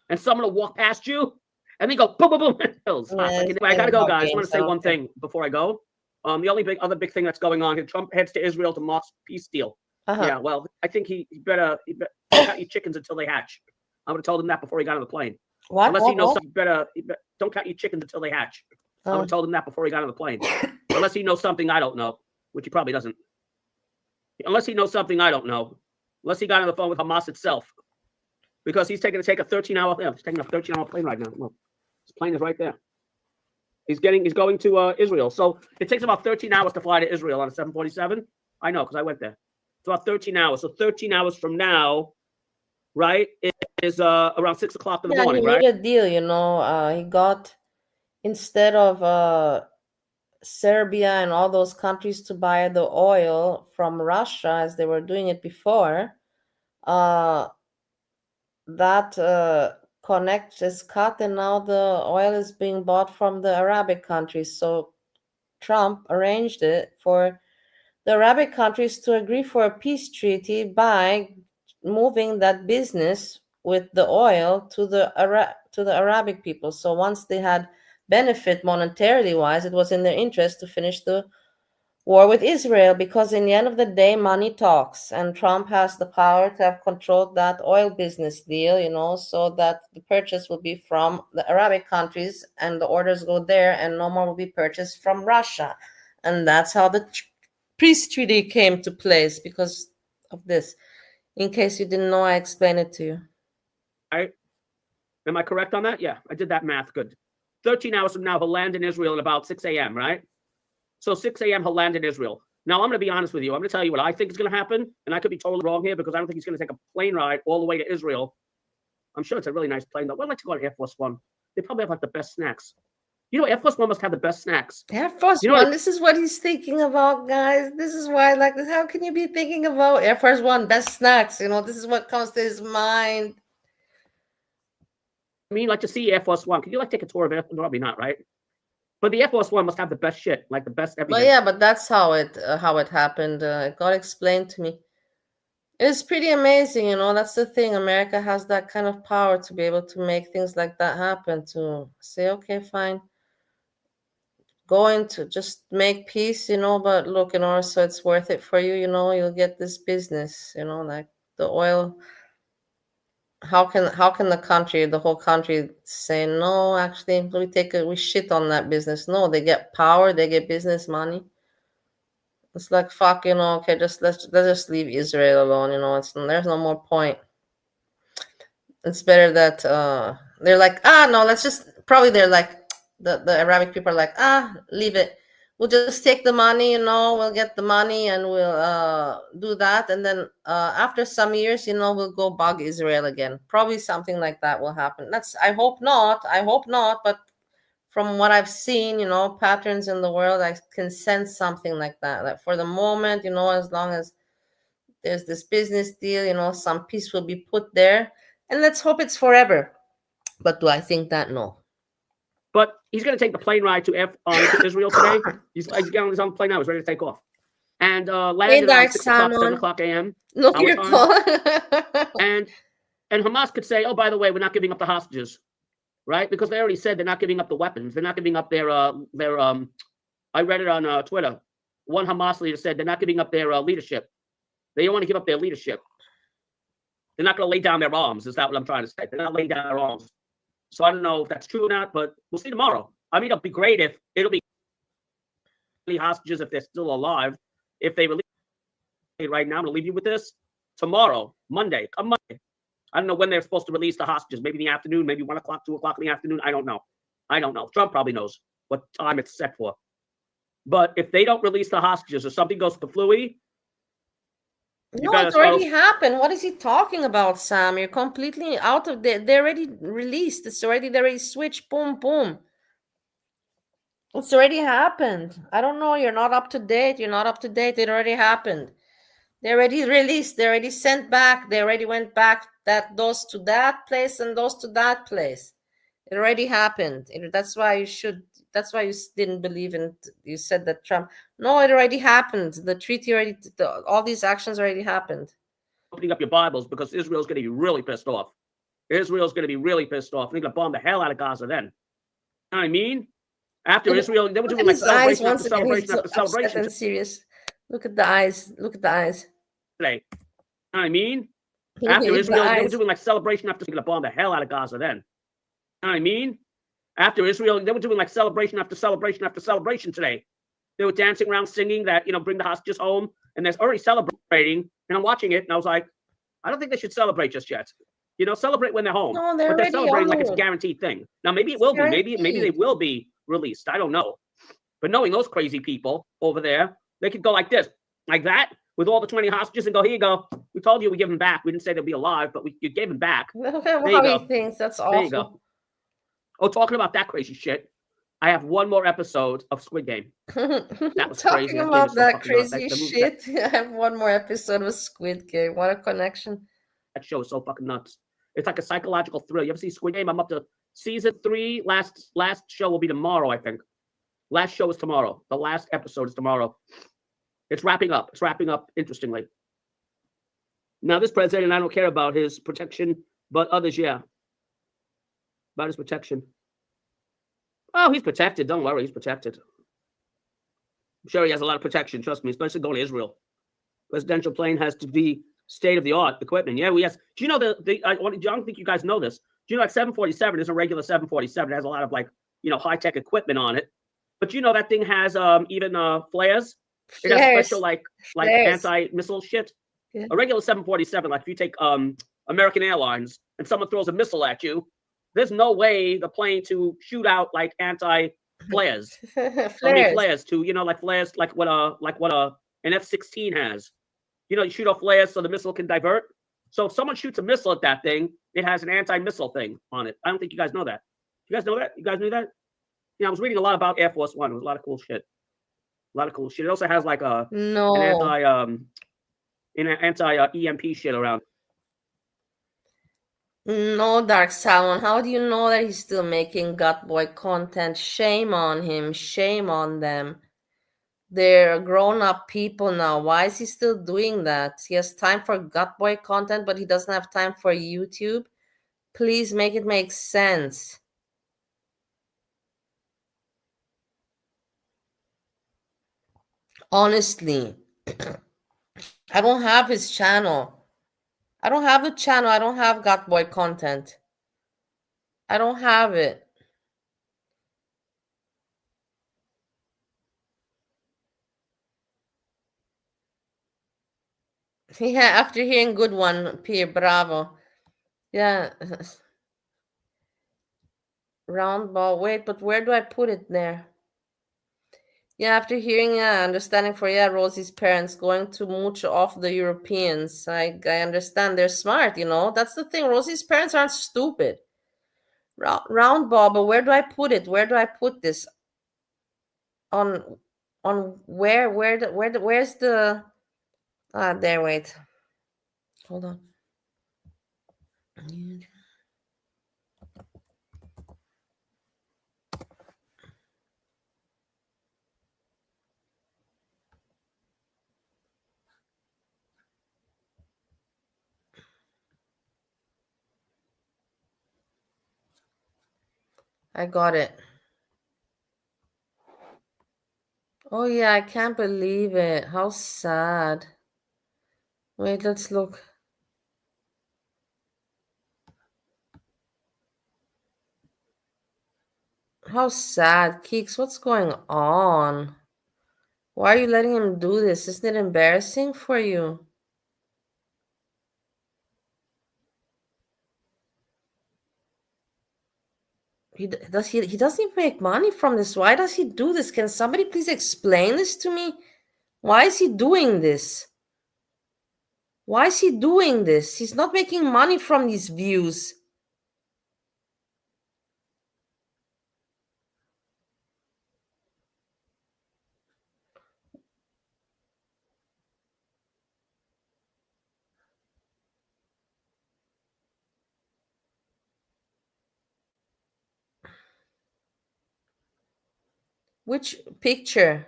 and someone will walk past you, and then go boom, boom, boom. Kills. I gotta go, guys. I want to say one thing before I go. The only other big thing that's going on here, Trump heads to Israel to mock peace deal. Yeah, well, I think he better count your chickens until they hatch. I would have told him that before he got on the plane. What? Unless he knows something, better don't count your chickens until they hatch. I would have told him that before he got on the plane. Unless he knows something I don't know, which he probably doesn't. Unless he knows something I don't know. Unless he got on the phone with Hamas itself. Because he's taking a 13-hour, he's taking a 13-hour plane right now. Look, his plane is right there. He's going to Israel. So it takes about 13 hours to fly to Israel on a 747. I know, because I went there. It's about 13 hours. So 13 hours from now, right, it is around 6 o'clock in the morning, right? He made a deal, he got, instead of Serbia and all those countries to buy the oil from Russia as they were doing it before, that connect is cut, and now the oil is being bought from the Arabic countries. So Trump arranged it for the Arabic countries to agree for a peace treaty by moving that business with the oil to the Arabic people. So once they had benefit monetarily wise, it was in their interest to finish the war with Israel, because in the end of the day, money talks, and Trump has the power to have controlled that oil business deal, so that the purchase will be from the Arabic countries and the orders go there, and no more will be purchased from Russia. And that's how the peace treaty came to place, because of this. In case you didn't know, I explained it to you. Am I correct on that? Yeah, I did that math. Good. 13 hours from now, he'll land in Israel at about 6 a.m., right? So 6 a.m., he'll land in Israel. Now, I'm going to be honest with you. I'm going to tell you what I think is going to happen, and I could be totally wrong here because I don't think he's going to take a plane ride all the way to Israel. I'm sure it's a really nice plane, though. I'd like to go on Air Force One. They probably have like the best snacks. Air Force One must have the best snacks. Air Force One, this is what he's thinking about, guys. This is why, like, how can you be thinking about Air Force One, best snacks? This is what comes to his mind. I mean, like to see Air Force One. Could you take a tour of Air Force? Probably not, right? But the Air Force One must have the best shit, like the best everything. Well, yeah, but that's how it happened. It got explained to me. It's pretty amazing, That's the thing. America has that kind of power to be able to make things like that happen. To say, okay, fine, going to just make peace, But look, so it's worth it for you, You'll get this business, like the oil. How can the whole country say no? Actually, we shit on that business. No, they get power, they get business money. It's like fuck, okay, let's just leave Israel alone, there's no more point. It's better that they're like, no, let's just, probably they're like, the Arabic people are like, leave it. We'll just take the money, we'll get the money and we'll do that. And then after some years, we'll go bug Israel again. Probably something like that will happen. I hope not. But from what I've seen, patterns in the world, I can sense something like that. Like for the moment, as long as there's this business deal, some peace will be put there. And let's hope it's forever. But do I think that? No. But he's going to take the plane ride to Israel today. He's on the plane now. He's ready to take off. And landed around 6 o'clock, 7 o'clock a.m. No, you're time. And And Hamas could say, oh, by the way, we're not giving up the hostages, right? Because they already said they're not giving up the weapons. They're not giving up their I read it on Twitter. One Hamas leader said they're not giving up their leadership. They don't want to give up their leadership. They're not going to lay down their arms. Is that what I'm trying to say? They're not laying down their arms. So I don't know if that's true or not, but we'll see tomorrow. I mean, it'll be great if it'll be hostages if they're still alive. If they release right now, I'm going to leave you with this. Tomorrow, Monday, come Monday. I don't know when they're supposed to release the hostages. Maybe in the afternoon, maybe 1 o'clock, 2 o'clock in the afternoon. I don't know. Trump probably knows what time it's set for. But if they don't release the hostages or something goes to Fluey, no, it's already happened. What is he talking about, Sam? You're completely out of the. They're already released. They already switched. Boom, boom. It's already happened. I don't know. You're not up to date. It already happened. They already released. They already sent back. They already went back. Those to that place and those to that place. It already happened. That's why you didn't believe in. You said that Trump. No, it already happened. The treaty already. All these actions already happened. Opening up your Bibles because Israel's going to be really pissed off. Israel's going to be really pissed off. They're going to bomb the hell out of Gaza then. You know what I mean? After Israel, they were doing like celebration after celebration after celebration. Serious. Look at the eyes. Look at the eyes. Today. You know what I mean? After Israel, they were doing like celebration after going to bomb the hell out of Gaza then. You know what I mean? After Israel, they were doing like celebration after celebration after celebration today. They were dancing around singing that, bring the hostages home. And they're already celebrating. And I'm watching it and I was like, I don't think they should celebrate just yet. Celebrate when they're home. No, but they're celebrating like it's a guaranteed thing. Now, maybe it will be. Maybe they will be released. I don't know. But knowing those crazy people over there, they could go like this, like that, with all the 20 hostages and go, here you go. We told you we give them back. We didn't say they'll be alive, but you gave them back. Look at how he thinks. That's awful. There you go. Oh, talking about that crazy shit. I have one more episode of Squid Game. That was crazy. Talking about that crazy shit. I have one more episode of Squid Game. What a connection. That show is so fucking nuts. It's like a psychological thrill. You ever see Squid Game? I'm up to season 3. Last show will be tomorrow, I think. Last show is tomorrow. The last episode is tomorrow. It's wrapping up. It's wrapping up interestingly. Now, this president, I don't care about his protection, but others, yeah. About his protection. Oh, he's protected. Don't worry, he's protected. I'm sure he has a lot of protection. Trust me, especially going to Israel. Presidential plane has to be state-of-the-art equipment. Yeah, yes. Do you know I don't think you guys know this. Do you know like 747 is a regular 747? It has a lot of high-tech equipment on it. But you know that thing has even flares. It has special like anti-missile shit. Yeah. A regular 747, like if you take American Airlines and someone throws a missile at you, there's no way the plane to shoot out like anti-flares. Flares to like flares like what an F-16 has. You shoot off flares so the missile can divert. So if someone shoots a missile at that thing, it has an anti-missile thing on it. I don't think you guys know that. You guys know that? You guys knew that? I was reading a lot about Air Force One. It was a lot of cool shit. It also has like an anti-EMP shit around. No, Dark Salmon. How do you know that he's still making gut boy content? Shame on him. Shame on them. They're grown-up people now. Why is he still doing that? He has time for gut boy content, but he doesn't have time for YouTube. Please make it make sense. Honestly, I don't have his channel. I don't have the channel. I don't have gut boy content. I don't have it. Yeah, after hearing good one, Pierre, bravo. Yeah. Round ball. Wait, but where do I put it there? Yeah, after hearing understanding for Rosie's parents going to mooch off the Europeans. I understand they're smart, That's the thing. Rosie's parents aren't stupid. Round ball, but where do I put it? Where do I put this? On where's the there, wait. Hold on. I got it. Oh yeah, I can't believe it. How sad. Wait, let's look. How sad. Keeks, what's going on? Why are you letting him do this? Isn't it embarrassing for you? He doesn't even make money from this. Why does he do this? Can somebody please explain this to me? Why is he doing this? Why is he doing this? He's not making money from these views. Which picture?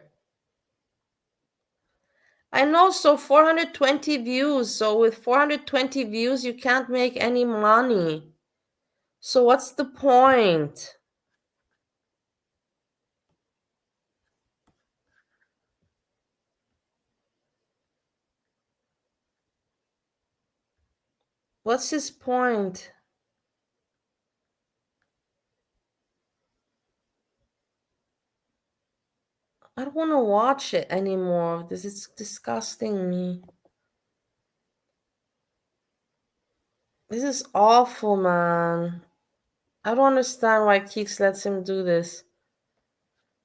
I know, so 420 views. So with 420 views, you can't make any money. So what's the point? What's his point? I don't want to watch it anymore. This is disgusting me. This is awful, man. I don't understand why Keeks lets him do this.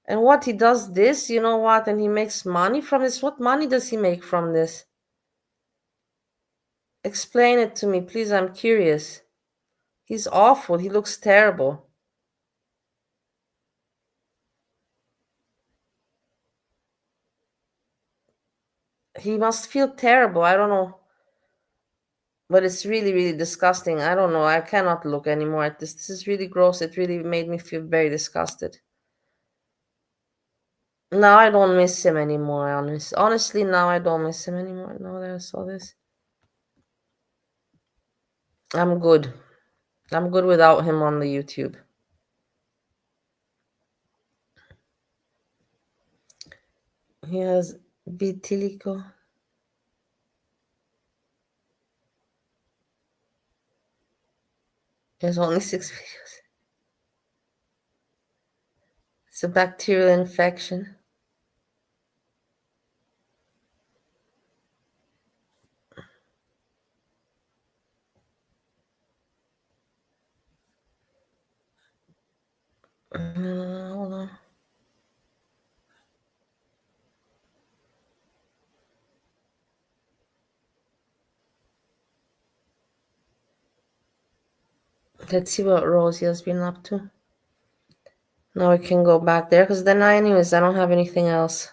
And what, he does this, you know what, and he makes money from this? What money does he make from this? Explain it to me, please. I'm curious. He's awful. He looks terrible. He must feel terrible. I don't know. But it's really, really disgusting. I don't know. I cannot look anymore at this. This is really gross. It really made me feel very disgusted. Now I don't miss him anymore. Honestly, now I don't miss him anymore. Now that I saw this. I'm good. I'm good without him on the YouTube. He has vitiligo. There's only 6 videos. It's a bacterial infection. Hold on. Let's see what Rosie has been up to. Now we can go back there because then anyways, I don't have anything else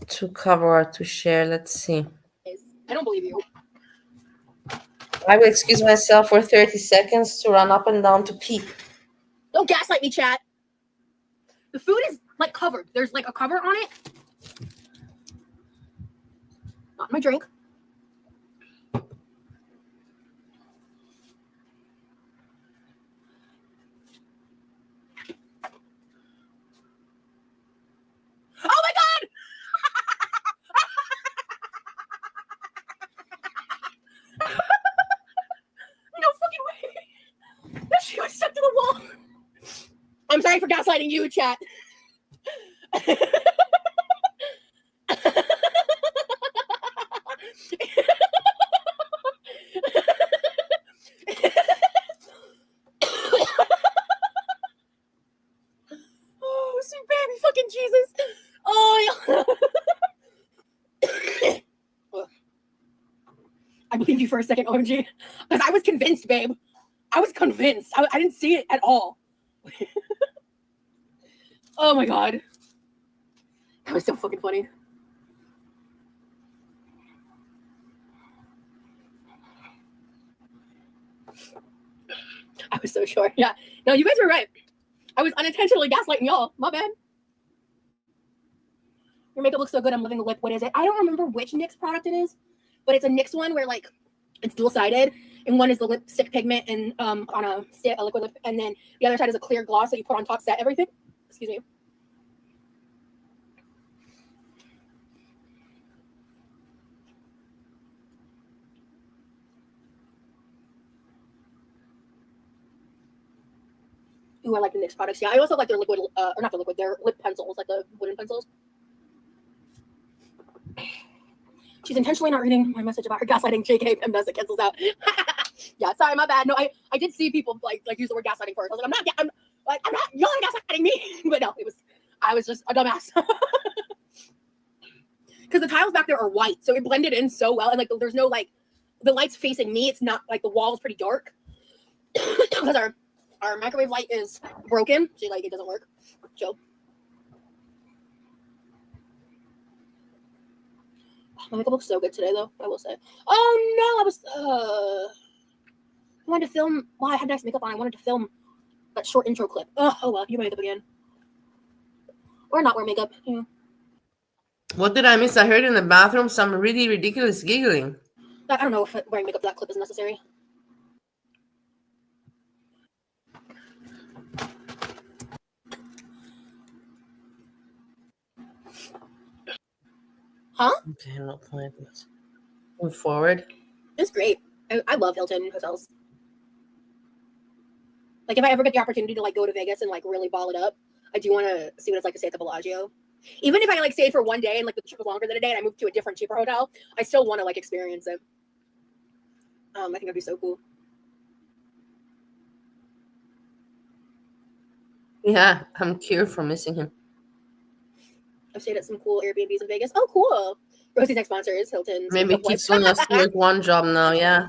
to cover or to share. Let's see. I don't believe you. I will excuse myself for 30 seconds to run up and down to pee. Don't gaslight me, chat. The food is like covered. There's like a cover on it. Not my drink. Oh my god! No fucking way. That shit got stuck to the wall. I'm sorry for gaslighting you, chat. Oh, sweet baby fucking Jesus. Oh, yeah. I believe you for a second, OMG. Because I was convinced, babe. I was convinced. I didn't see it at all. Oh my god. That was so fucking funny. I was so sure. Yeah. No, you guys were right. I was unintentionally gaslighting y'all. My bad. Your makeup looks so good. I'm living the lip. What is it? I don't remember which NYX product it is, but it's a NYX one where like it's dual-sided and one is the lipstick pigment and on a liquid lip, and then the other side is a clear gloss that you put on top, set everything. Excuse me. Ooh, I like the NYX products. Yeah, I also like their liquid, or not the liquid, their lip pencils, like the wooden pencils. She's intentionally not reading my message about her gaslighting. JK, and Messica cancels out. Yeah, sorry, my bad. No, I did see people like use the word gaslighting first. I was like, I'm not, you're gaslighting me. But no, I was just a dumbass. Because the tiles back there are white, so it blended in so well, and like there's no like the light's facing me. It's not like the wall is pretty dark because our microwave light is broken, so like it doesn't work. So my makeup looks so good today, though. I will say. Oh no, I wanted to film. Well, I had nice makeup on. I wanted to film that short intro clip. Oh well, you wear makeup again, or not wear makeup. Yeah. What did I miss? I heard in the bathroom some really ridiculous giggling. I don't know if wearing makeup for that clip is necessary. Huh? Okay, I'm not playing this. Move forward. It's great. I love Hilton hotels. Like if I ever get the opportunity to like go to Vegas and like really ball it up, I do want to see what it's like to stay at the Bellagio. Even if I like stayed for one day and like the trip was longer than a day and I moved to a different cheaper hotel, I still want to like experience it. I think it'd be so cool. Yeah, I'm cured from missing him. I've stayed at some cool Airbnbs in Vegas. Oh, cool. Rosie's next sponsor is Hilton. Maybe Peetz only has to work one job now. Yeah,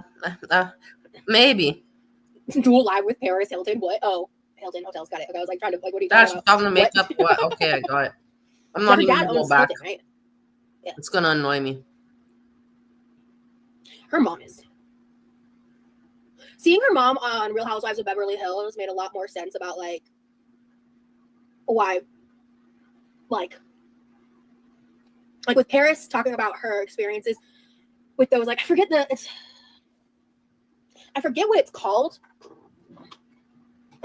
maybe. Dual live with Paris Hilton. What? Oh, Hilton Hotels. Got it. Okay, I was like trying to like, what are you That's talking about? time to make up. What? Okay, I got it. I'm not even gonna go back. Hilton, right? Yeah. It's gonna annoy me. Her mom is. Seeing her mom on Real Housewives of Beverly Hills made a lot more sense about like why, like with Paris talking about her experiences with those, like I forget what it's called.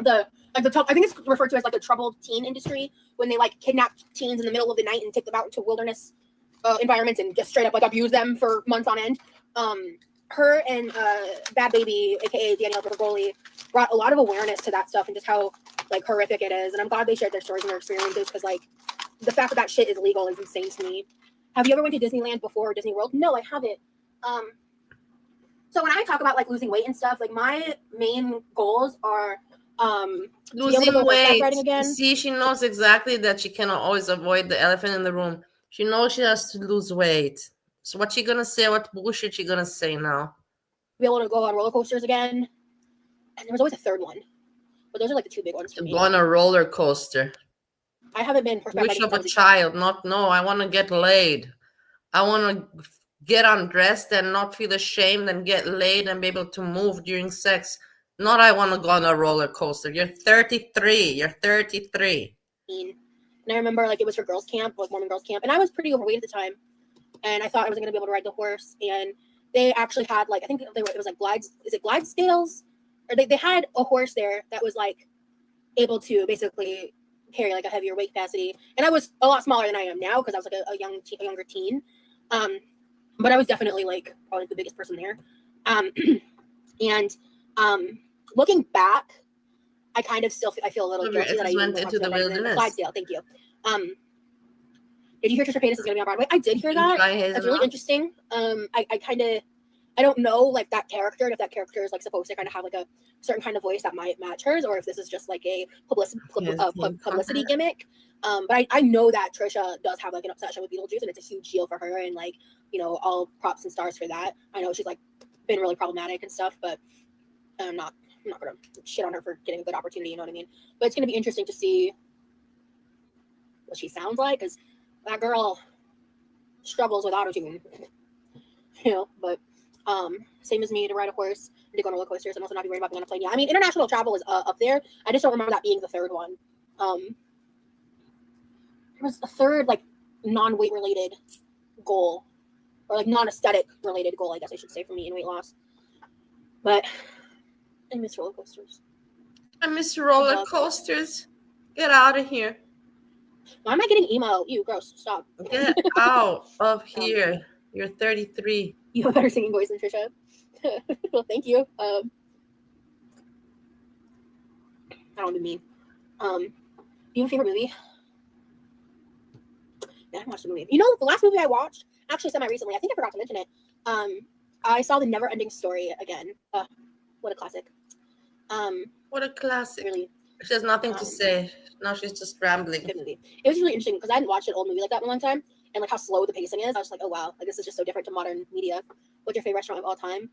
I think it's referred to as like the troubled teen industry, when they like kidnap teens in the middle of the night and take them out into wilderness environments and just straight up like abuse them for months on end. Her and Bad Baby, aka Danielle Bergoli, brought a lot of awareness to that stuff and just how like horrific it is. And I'm glad they shared their stories and their experiences, because like the fact that shit is legal is insane to me. Have you ever went to Disneyland before, or Disney World? No, I haven't. So when I talk about like losing weight and stuff, like my main goals are losing weight. Again. See, she knows exactly that she cannot always avoid the elephant in the room. She knows she has to lose weight. So what's she gonna say? What bullshit she gonna say now? Be able to go on roller coasters again. And there was always a third one, but those are like the two big ones for me. Go on a roller coaster. I haven't been. Wish of a child. No, I want to get laid. I want to get undressed and not feel ashamed and get laid and be able to move during sex. Not I want to go on a roller coaster. You're 33. You're 33. And I remember like it was for girls' camp, like Mormon girls' camp, and I was pretty overweight at the time. And I thought I wasn't going to be able to ride the horse. And they actually had like, I think it was like Glidesdales? Or they had a horse there that was like able to basically carry like a heavier weight capacity. And I was a lot smaller than I am now because I was like a younger teen. But I was definitely like probably the biggest person there. Looking back, I kind of still I feel a little guilty that I went into the wilderness. Clydesdale, thank you. Did you hear Trisha Paytas is going to be on Broadway? I did hear that. That's really interesting. I don't know like that character, and if that character is like supposed to kind of have like a certain kind of voice that might match hers, or if this is just like a publicity gimmick. But I know that Trisha does have like an obsession with Beetlejuice, and it's a huge deal for her, and like, you know, all props and stars for that. I know she's like been really problematic and stuff, but I'm not gonna shit on her for getting a good opportunity, you know what I mean? But it's gonna be interesting to see what she sounds like, because that girl struggles with autotune, you know. But same as me, to ride a horse and to go on roller coasters, and also not be worried about being on a plane. Yeah, I mean, international travel is up there. I just don't remember that being the third one. There was a third like non-weight related goal, or like non-aesthetic related goal, I guess I should say, for me in weight loss. But I miss roller coasters. I miss roller love coasters. Get out of here. Why am I getting emo? Ew, gross. Stop. Get out of here. You're 33. You have a better singing voice than Trisha. Well, thank you. I don't be mean. Do you have a favorite movie? Yeah, I haven't watched a movie. You know, the last movie I watched, actually semi-recently, I think I forgot to mention it. I saw The Never-Ending Story again. What a classic. What a classic. Really She has nothing to say. Now she's just rambling. good movie. It was really interesting because I hadn't watched an old movie like that in a long time, and like how slow the pacing is. I was like, oh wow, like this is just so different to modern media. What's your favorite restaurant of all time?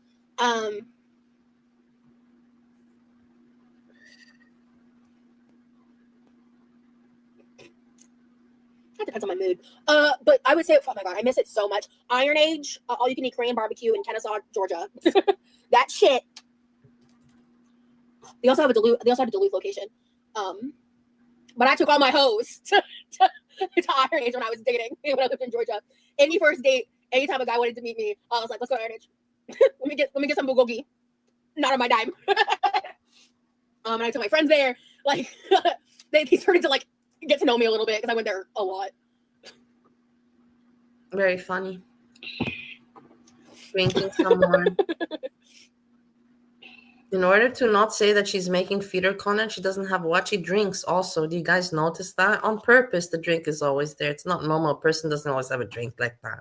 That depends on my mood. But I would say, oh my god, I miss it so much. Iron Age, all you can eat Korean barbecue in Kennesaw, Georgia. That shit. They also have a Duluth location. But I took all my hoes to Iron Age when I was dating, when I lived in Georgia. Any first date, anytime a guy wanted to meet me, I was like, let's go to Iron Age. let me get some bulgogi. Not on my dime. And I took my friends there. Like they started to like get to know me a little bit because I went there a lot. Very funny. Drinking some more. In order to not say that she's making feeder content, she doesn't have what she drinks also. Do you guys notice that? On purpose, the drink is always there. It's not normal. A person doesn't always have a drink like that.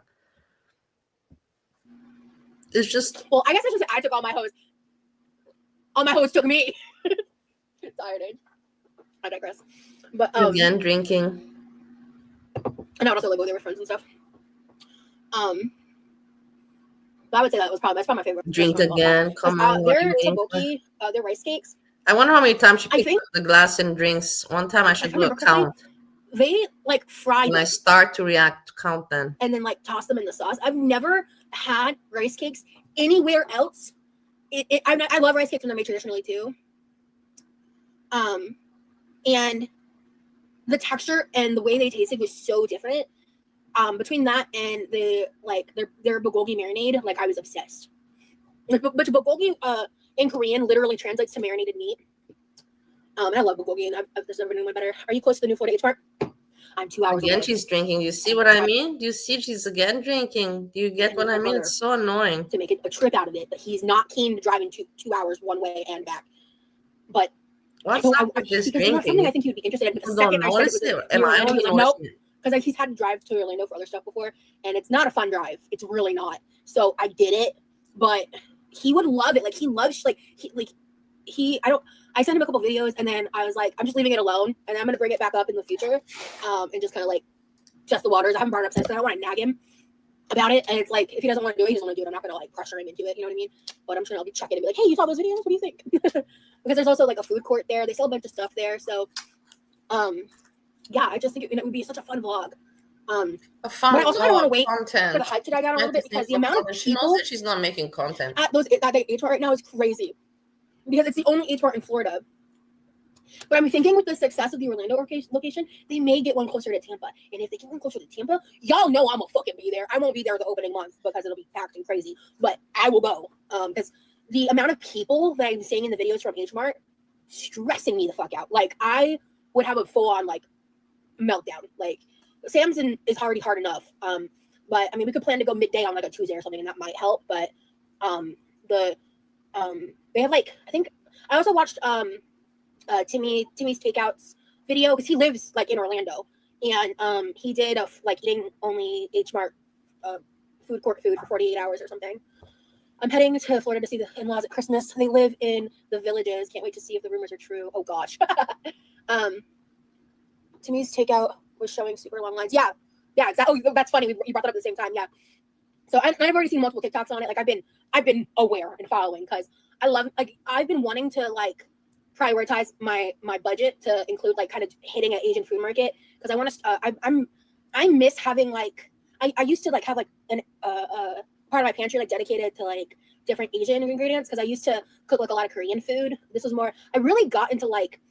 It's just... Well, I guess I should say I took all my hoes. All my hoes took me. Tired age. I digress. But again, drinking. And I would also like go there with friends and stuff. But I would say that's probably my favorite. Drink again. Come on. Their tteokbokki, their rice cakes. I wonder how many times she picked up the glass and drinks. One time I should do a count. They like fry them. When I start to react, count them. And then like toss them in the sauce. I've never had rice cakes anywhere else. I love rice cakes when they're made traditionally too. And the texture and the way they tasted was so different. Between that and the like their bulgogi marinade, like I was obsessed. But bulgogi in Korean literally translates to marinated meat. And I love bulgogi, and there's never been anyone better. Are you close to the new Florida H Mart? I'm 2 hours again away. She's drinking. You see what I mean? Do you see she's again drinking? Do you get what I mean? It's so annoying. To make it a trip out of it, but he's not keen to driving 2 hours one way and back. But what's up with this drinking? Something I think you'd be interested in. The second I said it was nope. Because he's had to drive to Orlando for other stuff before, and it's not a fun drive. It's really not. So I did it, but he would love it. Like he loves I sent him a couple videos, and then I was like, I'm just leaving it alone, and I'm gonna bring it back up in the future, and just kind of like test the waters. I haven't brought it up since, but I don't want to nag him about it. And it's like if he doesn't want to do it, he doesn't want to do it. I'm not gonna like pressure him into it. You know what I mean? But I'm just gonna be checking and be like, hey, you saw those videos? What do you think? Because there's also like a food court there. They sell a bunch of stuff there. So, yeah, I just think it would be such a fun vlog. A fun but I also kind of want to wait content. for the hype to die down a little bit because the amount of she people knows that she's not making content at that H Mart right now is crazy because it's the only H Mart in Florida. But I'm thinking with the success of the Orlando location, they may get one closer to Tampa. And if they get one closer to Tampa, y'all know I'm gonna fucking be there. I won't be there the opening month because it'll be packed and crazy, but I will go. Because the amount of people that I'm seeing in the videos from H Mart stressing me the fuck out. Like I would have a full on like meltdown. Like Sam's is already hard enough. But I mean we could plan to go midday on like a Tuesday or something and that might help. But they have like I think I also watched Timmy's Takeouts video because he lives like in Orlando and he did a like eating only H Mart food court food for 48 hours or something. I'm heading to Florida to see the in-laws at Christmas. They live in the Villages. Can't wait to see if the rumors are true. Oh gosh. Timmy's Takeout was showing super long lines. Yeah, exactly. Oh, that's funny. You brought that up at the same time. Yeah. So I've already seen multiple TikToks on it. Like I've been aware and following because I love like I've been wanting to like prioritize my budget to include like kind of hitting an Asian food market because I want to. I miss having like I used to like have like an part of my pantry like dedicated to like different Asian ingredients because I used to cook like a lot of Korean food. This was more. I really got into like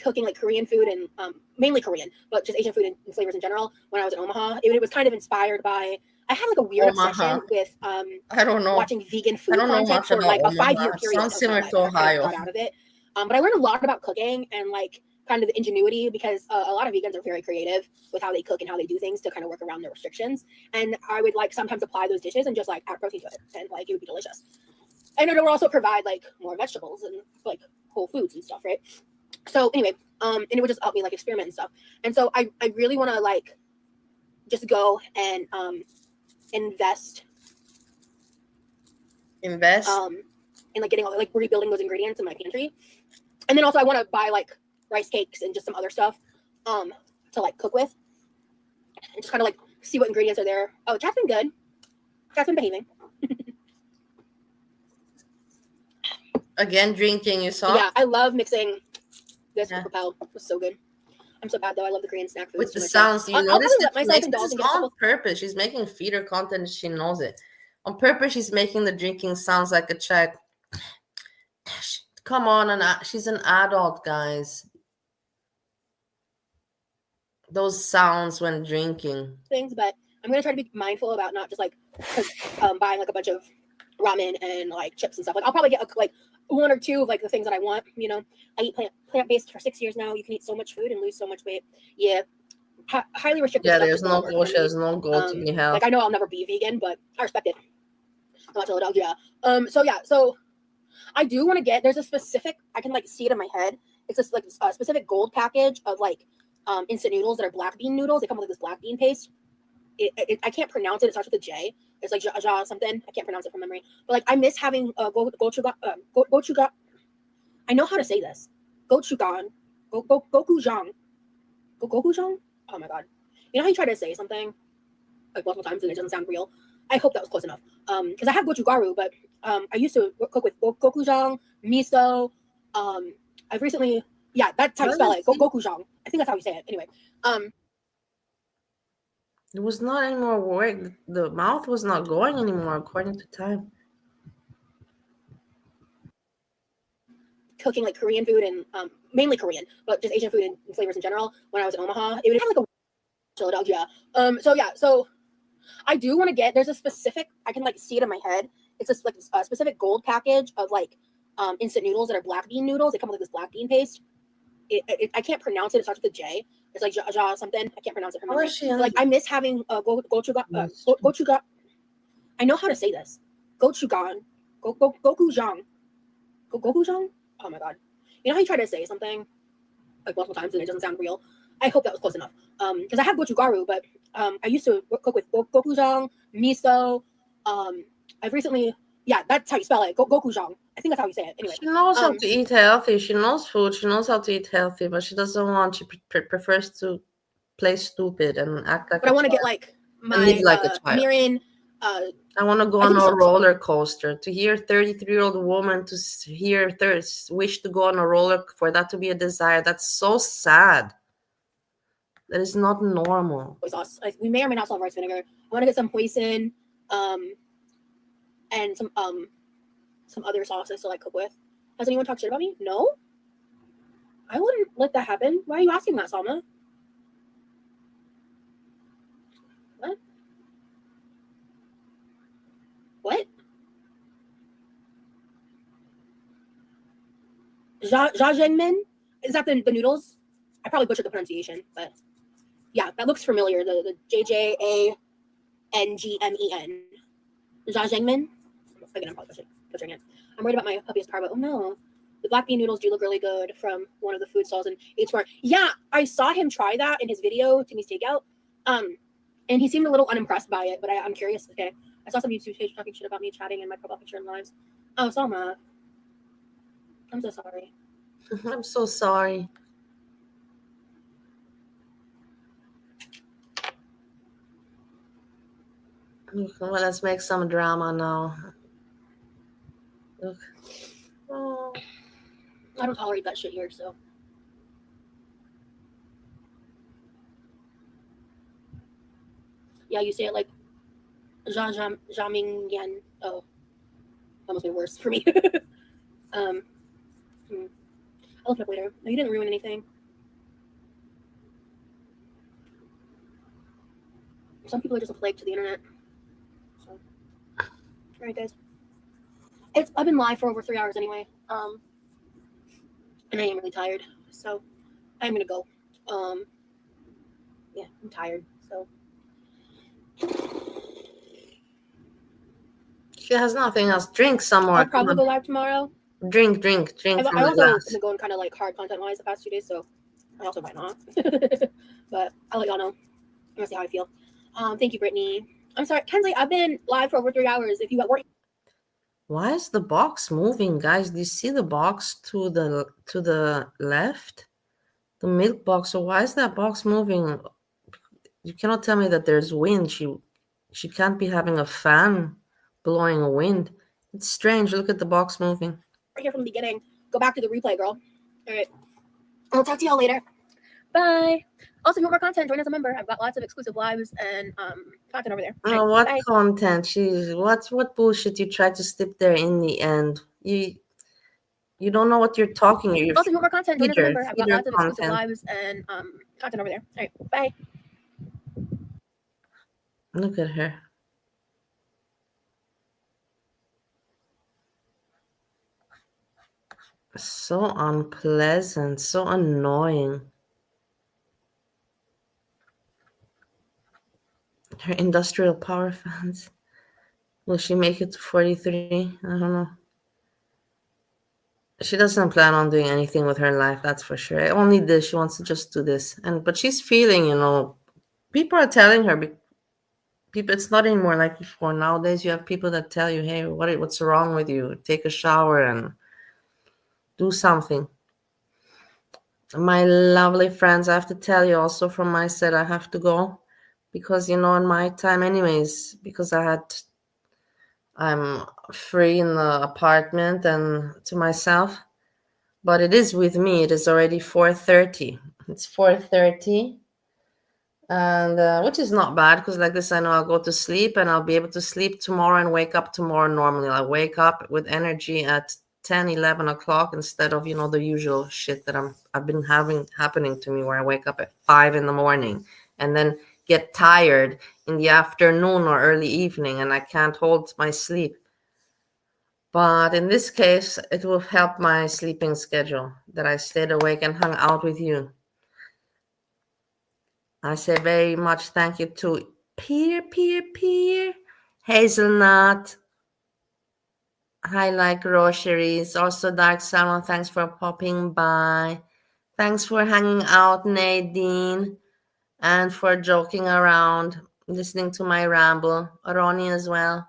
cooking like Korean food and mainly Korean, but just Asian food and flavors in general when I was in Omaha. It was kind of inspired by I had like a weird Omaha. obsession with I don't know. watching vegan food don't know content much for about like a Omaha. 5-year period. Sounds until similar I to kind of Ohio. got out of it. But I learned a lot about cooking and like kind of the ingenuity because a lot of vegans are very creative with how they cook and how they do things to kind of work around their restrictions. And I would like sometimes apply those dishes and just like add protein to it, and like it would be delicious. And it would also provide like more vegetables and like whole foods and stuff, right? So anyway, and it would just help me like experiment and stuff. And so I really want to like just go and invest in like getting all like rebuilding those ingredients in my pantry. And then also I want to buy like rice cakes and just some other stuff to like cook with and just kind of like see what ingredients are there. Oh, chat's been good. Chat's been behaving. Again, drinking, you saw? Yeah, I love mixing this Yeah. with Propel. It was so good. I'm so bad though. I love the Korean snack foods. With the so much. sounds, you I'll notice probably that let she myself makes indulge this and get a on couple. purpose. She's making feeder content and she knows it. On purpose, she's making the drinking sounds like a child. Come on, she's an adult, guys. Those sounds when drinking. Things, but I'm gonna try to be mindful about not just like buying like a bunch of ramen and like chips and stuff. Like I'll probably get like one or two of like the things that I want. You know, I eat plant-based for 6 years now. You can eat so much food and lose so much weight. Yeah, highly restricted. Yeah, stuff there's just no doesn't work goal. for me. There's no goal to be healthy. Like I know I'll never be vegan, but I respect it. I'm not Philadelphia. So I do want to get. There's a specific. I can like see it in my head. It's just like a specific gold package of like instant noodles that are black bean noodles. They come with like this black bean paste. I can't pronounce it. It starts with a J. It's like ja something. I can't pronounce it from memory. But like I miss having gochujang. I know how to say this. Gochujang. Gochujang. Gochujang. Oh my god. You know how you try to say something like multiple times and it doesn't sound real? I hope that was close enough. Because I have gochugaru, but I used to cook with gochujang, miso. I've recently, yeah, that's how you spell it. Gochujang. I think that's how you say it. Anyway. It was not anymore work. The mouth was not going anymore according to time. Cooking like Korean food and mainly Korean, but just Asian food and flavors in general. When I was in Omaha, it would have like a Philadelphia. So I do want to get. There's a specific. I can like see it in my head. It's just like a specific gold package of like instant noodles that are black bean noodles. They come with like this black bean paste. I can't pronounce it. It starts with a J. It's like ja something. I can't pronounce it from memory. Like I miss having gochujang. I know how to say this. Gochujang. Gochujang. Gochujang. Oh my god. You know how you try to say something like multiple times and it doesn't sound real? I hope that was close enough. Because I have gochugaru, but I used to cook with gochujang, miso. I've recently, yeah, that's how you spell it. Gochujang. I think that's how you say it. Anyway, she knows how to eat healthy. She knows food. She knows how to eat healthy, but she doesn't want. She prefers to play stupid and act like. But I want to get like my Mirin. I want to go on a roller coaster. To hear 33-year-old woman to hear wish to go on a roller, for that to be a desire, that's so sad. That is not normal. Sauce. We may or may not sell rice vinegar. I want to get some hoisin, and some other sauces to like cook with. Has anyone talked shit about me? No. I wouldn't let that happen. Why are you asking that, Salma? What? Jajangmyeon? Is that the noodles? I probably butchered the pronunciation, but yeah, that looks familiar. The JJANGMEN. Jajangmyeon? Again, I'm probably butchering it. I'm worried about my puppy's parvo. Oh no. The black bean noodles do look really good from one of the food stalls in H Mart. Yeah, I saw him try that in his video, Timmy's Takeout. And he seemed a little unimpressed by it, but I'm curious. Okay. I saw some YouTube page talking shit about me chatting in my profile picture in lives. Oh, Salma. I'm so sorry. I'm so sorry. Well, let's make some drama now. Look. Oh. I don't tolerate that shit here, so. Yeah, you say it like Jamingyan. Oh, almost made worse for me. I'll look it up later. No, you didn't ruin anything. Some people are just a plague to the internet. right, guys. I've been live for over 3 hours anyway. And I am really tired, so I'm gonna go. Yeah, I'm tired. So She has nothing else. Drink some more. I'll probably go live tomorrow. Drink I from the also glass. been going kind of like hard content wise the past 2 days, so I also might not. But I'll let y'all know. I'm gonna see how I feel. Thank you, Brittany. I'm sorry, Kensley. I've been live for over 3 hours. If you weren't, Why is the box moving, guys? Do you see the box to the left? The milk box. So why is that box moving? You cannot tell me that there's wind. She can't be having a fan blowing a wind. It's strange. Look at the box moving. right here from the beginning. Go back to the replay, girl. All right. I'll talk to y'all later. Bye. Also, if you want more content, join as a member. I've got lots of exclusive lives and content over there. Oh, All what right, bye. content? She's what bullshit you tried to slip there in the end. You don't know what you're talking. You're Also, if you want more content, join as a feeder- member. I've got feeder lots of exclusive content. lives and content over there. All right, bye. Look at her. So unpleasant, so annoying. Her industrial power fans. Will she make it to 43? I don't know. She doesn't plan on doing anything with her life, that's for sure. Only this, she wants to just do this. But she's feeling, people are telling her. People, it's not anymore like before. Nowadays, you have people that tell you, "Hey, what's wrong with you? Take a shower and do something." My lovely friends, I have to tell you also from my set, I have to go because in my time, anyways, because I'm free in the apartment and to myself. But it is with me. It is already 4:30. It's 4:30. And which is not bad because like this I know I'll go to sleep and I'll be able to sleep tomorrow and wake up tomorrow normally. I'll wake up with energy at 10-11 o'clock instead of the usual shit that I've been having happening to me where I wake up at 5 in the morning and then get tired in the afternoon or early evening and I can't hold my sleep. But in this case it will help my sleeping schedule that I stayed awake and hung out with you. I say very much thank you to Peer, Hazelnut, Highlight Groceries, also Dark Salmon. Thanks for popping by. Thanks for hanging out, Nadine, and for joking around, listening to my ramble. Ronnie as well.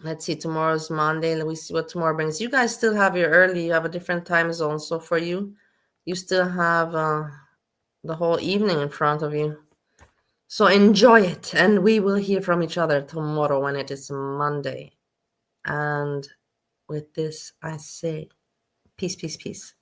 Let's see, tomorrow's Monday. Let me see what tomorrow brings. You guys still have your early, you have a different time zone. So for you, you still have the whole evening in front of you. So enjoy it. And we will hear from each other tomorrow when it is Monday. And with this, I say peace, peace, peace.